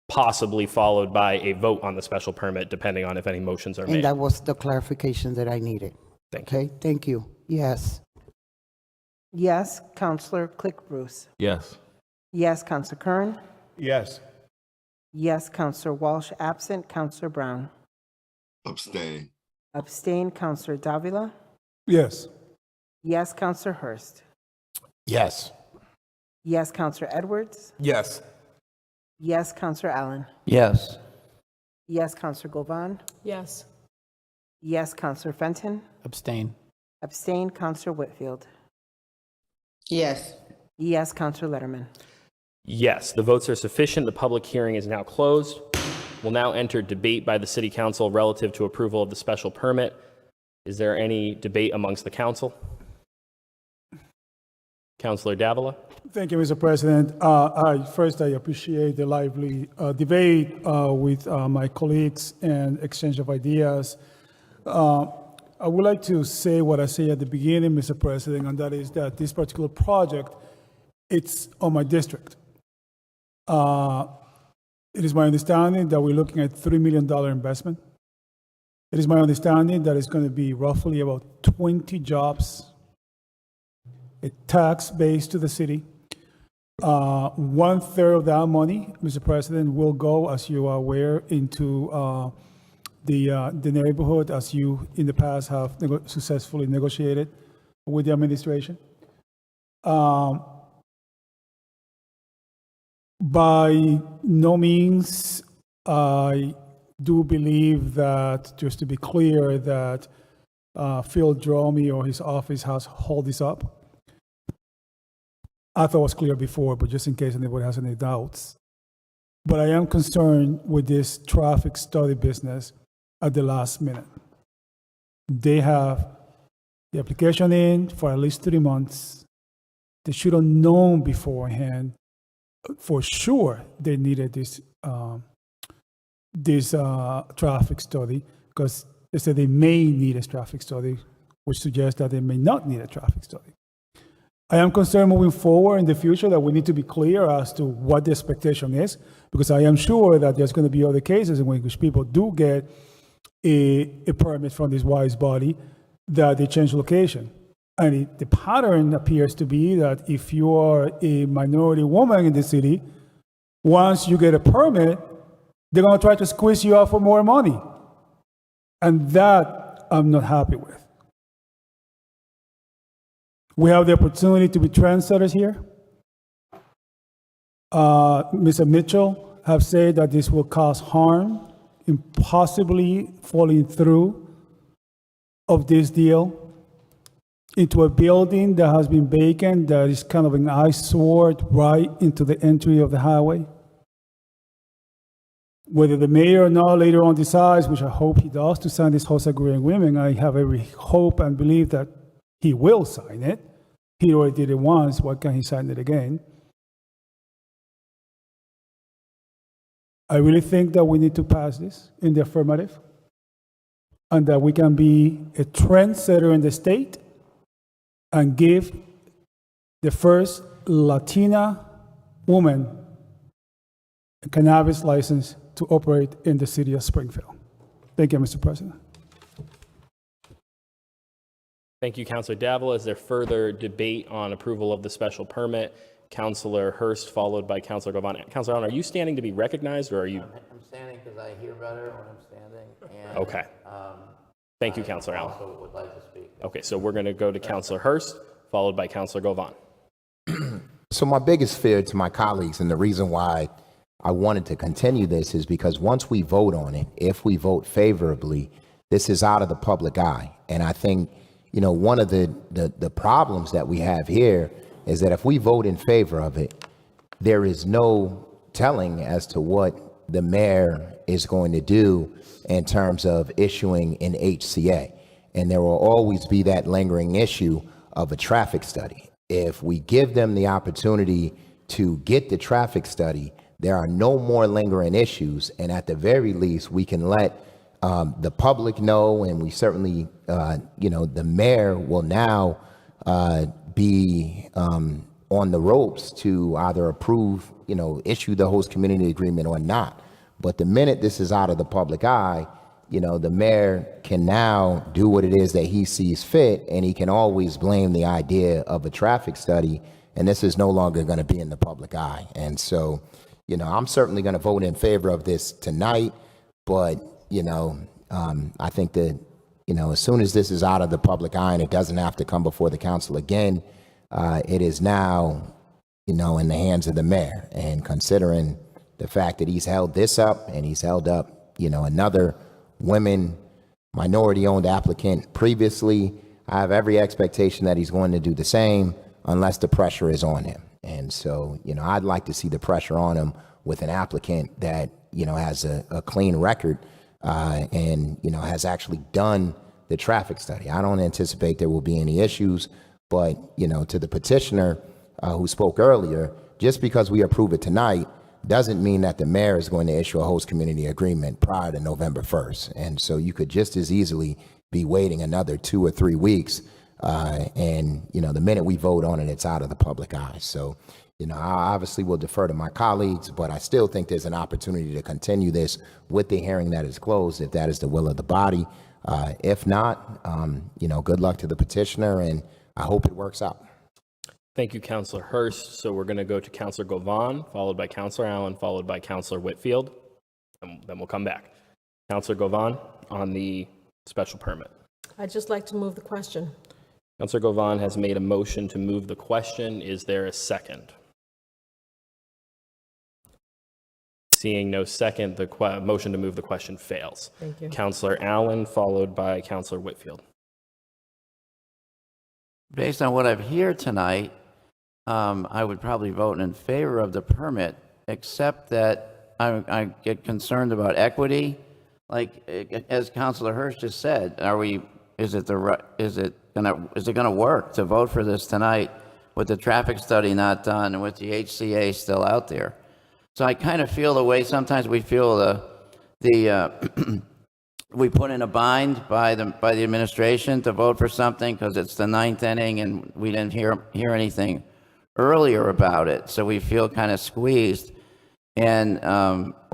possibly followed by a vote on the special permit, depending on if any motions are made. And that was the clarification that I needed. Thank you. Okay, thank you. Yes. Yes, Counselor Click Bruce. Yes. Yes, Counselor Kern. Yes. Yes, Counselor Walsh, absent. Counselor Brown. Abstain. Abstain, Counselor Davila. Yes. Yes, Counselor Hurst. Yes. Yes, Counselor Edwards. Yes. Yes, Counselor Allen. Yes. Yes, Counselor Govan. Yes. Yes, Counselor Fenton. Abstain. Abstain, Counselor Whitfield. Yes. Yes, Counselor Letterman. Yes, the votes are sufficient. The public hearing is now closed. We'll now enter debate by the City Council relative to approval of the special permit. Is there any debate amongst the council? Councilor Davila? Thank you, Mr. President. First, I appreciate the lively debate with my colleagues and exchange of ideas. I would like to say what I say at the beginning, Mr. President, and that is that this particular project, it's on my district. It is my understanding that we're looking at $3 million investment. It is my understanding that it's going to be roughly about 20 jobs, a tax base to the city. 1/3 of that money, Mr. President, will go, as you are aware, into the neighborhood, as you in the past have successfully negotiated with the administration. By no means, I do believe that, just to be clear, that Phil Dromey or his office has hold this up. I thought it was clear before, but just in case anybody has any doubts. But I am concerned with this traffic study business at the last minute. They have the application in for at least 3 months. They should have known beforehand, for sure, they needed this traffic study, because they said they may need a traffic study, which suggests that they may not need a traffic study. I am concerned moving forward in the future that we need to be clear as to what the expectation is, because I am sure that there's going to be other cases in which people do get a permit from this wise body that they change location. And the pattern appears to be that if you are a minority woman in the city, once you get a permit, they're going to try to squeeze you out for more money. And that I'm not happy with. We have the opportunity to be trendsetters here. Mr. Mitchell have said that this will cause harm in possibly falling through of this deal into a building that has been vacant, that is kind of an eyesore right into the entry of the highway. Whether the mayor or not later on decides, which I hope he does, to sign this host agreement, I have every hope and belief that he will sign it. He already did it once, why can't he sign it again? I really think that we need to pass this in the affirmative, and that we can be a trendsetter in the state and give the first Latina woman a cannabis license to operate in the city of Springfield. Thank you, Mr. President. Thank you, Councilor Davila. Is there further debate on approval of the special permit? Councilor Hurst, followed by Councilor Govan. Councilor Allen, are you standing to be recognized, or are you? I'm standing because I hear better when I'm standing. And, Okay. Thank you, Councilor I Allen. also would like to speak. Okay, so we're going to go to Councilor Hurst, followed by Councilor Govan. So my biggest fear to my colleagues, and the reason why I wanted to continue this, is because once we vote on it, if we vote favorably, this is out of the public eye. And I think, you know, one of the problems that we have here is that if we vote in favor of it, there is no telling as to what the mayor is going to do in terms of issuing an HCA. And there will always be that lingering issue of a traffic study. If we give them the opportunity to get the traffic study, there are no more lingering issues. And at the very least, we can let the public know, and we certainly, the mayor will now be on the ropes to either approve, issue the host community agreement or not. But the minute this is out of the public eye, the mayor can now do what it is that he sees fit, and he can always blame the idea of a traffic study, and this is no longer going to be in the public eye. And so, I'm certainly going to vote in favor of this tonight, but, I think that, as soon as this is out of the public eye and it doesn't have to come before the council again, it is now, in the hands of the mayor. And considering the fact that he's held this up and he's held up, another women minority-owned applicant previously, I have every expectation that he's going to do the same unless the pressure is on him. And so, I'd like to see the pressure on him with an applicant that, has a clean record and, has actually done the traffic study. I don't anticipate there will be any issues, but, to the petitioner who spoke earlier, just because we approve it tonight doesn't mean that the mayor is going to issue a host community agreement prior to November 1st. And so you could just as easily be waiting another 2 or 3 weeks. And, the minute we vote on it, it's out of the public eye. So, I obviously will defer to my colleagues, but I still think there's an opportunity to continue this with the hearing that is closed, if that is the will of the body. If not, good luck to the petitioner, and I hope it works out. Thank you, Councilor Hurst. So we're going to go to Councilor Govan, followed by Councilor Allen, followed by Councilor Whitfield, and then we'll come back. Councilor Govan on the special permit. I'd just like to move the question. Councilor Govan has made a motion to move the question. Is there a second? Seeing no second, the motion to move the question fails. Thank you. Councilor Allen, followed by Councilor Whitfield. Based on what I've heard tonight, I would probably vote in favor of the permit, except that I get concerned about equity. Like, as Councilor Hurst just said, is it gonna work to vote for this tonight with the traffic study not done and with the HCA still out there? So I kind of feel the way sometimes we feel we put in a bind by the administration to vote for something because it's the 9th inning and we didn't hear anything earlier about it. So we feel kind of squeezed and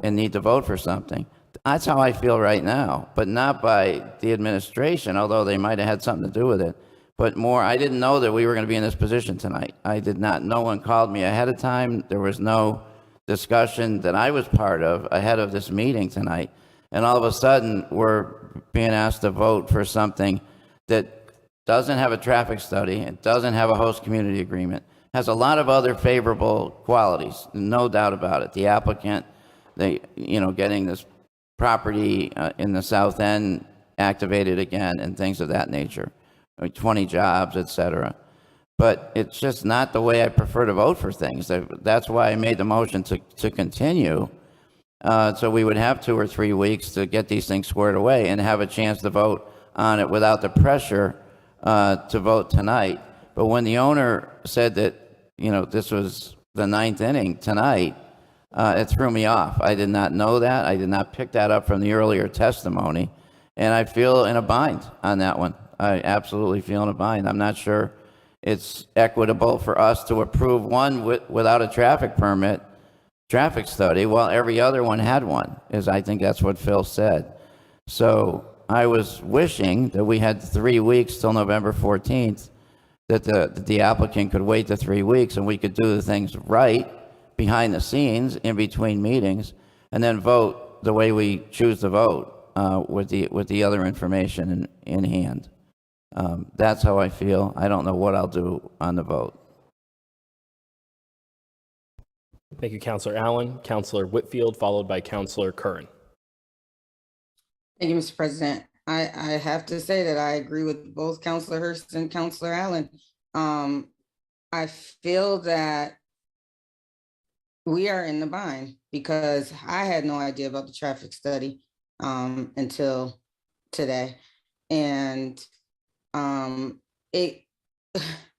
need to vote for something. That's how I feel right now, but not by the administration, although they might have had something to do with it. But more, I didn't know that we were going to be in this position tonight. I did not. No one called me ahead of time. There was no discussion that I was part of ahead of this meeting tonight. And all of a sudden, we're being asked to vote for something that doesn't have a traffic study, it doesn't have a host community agreement, has a lot of other favorable qualities, no doubt about it. The applicant, getting this property in the south end activated again and things of that nature, 20 jobs, et cetera. But it's just not the way I prefer to vote for things. That's why I made the motion to continue. So we would have 2 or 3 weeks to get these things squared away and have a chance to vote on it without the pressure to vote tonight. But when the owner said that, this was the 9th inning tonight, it threw me off. I did not know that. I did not pick that up from the earlier testimony. And I feel in a bind on that one. I absolutely feel in a bind. I'm not sure it's equitable for us to approve one without a traffic study, while every other one had one, I think that's what Phil said. So I was wishing that we had 3 weeks till November 14th, that the applicant could wait the 3 weeks and we could do the things right behind the scenes in between meetings and then vote the way we choose to vote with the other information in hand. That's how I feel. I don't know what I'll do on the vote. Thank you, Councilor Allen. Councilor Whitfield, followed by Councilor Curran. Thank you, Mr. President. I have to say that I agree with both Councilor Hurst and Councilor Allen. I feel that we are in the bind because I had no idea about the traffic study until today. And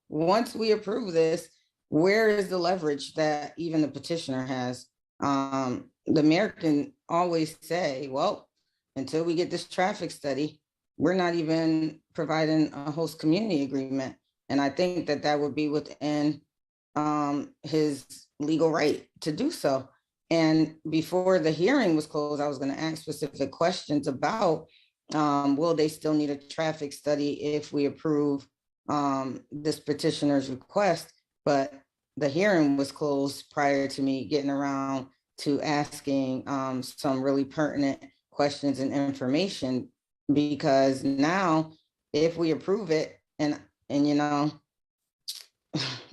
once we approve this, where is the leverage that even the petitioner has? The mayor can always say, well, until we get this traffic study, we're not even providing a host community agreement. And I think that would be within his legal right to do so. And before the hearing was closed, I was going to ask specific questions about, will they still need a traffic study if we approve this petitioner's request? But the hearing was closed prior to me getting around to asking some really pertinent questions and information, because now if we approve it, and you know,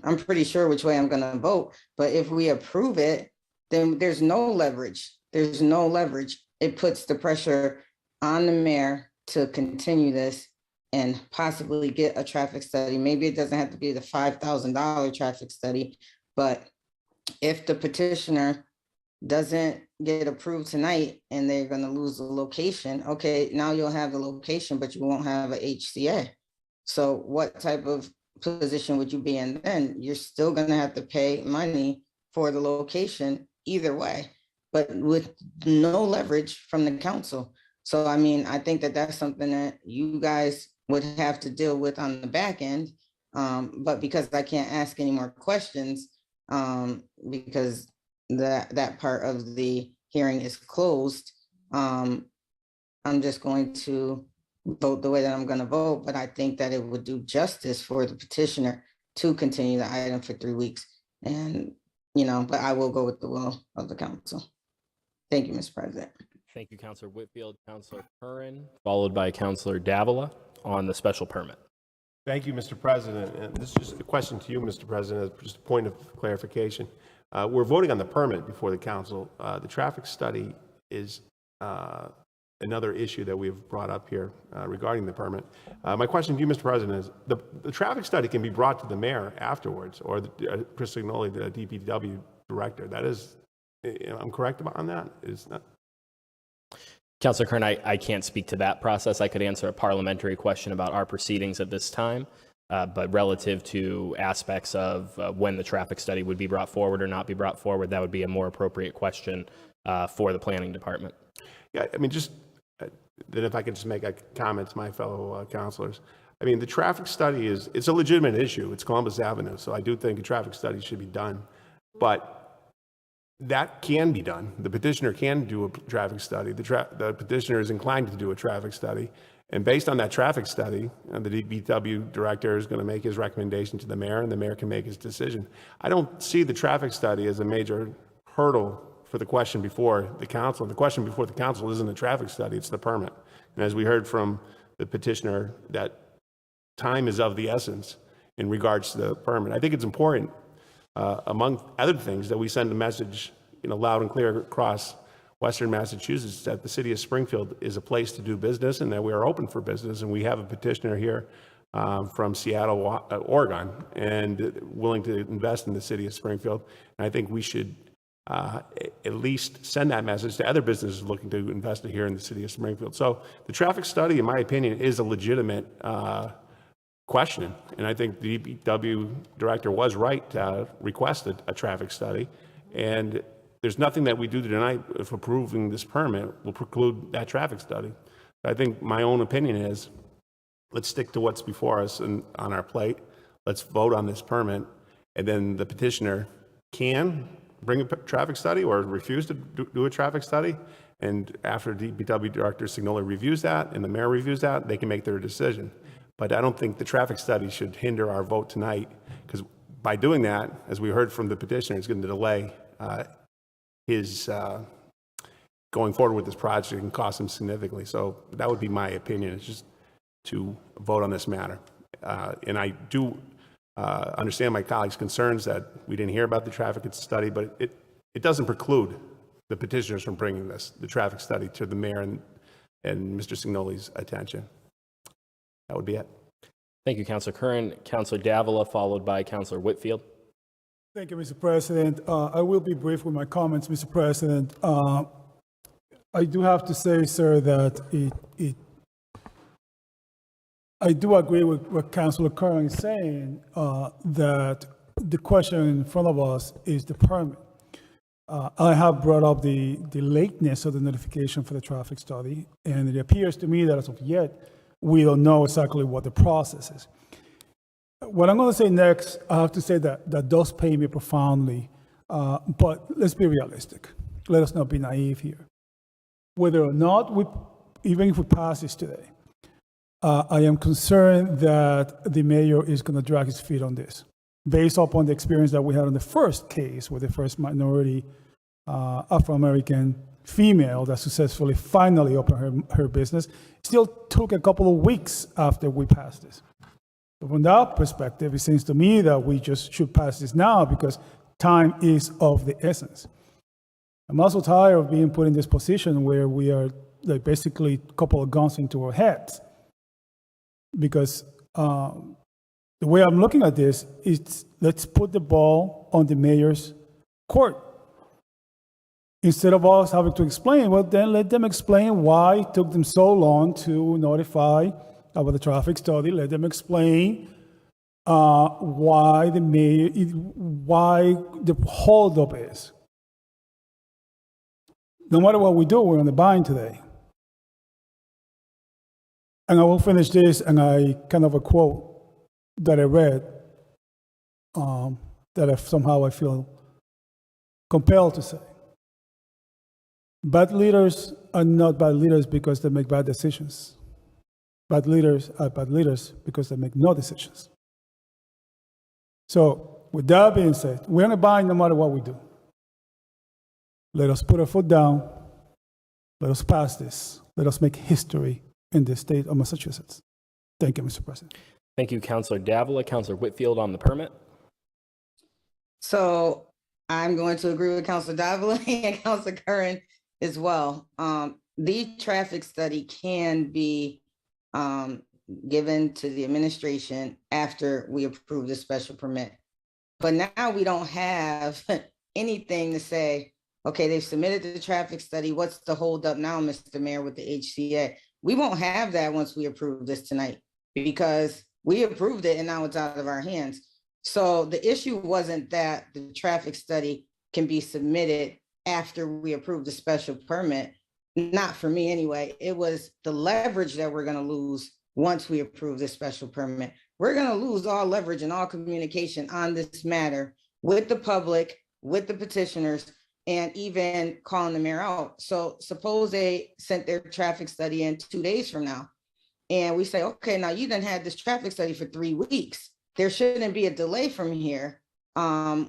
I'm pretty sure which way I'm gonna vote, but if we approve it, then there's no leverage. There's no leverage. It puts the pressure on the mayor to continue this and possibly get a traffic study. Maybe it doesn't have to be the $5,000 traffic study, but if the petitioner doesn't get approved tonight and they're gonna lose the location, okay, now you'll have the location, but you won't have a HCA. So what type of position would you be in then? You're still gonna have to pay money for the location either way, but with no leverage from the council. So, I mean, I think that that's something that you guys would have to deal with on the back end. But because I can't ask any more questions, because that part of the hearing is closed, I'm just going to vote the way that I'm going to vote, but I think that it would do justice for the petitioner to continue the item for 3 weeks. And, you know, but I will go with the will of the council. Thank you, Mr. President. Thank you, Councilor Whitfield. Councilor Curran, followed by Councilor Davila on the special permit. Thank you, Mr. President. And this is just a question to you, Mr. President, just a point of clarification. We're voting on the permit before the council. The traffic study is another issue that we've brought up here regarding the permit. My question to you, Mr. President, is the traffic study can be brought to the mayor afterwards, or Chris Signoli, the DPW director. That is, I'm correct on that? Is that? Councilor Kern, I can't speak to that process. I could answer a parliamentary question about our proceedings at this time, but relative to aspects of when the traffic study would be brought forward or not be brought forward, that would be a more appropriate question for the planning department. Yeah, I mean, just then if I could just make a comment to my fellow councilors. I mean, the traffic study it's a legitimate issue. It's Columbus Avenue, so I do think a traffic study should be done. But that can be done. The petitioner can do a traffic study. The petitioner is inclined to do a traffic study. And based on that traffic study, the DPW director is going to make his recommendation to the mayor, and the mayor can make his decision. I don't see the traffic study as a major hurdle for the question before the council. The question before the council isn't the traffic study, it's the permit. And as we heard from the petitioner, that time is of the essence in regards to the permit. I think it's important, among other things, that we send a message, loud and clear across Western Massachusetts that the city of Springfield is a place to do business and that we are open for business. And we have a petitioner here from Seattle, Oregon, and willing to invest in the city of Springfield. And I think we should at least send that message to other businesses looking to invest here in the city of Springfield. So the traffic study, in my opinion, is a legitimate question. And I think the DPW director was right to request a traffic study. And there's nothing that we do tonight, if approving this permit, will preclude that traffic study. I think my own opinion is, let's stick to what's before us and on our plate. Let's vote on this permit, and then the petitioner can bring a traffic study or refuse to do a traffic study. And after DPW Director Signoli reviews that and the mayor reviews that, they can make their decision. But I don't think the traffic study should hinder our vote tonight, because by doing that, as we heard from the petitioner, it's going to delay his going forward with this project and cost him significantly. So that would be my opinion, is just to vote on this matter. And I do understand my colleagues' concerns that we didn't hear about the traffic study, but it doesn't preclude the petitioners from bringing the traffic study to the mayor and Mr. Signoli's attention. That would be it. Thank you, Councilor Curran. Councilor Davila, followed by Councilor Whitfield. Thank you, Mr. President. I will be brief with my comments, Mr. President. I do have to say, sir, that I do agree with what Councilor Curran is saying, that the question in front of us is the permit. I have brought up the lateness of the notification for the traffic study, and it appears to me that as of yet, we don't know exactly what the process is. What I'm going to say next, I have to say that does pain me profoundly, but let's be realistic. let us not be naive here. Whether or not even if we pass this today, I am concerned that the mayor is going to drag his feet on this, based upon the experience that we had on the first case with the first minority Afro-American female that successfully finally opened her business. Still took a couple of weeks after we passed this. So from that perspective, it seems to me that we just should pass this now because time is of the essence. I'm also tired of being put in this position where we are like basically a couple of guns into our heads. Because the way I'm looking at this is let's put the ball on the mayor's court. Instead of us having to explain, well, then let them explain why it took them so long to notify about the traffic study. Let them explain why the holdup is. No matter what we do, we're on the bind today. And I will finish this, and I kind of a quote that I read that somehow I feel compelled to say. Bad leaders are not bad leaders because they make bad decisions. Bad leaders are bad leaders because they make no decisions. So, with that being said, we're in a bind no matter what we do. Let us put our foot down. Let us pass this. Let us make history in the state of Massachusetts. Thank you, Mr. President. Thank you, Councilor Davila. Councilor Whitfield on the permit. So I'm going to agree with Councilor Davila and Councilor Curran as well. The traffic study can be given to the administration after we approve the special permit. But now we don't have anything to say, okay, they've submitted the traffic study. What's the holdup now, Mr. Mayor, with the HCA? We won't have that once we approve this tonight because we approved it and now it's out of our hands. So the issue wasn't that the traffic study can be submitted after we approve the special permit. Not for me anyway. It was the leverage that we're going to lose once we approve this special permit. We're going to lose all leverage and all communication on this matter with the public, with the petitioners, and even calling the mayor out. So suppose they sent their traffic study in 2 days from now, and we say, okay, now you done had this traffic study for 3 weeks. There shouldn't be a delay from here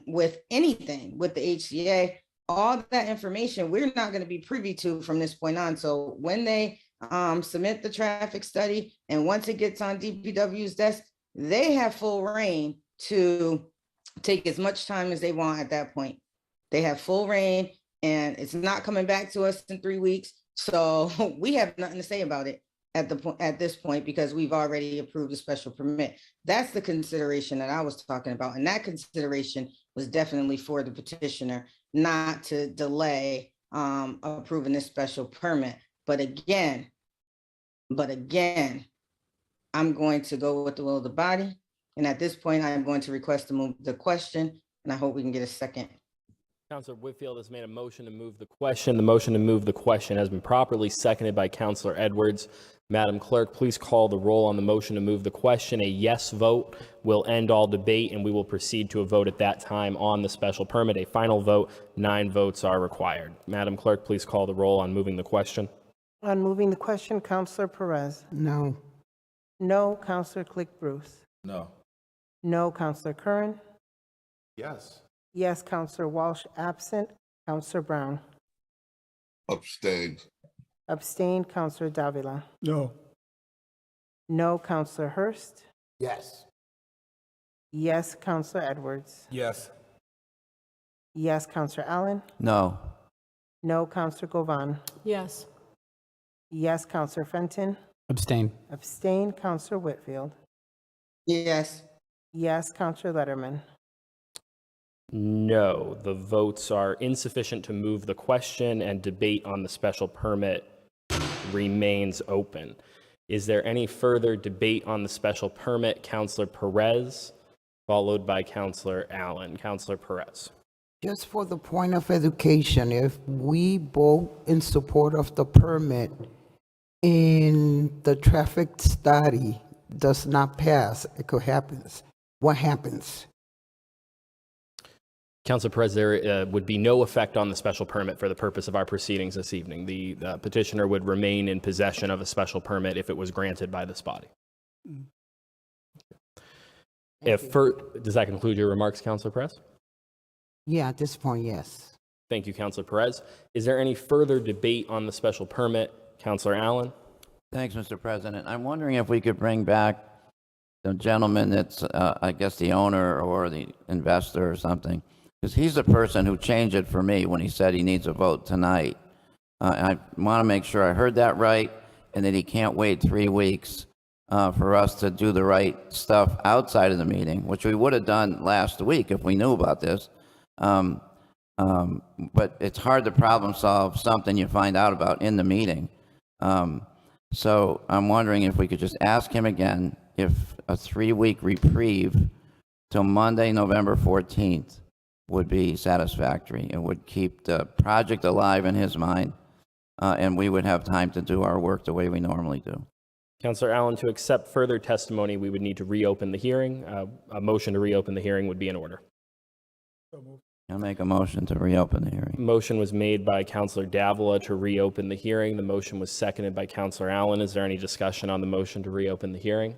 with anything with the HCA. All that information we're not going to be privy to from this point on. So when they submit the traffic study and once it gets on DPW's desk, they have full reign to take as much time as they want at that point. They have full reign and it's not coming back to us in 3 weeks. So we have nothing to say about it at this point because we've already approved a special permit. That's the consideration that I was talking about. And that consideration was definitely for the petitioner, not to delay approving this special permit. But again, I'm going to go with the will of the body. And at this point, I'm going to request to move the question, and I hope we can get a second. Councilor Whitfield has made a motion to move the question. The motion to move the question has been properly seconded by Councilor Edwards. Madam Clerk, please call the roll on the motion to move the question. A yes vote will end all debate, and we will proceed to a vote at that time on the special permit. A final vote, 9 votes are required. Madam Clerk, please call the roll on moving the question. On moving the question, Councilor Perez. No. No, Councilor Click-Bruce. No. No, Councilor Curran. Yes. Yes, Councilor Walsh, absent. Councilor Brown. Abstain. Abstained, Councilor Davila. No. No, Councilor Hurst. Yes. Yes, Councilor Edwards. Yes. Yes, Councilor Allen. No. No, Councilor Govan. Yes. Yes, Councilor Fenton. Abstain. Abstained, Councilor Whitfield. Yes. Yes, Councilor Letterman. No, the votes are insufficient to move the question, and debate on the special permit remains open. Is there any further debate on the special permit? Councilor Perez, followed by Councilor Allen. Councilor Perez. Just for the point of education, if we vote in support of the permit and the traffic study does not pass, it could happen. What happens? Councilor Perez, there would be no effect on the special permit for the purpose of our proceedings this evening. The petitioner would remain in possession of a special permit if it was granted by this body. Does that conclude your remarks, Councilor Perez? Yeah, at this point, yes. Thank you, Councilor Perez. Is there any further debate on the special permit? Councilor Allen? Thanks, Mr. President. I'm wondering if we could bring back the gentleman that's, I guess, the owner or the investor or something, because he's the person who changed it for me when he said he needs a vote tonight. I want to make sure I heard that right, and that he can't wait 3 weeks for us to do the right stuff outside of the meeting, which we would have done last week if we knew about this. But it's hard to problem solve something you find out about in the meeting. So I'm wondering if we could just ask him again if a 3-week reprieve till Monday, November 14th would be satisfactory and would keep the project alive in his mind, and we would have time to do our work the way we normally do. Councilor Allen, to accept further testimony, we would need to reopen the hearing. A motion to reopen the hearing would be in order. I'll make a motion to reopen the hearing. Motion was made by Councilor Davila to reopen the hearing. The motion was seconded by Councilor Allen. Is there any discussion on the motion to reopen the hearing?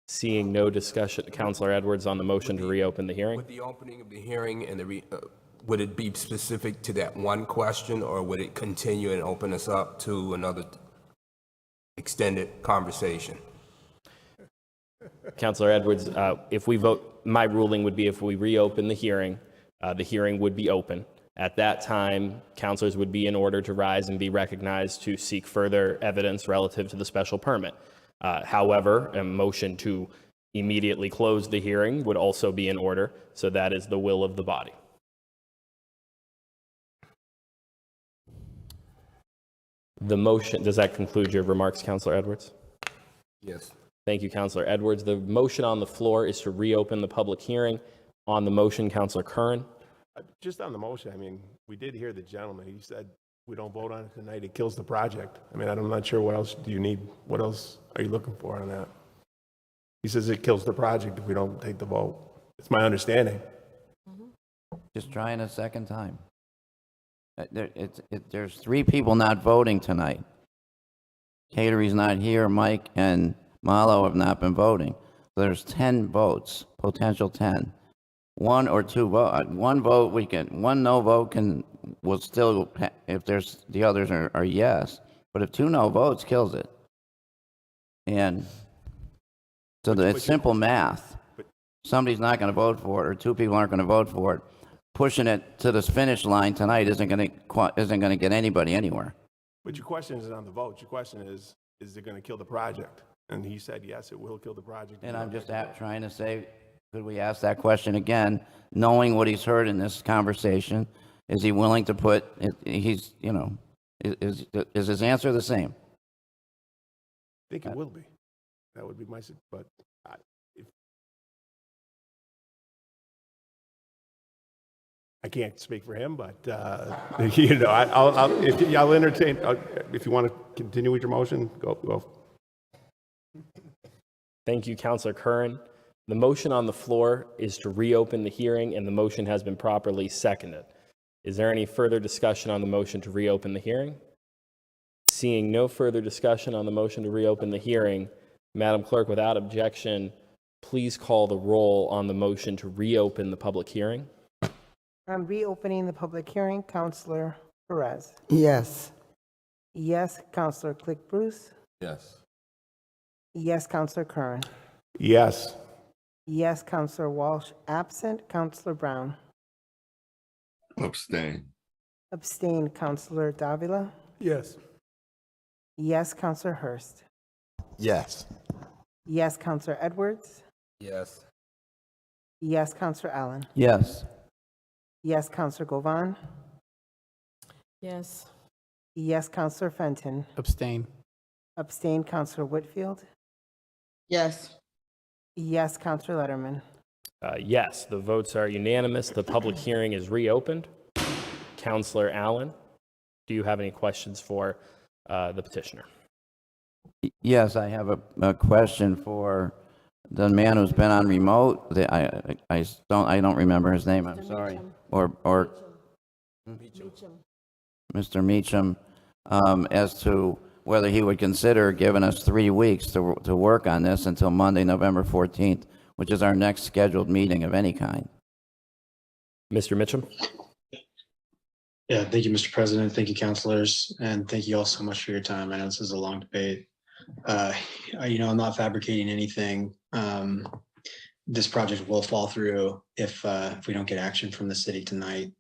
Seeing no discussion, Councilor Edwards on the motion to reopen the hearing. With the opening of the hearing and would it be specific to that one question, or would it continue and open us up to another extended conversation? Councilor Edwards, if we vote, my ruling would be if we reopen the hearing would be open. At that time, councilors would be in order to rise and be recognized to seek further evidence relative to the special permit. However, a motion to immediately close the hearing would also be in order, so that is the will of the body. The motion, does that conclude your remarks, Councilor Edwards? Yes. Thank you, Councilor Edwards. The motion on the floor is to reopen the public hearing. On the motion, Councilor Curran. Just on the motion, I mean, we did hear the gentleman. He said, we don't vote on it tonight, it kills the project. I mean, I'm not sure what else do you need. What else are you looking for on that? He says it kills the project if we don't take the vote. It's my understanding. Just trying a second time. There's 3 people not voting tonight. Catery's not here, Mike and Malo have not been voting. So there's 10 votes, potential 10. 1 or 2 vote, 1 vote one no vote will still, if there's, the others are yes. But if 2 no votes, kills it. And so it's simple math. Somebody's not going to vote for it, or 2 people aren't going to vote for it. Pushing it to this finish line tonight isn't going to get anybody anywhere. But your question isn't on the vote. Your question is it going to kill the project? And he said, yes, it will kill the project. And I'm just trying to say, could we ask that question again, knowing what he's heard in this conversation? Is he willing to put, is his answer the same? I think it will be. That would be my, but I can't speak for him, but, I'll entertain, if you want to continue with your motion, go. Thank you, Councilor Curran. The motion on the floor is to reopen the hearing, and the motion has been properly seconded. Is there any further discussion on the motion to reopen the hearing? Seeing no further discussion on the motion to reopen the hearing, Madam Clerk, without objection, please call the roll on the motion to reopen the public hearing. I'm reopening the public hearing. Councilor Perez. Yes. Yes. Councilor Click Bruce. Yes. Yes. Councilor Curran. Yes. Yes. Councilor Walsh. Absent. Councilor Brown. Abstain. Abstain. Councilor Davila. Yes. Yes. Councilor Hurst. Yes. Yes. Councilor Edwards. Yes. Yes. Councilor Allen. Yes. Yes. Councilor Govan. Yes. Yes. Councilor Fenton. Abstain. Abstain. Councilor Whitfield. Yes. Yes. Councilor Letterman. Yes, the votes are unanimous. The public hearing is reopened. Councilor Allen, do you have any questions for the petitioner? Yes, I have a question for the man who's been on remote, I don't remember his name, I'm sorry. Or Mr. Meacham, as to whether he would consider giving us 3 weeks to work on this until Monday, November 14th, which is our next scheduled meeting of any kind. Mr. Mitchum? Yeah, thank you, Mr. President. Thank you, councilors, and thank you all so much for your time. I know this is a long debate. I'm not fabricating anything. This project will fall through if we don't get action from the city tonight.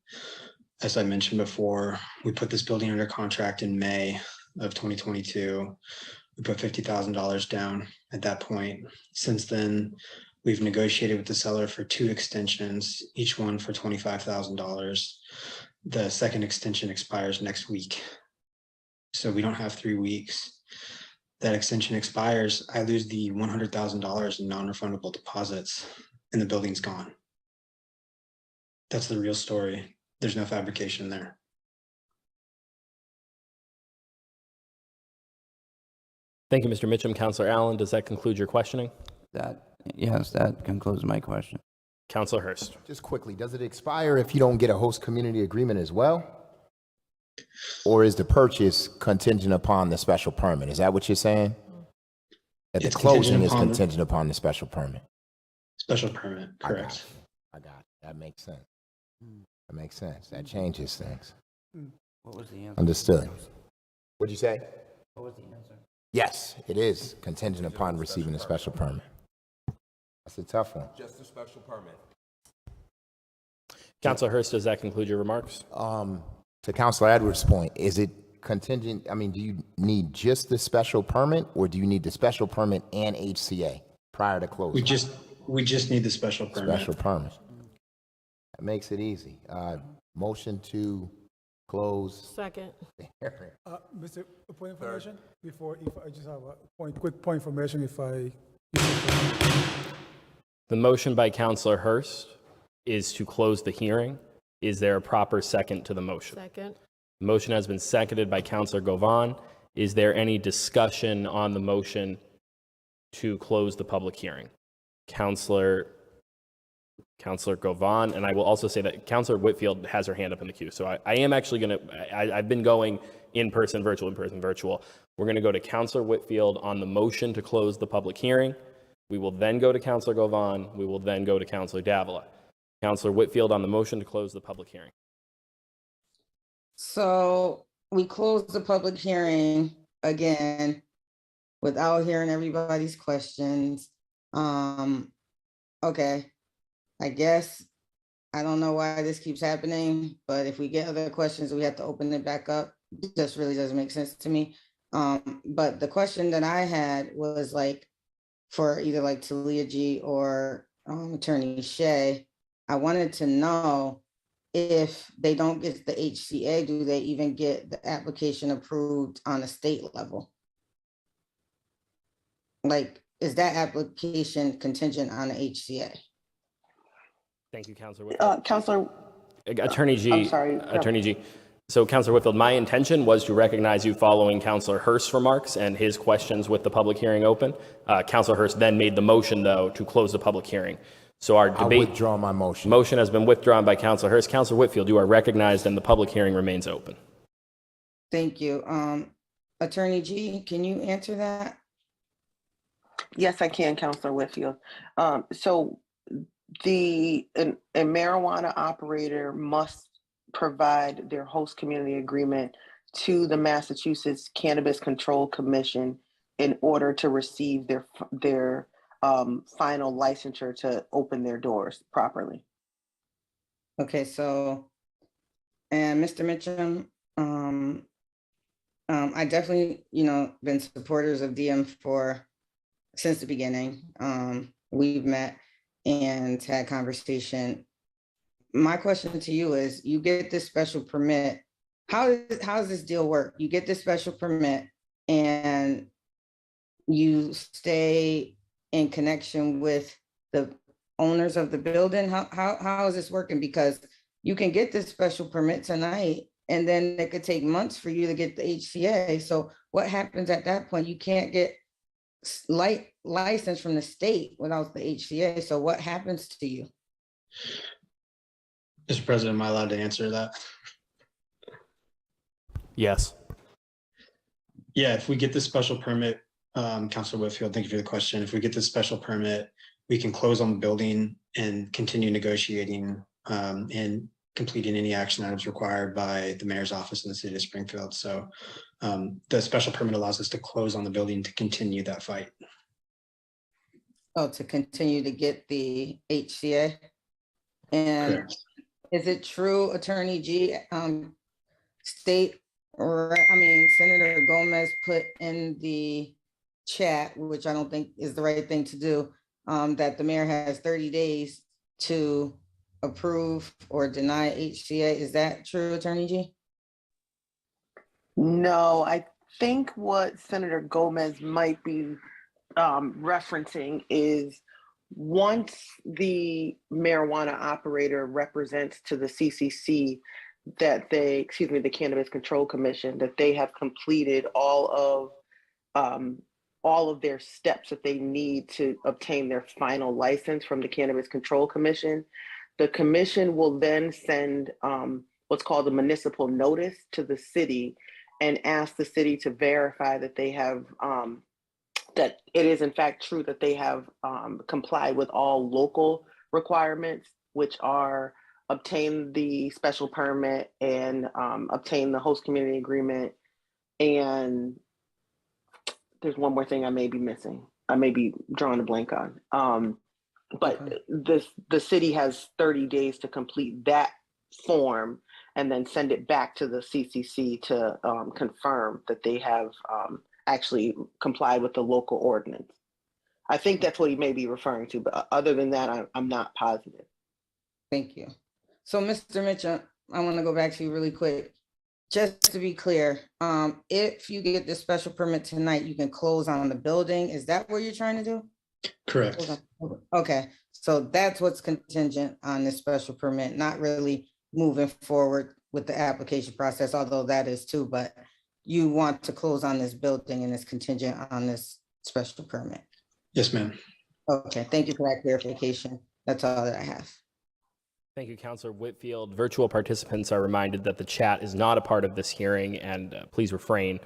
As I mentioned before, we put this building under contract in May of 2022. We put $50,000 down at that point. Since then, we've negotiated with the seller for 2 extensions, each one for $25,000. The second extension expires next week. So we don't have 3 weeks. That extension expires, I lose the $100,000 in non-refundable deposits and the building's gone. That's the real story. There's no fabrication there. Thank you, Mr. Mitchum. Counselor Allen, does that conclude your questioning? Yes, that concludes my question. Counselor Hurst. Just quickly, does it expire if you don't get a host community agreement as well? Or is the purchase contingent upon the special permit? Is that what you're saying? That the closing is contingent upon the special permit? Special permit, correct. I got it. That makes sense. That makes sense. That changes things. What was the answer? Understood. What'd you say? What was the answer? Yes, it is contingent upon receiving a special permit. That's a tough one. Just a special permit. Counselor Hurst, does that conclude your remarks? To Counselor Edwards' point, is it contingent? I mean, do you need just the special permit, or do you need the special permit and HCA prior to closing? We just need the special permit. Special permit. That makes it easy. Motion to close. Second. Mr. Point of information, before, if I just have a quick point of information, if I. The motion by Counselor Hurst is to close the hearing. Is there a proper second to the motion? Second. The motion has been seconded by Counselor Govan. Is there any discussion on the motion to close the public hearing? Counselor Govan, and I will also say that Counselor Whitfield has her hand up in the queue. So I am actually going to, I've been going in person, virtual. We're going to go to Counselor Whitfield on the motion to close the public hearing. We will then go to Counselor Govan. We will then go to Counselor Davila. Counselor Whitfield on the motion to close the public hearing. So we closed the public hearing again without hearing everybody's questions. Okay, I guess, I don't know why this keeps happening, but if we get other questions, we have to open it back up. This really doesn't make sense to me. But the question that I had was like, for either like Talia G or Attorney Shea, I wanted to know if they don't get the HCA, do they even get the application approved on a state level? Like, is that application contingent on the HCA? Thank you, Counselor Whitfield. Counselor. Attorney G. I'm sorry. Attorney G. So, Counselor Whitfield, my intention was to recognize you following Counselor Hurst's remarks and his questions with the public hearing open. Counselor Hurst then made the motion, though, to close the public hearing. So our debate. I withdraw my motion. Motion has been withdrawn by Counselor Hurst. Counselor Whitfield, you are recognized and the public hearing remains open. Thank you. Attorney G, can you answer that? Yes, I can, Counselor Whitfield. So a marijuana operator must provide their host community agreement to the Massachusetts Cannabis Control Commission in order to receive their final licensure to open their doors properly. Okay, so, and Mr. Mitchum, I definitely, been supporters of DM since the beginning. We've met and had conversation. My question to you is, you get this special permit. How does this deal work? You get this special permit and you stay in connection with the owners of the building? How is this working? Because you can get this special permit tonight and then it could take months for you to get the HCA. So what happens at that point? You can't get light license from the state without the HCA. So what happens to you? Mr. President, am I allowed to answer that? Yes. Yeah, if we get the special permit, Councilor Whitfield, thank you for the question. If we get the special permit, we can close on the building and continue negotiating and completing any action items required by the mayor's office in the city of Springfield. So the special permit allows us to close on the building to continue that fight. Oh, to continue to get the HCA? And Correct. is it true, Attorney G, Senator Gomez put in the chat, which I don't think is the right thing to do, that the mayor has 30 days to approve or deny HCA. Is that true, Attorney G? No, I think what Senator Gomez might be referencing is once the marijuana operator represents to the CCC that they, the Cannabis Control Commission, that they have completed all of their steps that they need to obtain their final license from the Cannabis Control Commission. The commission will then send what's called a municipal notice to the city and ask the city to verify that they have that it is in fact true that they have complied with all local requirements, which are obtain the special permit and obtain the host community agreement. And there's one more thing I may be missing. I may be drawing a blank on. But the city has 30 days to complete that form and then send it back to the CCC to confirm that they have actually complied with the local ordinance. I think that's what he may be referring to, but other than that, I'm not positive. Thank you. So, Mr. Mitchell, I want to go back to you really quick. Just to be clear, if you get this special permit tonight, you can close on the building. Is that what you're trying to do? Correct. Okay, so that's what's contingent on this special permit, not really moving forward with the application process, although that is too, but you want to close on this building and it's contingent on this special permit. Yes, ma'am. Okay, thank you for that clarification. That's all that I have. Thank you, Councilor Whitfield. Virtual participants are reminded that the chat is not a part of this hearing, and please refrain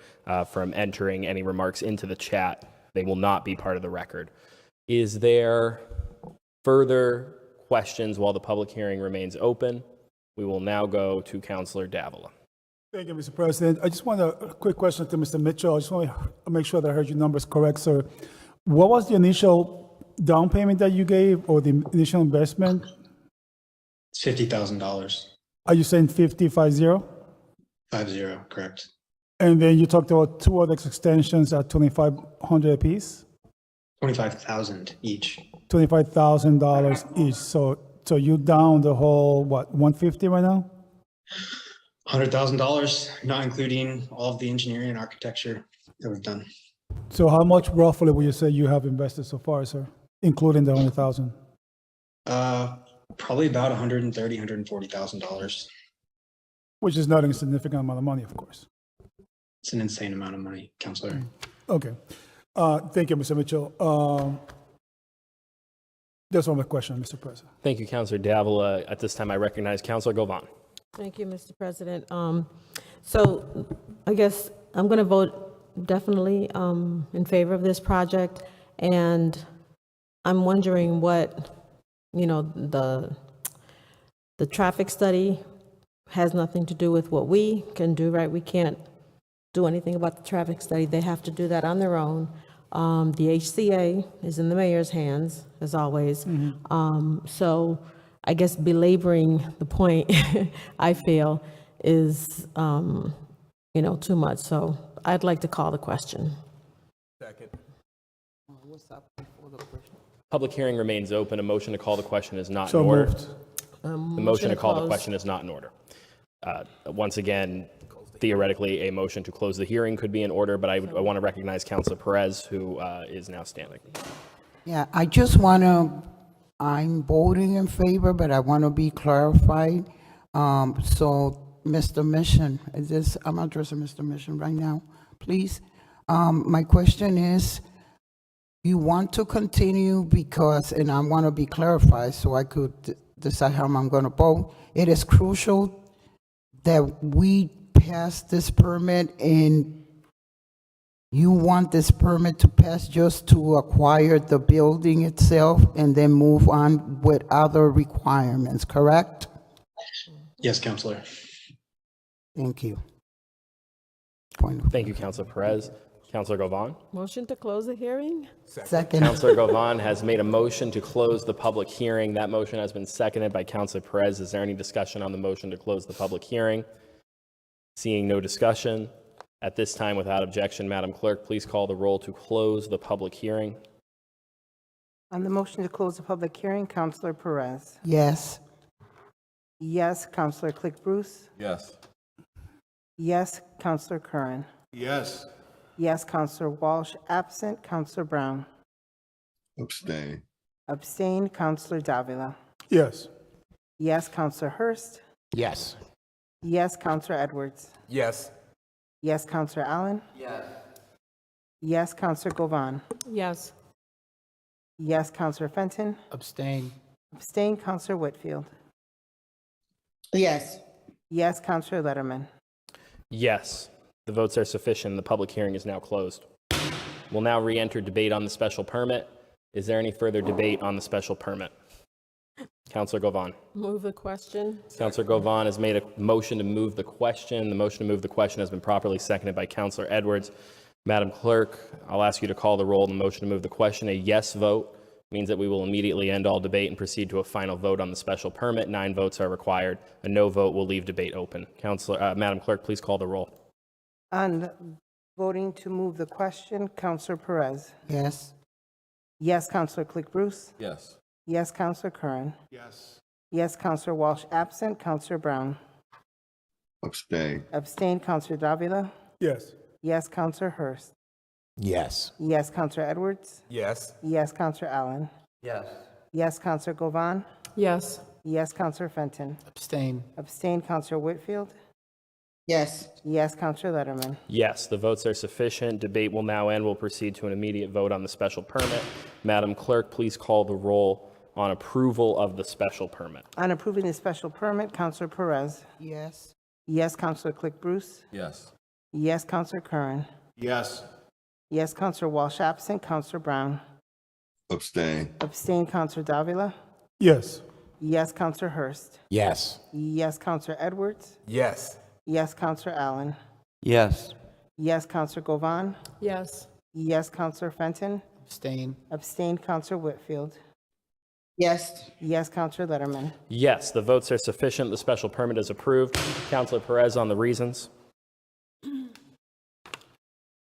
from entering any remarks into the chat. They will not be part of the record. Is there further questions while the public hearing remains open? We will now go to Councilor Davila. Thank you, Mr. President. I just want a quick question to Mr. Mitchell. I just want to make sure that I heard your numbers correct, sir. What was the initial down payment that you gave or the initial investment? It's $50,000. Are you saying 50? 50, correct. And then you talked about two other extensions at $2,500 apiece? 25,000 each. $25,000 each. So you down the whole, what, 150 right now? $100,000, not including all of the engineering and architecture that we've done. So how much roughly would you say you have invested so far, sir, including the 100,000? Probably about $130,000, $140,000. Which is not a significant amount of money, of course. It's an insane amount of money, Councilor. Okay. Thank you, Mr. Mitchell. That's all my question, Mr. President. Thank you, Councilor Davila. At this time, I recognize Councilor Govan. Thank you, Mr. President. So I guess I'm going to vote definitely in favor of this project. And I'm wondering what, the traffic study has nothing to do with what we can do, right? We can't do anything about the traffic study. They have to do that on their own. The HCA is in the mayor's hands, as always. So I guess belaboring the point, I feel, is, too much. So I'd like to call the question. Second. Public hearing remains open. A motion to call the question is not in order. Moved. The motion to call the question is not in order. Once again, theoretically, a motion to close the hearing could be in order, but I want to recognize Councilor Perez, who is now standing. Yeah, I just want to, I'm voting in favor, but I want to be clarified. So, Mr. Mission, I'm addressing Mr. Mission right now, please. My question is, You want to continue because, and I want to be clarified so I could decide how I'm going to vote. It is crucial that we pass this permit, and you want this permit to pass just to acquire the building itself and then move on with other requirements, correct? Yes, Counselor. Thank you. Thank you, Councilor Perez. Councilor Govan? Motion to close the hearing? Second. Councilor Govan has made a motion to close the public hearing. That motion has been seconded by Councilor Perez. Is there any discussion on the motion to close the public hearing? Seeing no discussion, at this time, without objection, Madam Clerk, please call the roll to close the public hearing. On the motion to close the public hearing, Councilor Perez. Yes. Yes, Councilor Click Bruce. Yes. Yes, Councilor Curran. Yes. Yes, Councilor Walsh. Absent, Councilor Brown. Abstain. Abstain, Councilor Davila. Yes. Yes, Councilor Hurst. Yes. Yes, Councilor Edwards. Yes. Yes, Councilor Allen. Yes. Yes, Councilor Govan. Yes. Yes, Councilor Fenton. Abstain. Abstain, Councilor Whitfield. Yes. Yes, Councilor Letterman. Yes, the votes are sufficient. The public hearing is now closed. We'll now re-enter debate on the special permit. Is there any further debate on the special permit? Councilor Govan. Move the question? Councilor Govan has made a motion to move the question. The motion to move the question has been properly seconded by Councilor Edwards. Madam Clerk, I'll ask you to call the roll on the motion to move the question. A yes vote means that we will immediately end all debate and proceed to a final vote on the special permit. 9 votes are required. A no vote will leave debate open. Madam Clerk, please call the roll. On voting to move the question, Councilor Perez. Yes. Yes, Councilor Click Bruce. Yes. Yes, Councilor Curran. Yes. Yes, Councilor Walsh. Absent, Councilor Brown. Abstain. Abstain, Councilor Davila. Yes. Yes, Councilor Hurst. Yes. Yes, Councilor Edwards. Yes. Yes, Councilor Allen. Yes. Yes, Councilor Govan. Yes. Yes, Councilor Fenton. Abstain. Abstain, Councilor Whitfield. Yes. Yes, Councilor Letterman. Yes, the votes are sufficient. Debate will now end. We'll proceed to an immediate vote on the special permit. Madam Clerk, please call the roll on approval of the special permit. On approving the special permit, Councilor Perez. Yes. Yes, Councilor Click Bruce. Yes. Yes, Councilor Curran. Yes. Yes, Councilor Walsh. Absent, Councilor Brown. Abstain. Abstain, Councilor Davila. Yes. Yes, Councilor Hurst. Yes. Yes, Councilor Edwards. Yes. Yes, Councilor Allen. Yes. Yes, Councilor Govan. Yes. Yes, Councilor Fenton. Abstain. Abstain, Councilor Whitfield. Yes. Yes, Councilor Letterman. Yes, the votes are sufficient. The special permit is approved. Councilor Perez on the reasons.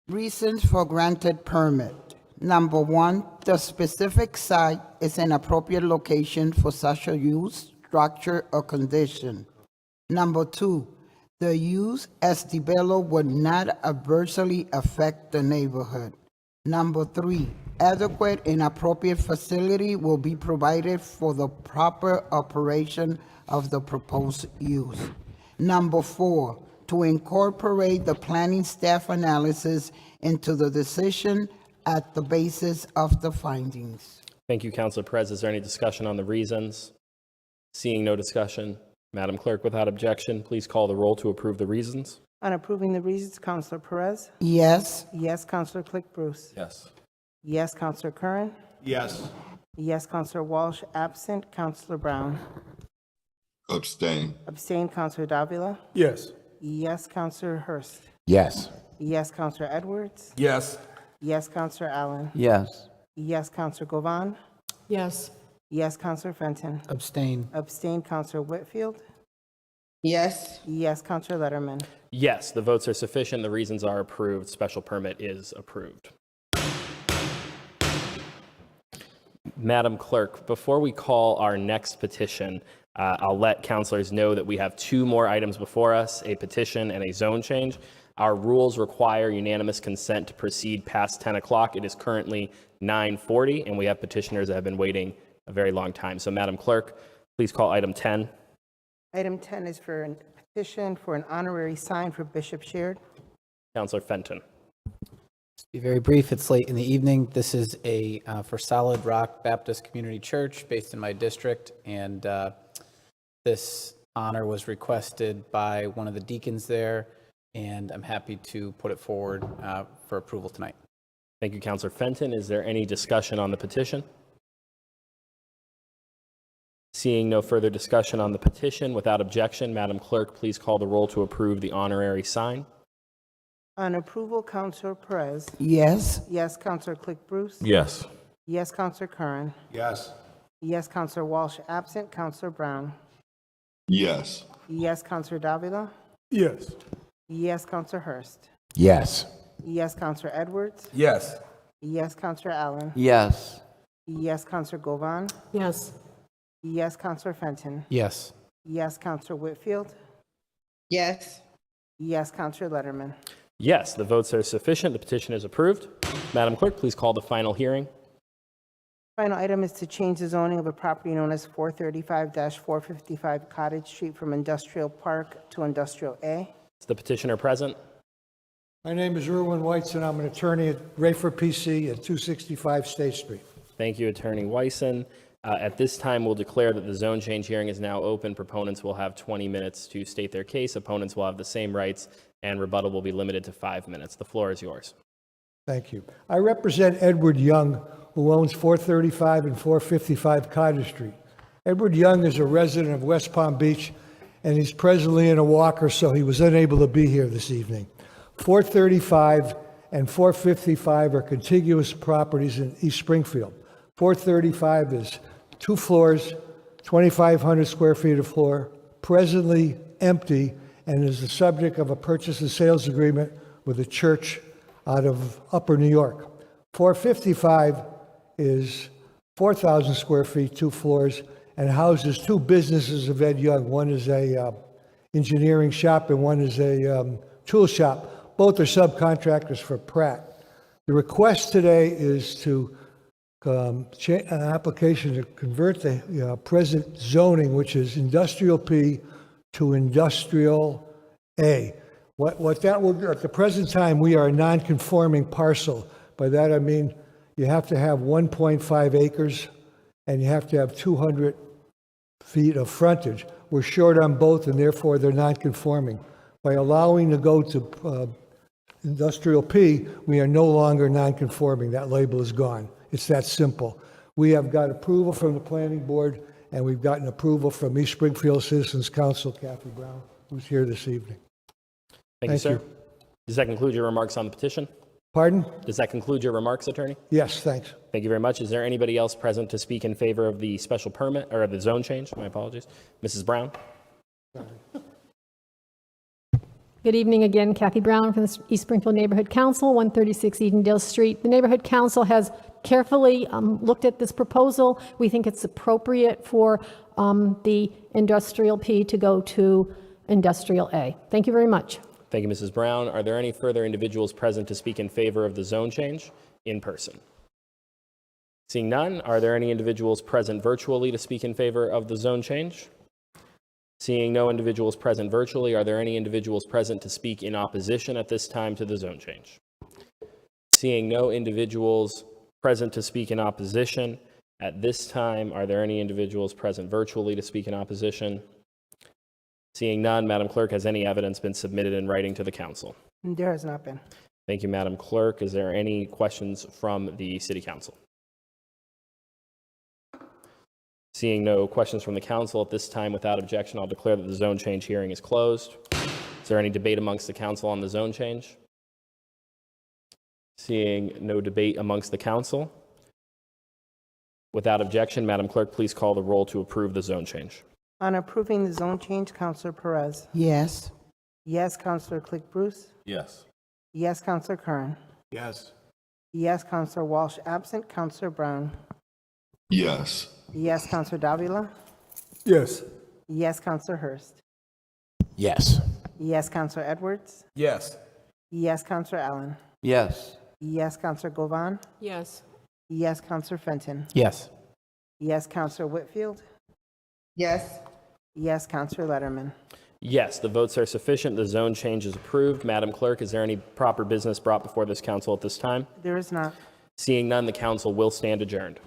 Reasons for granted permit. Number 1, the specific site is an appropriate location for such a use, structure, or condition. Number 2, the use as developed would not adversely affect the neighborhood. Number 3, adequate and appropriate facility will be provided for the proper operation of the proposed use. Number 4, to incorporate the planning staff analysis into the decision at the basis of the findings. Thank you, Councilor Perez. Is there any discussion on the reasons? Seeing no discussion, Madam Clerk, without objection, please call the roll to approve the reasons. On approving the reasons, Councilor Perez. Yes. Yes, Councilor Click Bruce. Yes. Yes, Councilor Curran. Yes. Yes, Councilor Walsh. Absent, Councilor Brown. Abstain. Abstain, Councilor Davila. Yes. Yes, Councilor Hurst. Yes. Yes, Councilor Edwards. Yes. Yes, Councilor Allen. Yes. Yes, Councilor Govan. Yes. Yes, Councilor Fenton. Abstain. Abstain, Councilor Whitfield. Yes. Yes, Councilor Letterman. Yes, the votes are sufficient. The reasons are approved. Special permit is approved. Madam Clerk, before we call our next petition, I'll let councilors know that we have 2 more items before us, a petition and a zone change. Our rules require unanimous consent to proceed past 10 o'clock. It is currently 9:40, and we have petitioners that have been waiting a very long time. So, Madam Clerk, please call item 10. Item 10 is for a petition for an honorary sign for Bishop Sheard. Councilor Fenton. Be very brief. It's late in the evening. This is for Solid Rock Baptist Community Church based in my district, and this honor was requested by one of the deacons there, and I'm happy to put it forward for approval tonight. Thank you, Councilor Fenton. Is there any discussion on the petition? Seeing no further discussion on the petition, without objection, Madam Clerk, please call the roll to approve the honorary sign. On approval, Councilor Perez. Yes. Yes, Councilor Click Bruce. Yes. Yes, Councilor Curran. Yes. Yes, Councilor Walsh absent. Councilor Brown. Yes. Yes, Councilor Davila. Yes. Yes, Councilor Hurst. Yes. Yes, Councilor Edwards. Yes. Yes, Councilor Allen. Yes. Yes, Councilor Govan. Yes. Yes, Councilor Fenton. Yes. Yes, Councilor Whitfield. Yes. Yes, Councilor Letterman. Yes, the votes are sufficient. The petition is approved. Madam Clerk, please call the final hearing. Final item is to change the zoning of a property known as 435-455 Cottage Street from Industrial Park to Industrial A. Is the petitioner present? My name is Erwin Whiteson. I'm an attorney at Rayford PC at 265 State Street. Thank you, Attorney Wyson. At this time, we'll declare that the zone change hearing is now open. Proponents will have 20 minutes to state their case. Opponents will have the same rights, and rebuttal will be limited to 5 minutes. The floor is yours. Thank you. I represent Edward Young, who owns 435 and 455 Cottage Street. Edward Young is a resident of West Palm Beach, and he's presently in a walker, so he was unable to be here this evening. 435 and 455 are contiguous properties in East Springfield. 435 is 2 floors, 2,500 square feet of floor, presently empty, and is the subject of a purchase and sales agreement with a church out of Upper New York. 455 is 4,000 square feet, 2 floors, and houses 2 businesses of Ed Young. One is a engineering shop and one is a tool shop. Both are subcontractors for Pratt. The request today is to an application to convert the present zoning, which is Industrial P, to Industrial A. What that will do, at the present time, we are a non-conforming parcel. By that I mean you have to have 1.5 acres and you have to have 200 feet of frontage. We're short on both, and therefore they're non-conforming. By allowing to go to Industrial P, we are no longer non-conforming. That label is gone. It's that simple. We have got approval from the planning board, and we've gotten approval from East Springfield Citizens Council, Kathy Brown, who's here this evening. Thank you, sir. Does that conclude your remarks on the petition? Pardon? Does that conclude your remarks, Attorney? Yes, thanks. Thank you very much. Is there anybody else present to speak in favor of the special permit, or the zone change? My apologies. Mrs. Brown? Good evening again, Kathy Brown from the East Springfield Neighborhood Council, 136 Edendale Street. The Neighborhood Council has carefully looked at this proposal. We think it's appropriate for the Industrial P to go to Industrial A. Thank you very much. Thank you, Mrs. Brown. Are there any further individuals present to speak in favor of the zone change in person? Seeing none, are there any individuals present virtually to speak in favor of the zone change? Seeing no individuals present virtually, are there any individuals present to speak in opposition at this time to the zone change? Seeing no individuals present to speak in opposition at this time, are there any individuals present virtually to speak in opposition? Seeing none, Madam Clerk, has any evidence been submitted in writing to the council? There has not been. Thank you, Madam Clerk. Is there any questions from the City Council? Seeing no questions from the council at this time, without objection, I'll declare that the zone change hearing is closed. Is there any debate amongst the council on the zone change? Seeing no debate amongst the council, without objection, Madam Clerk, please call the roll to approve the zone change. On approving the zone change, Councilor Perez. Yes. Yes, Councilor Click Bruce. Yes. Yes, Councilor Curran. Yes. Yes, Councilor Walsh absent. Councilor Brown. Yes. Yes, Councilor Davila. Yes. Yes, Councilor Hurst. Yes. Yes, Councilor Edwards. Yes. Yes, Councilor Allen. Yes. Yes, Councilor Govan. Yes. Yes, Councilor Fenton. Yes. Yes, Councilor Whitfield. Yes. Yes, Councilor Letterman. Yes, the votes are sufficient. The zone change is approved. Madam Clerk, is there any proper business brought before this council at this time? There is not. Seeing none, the council will stand adjourned.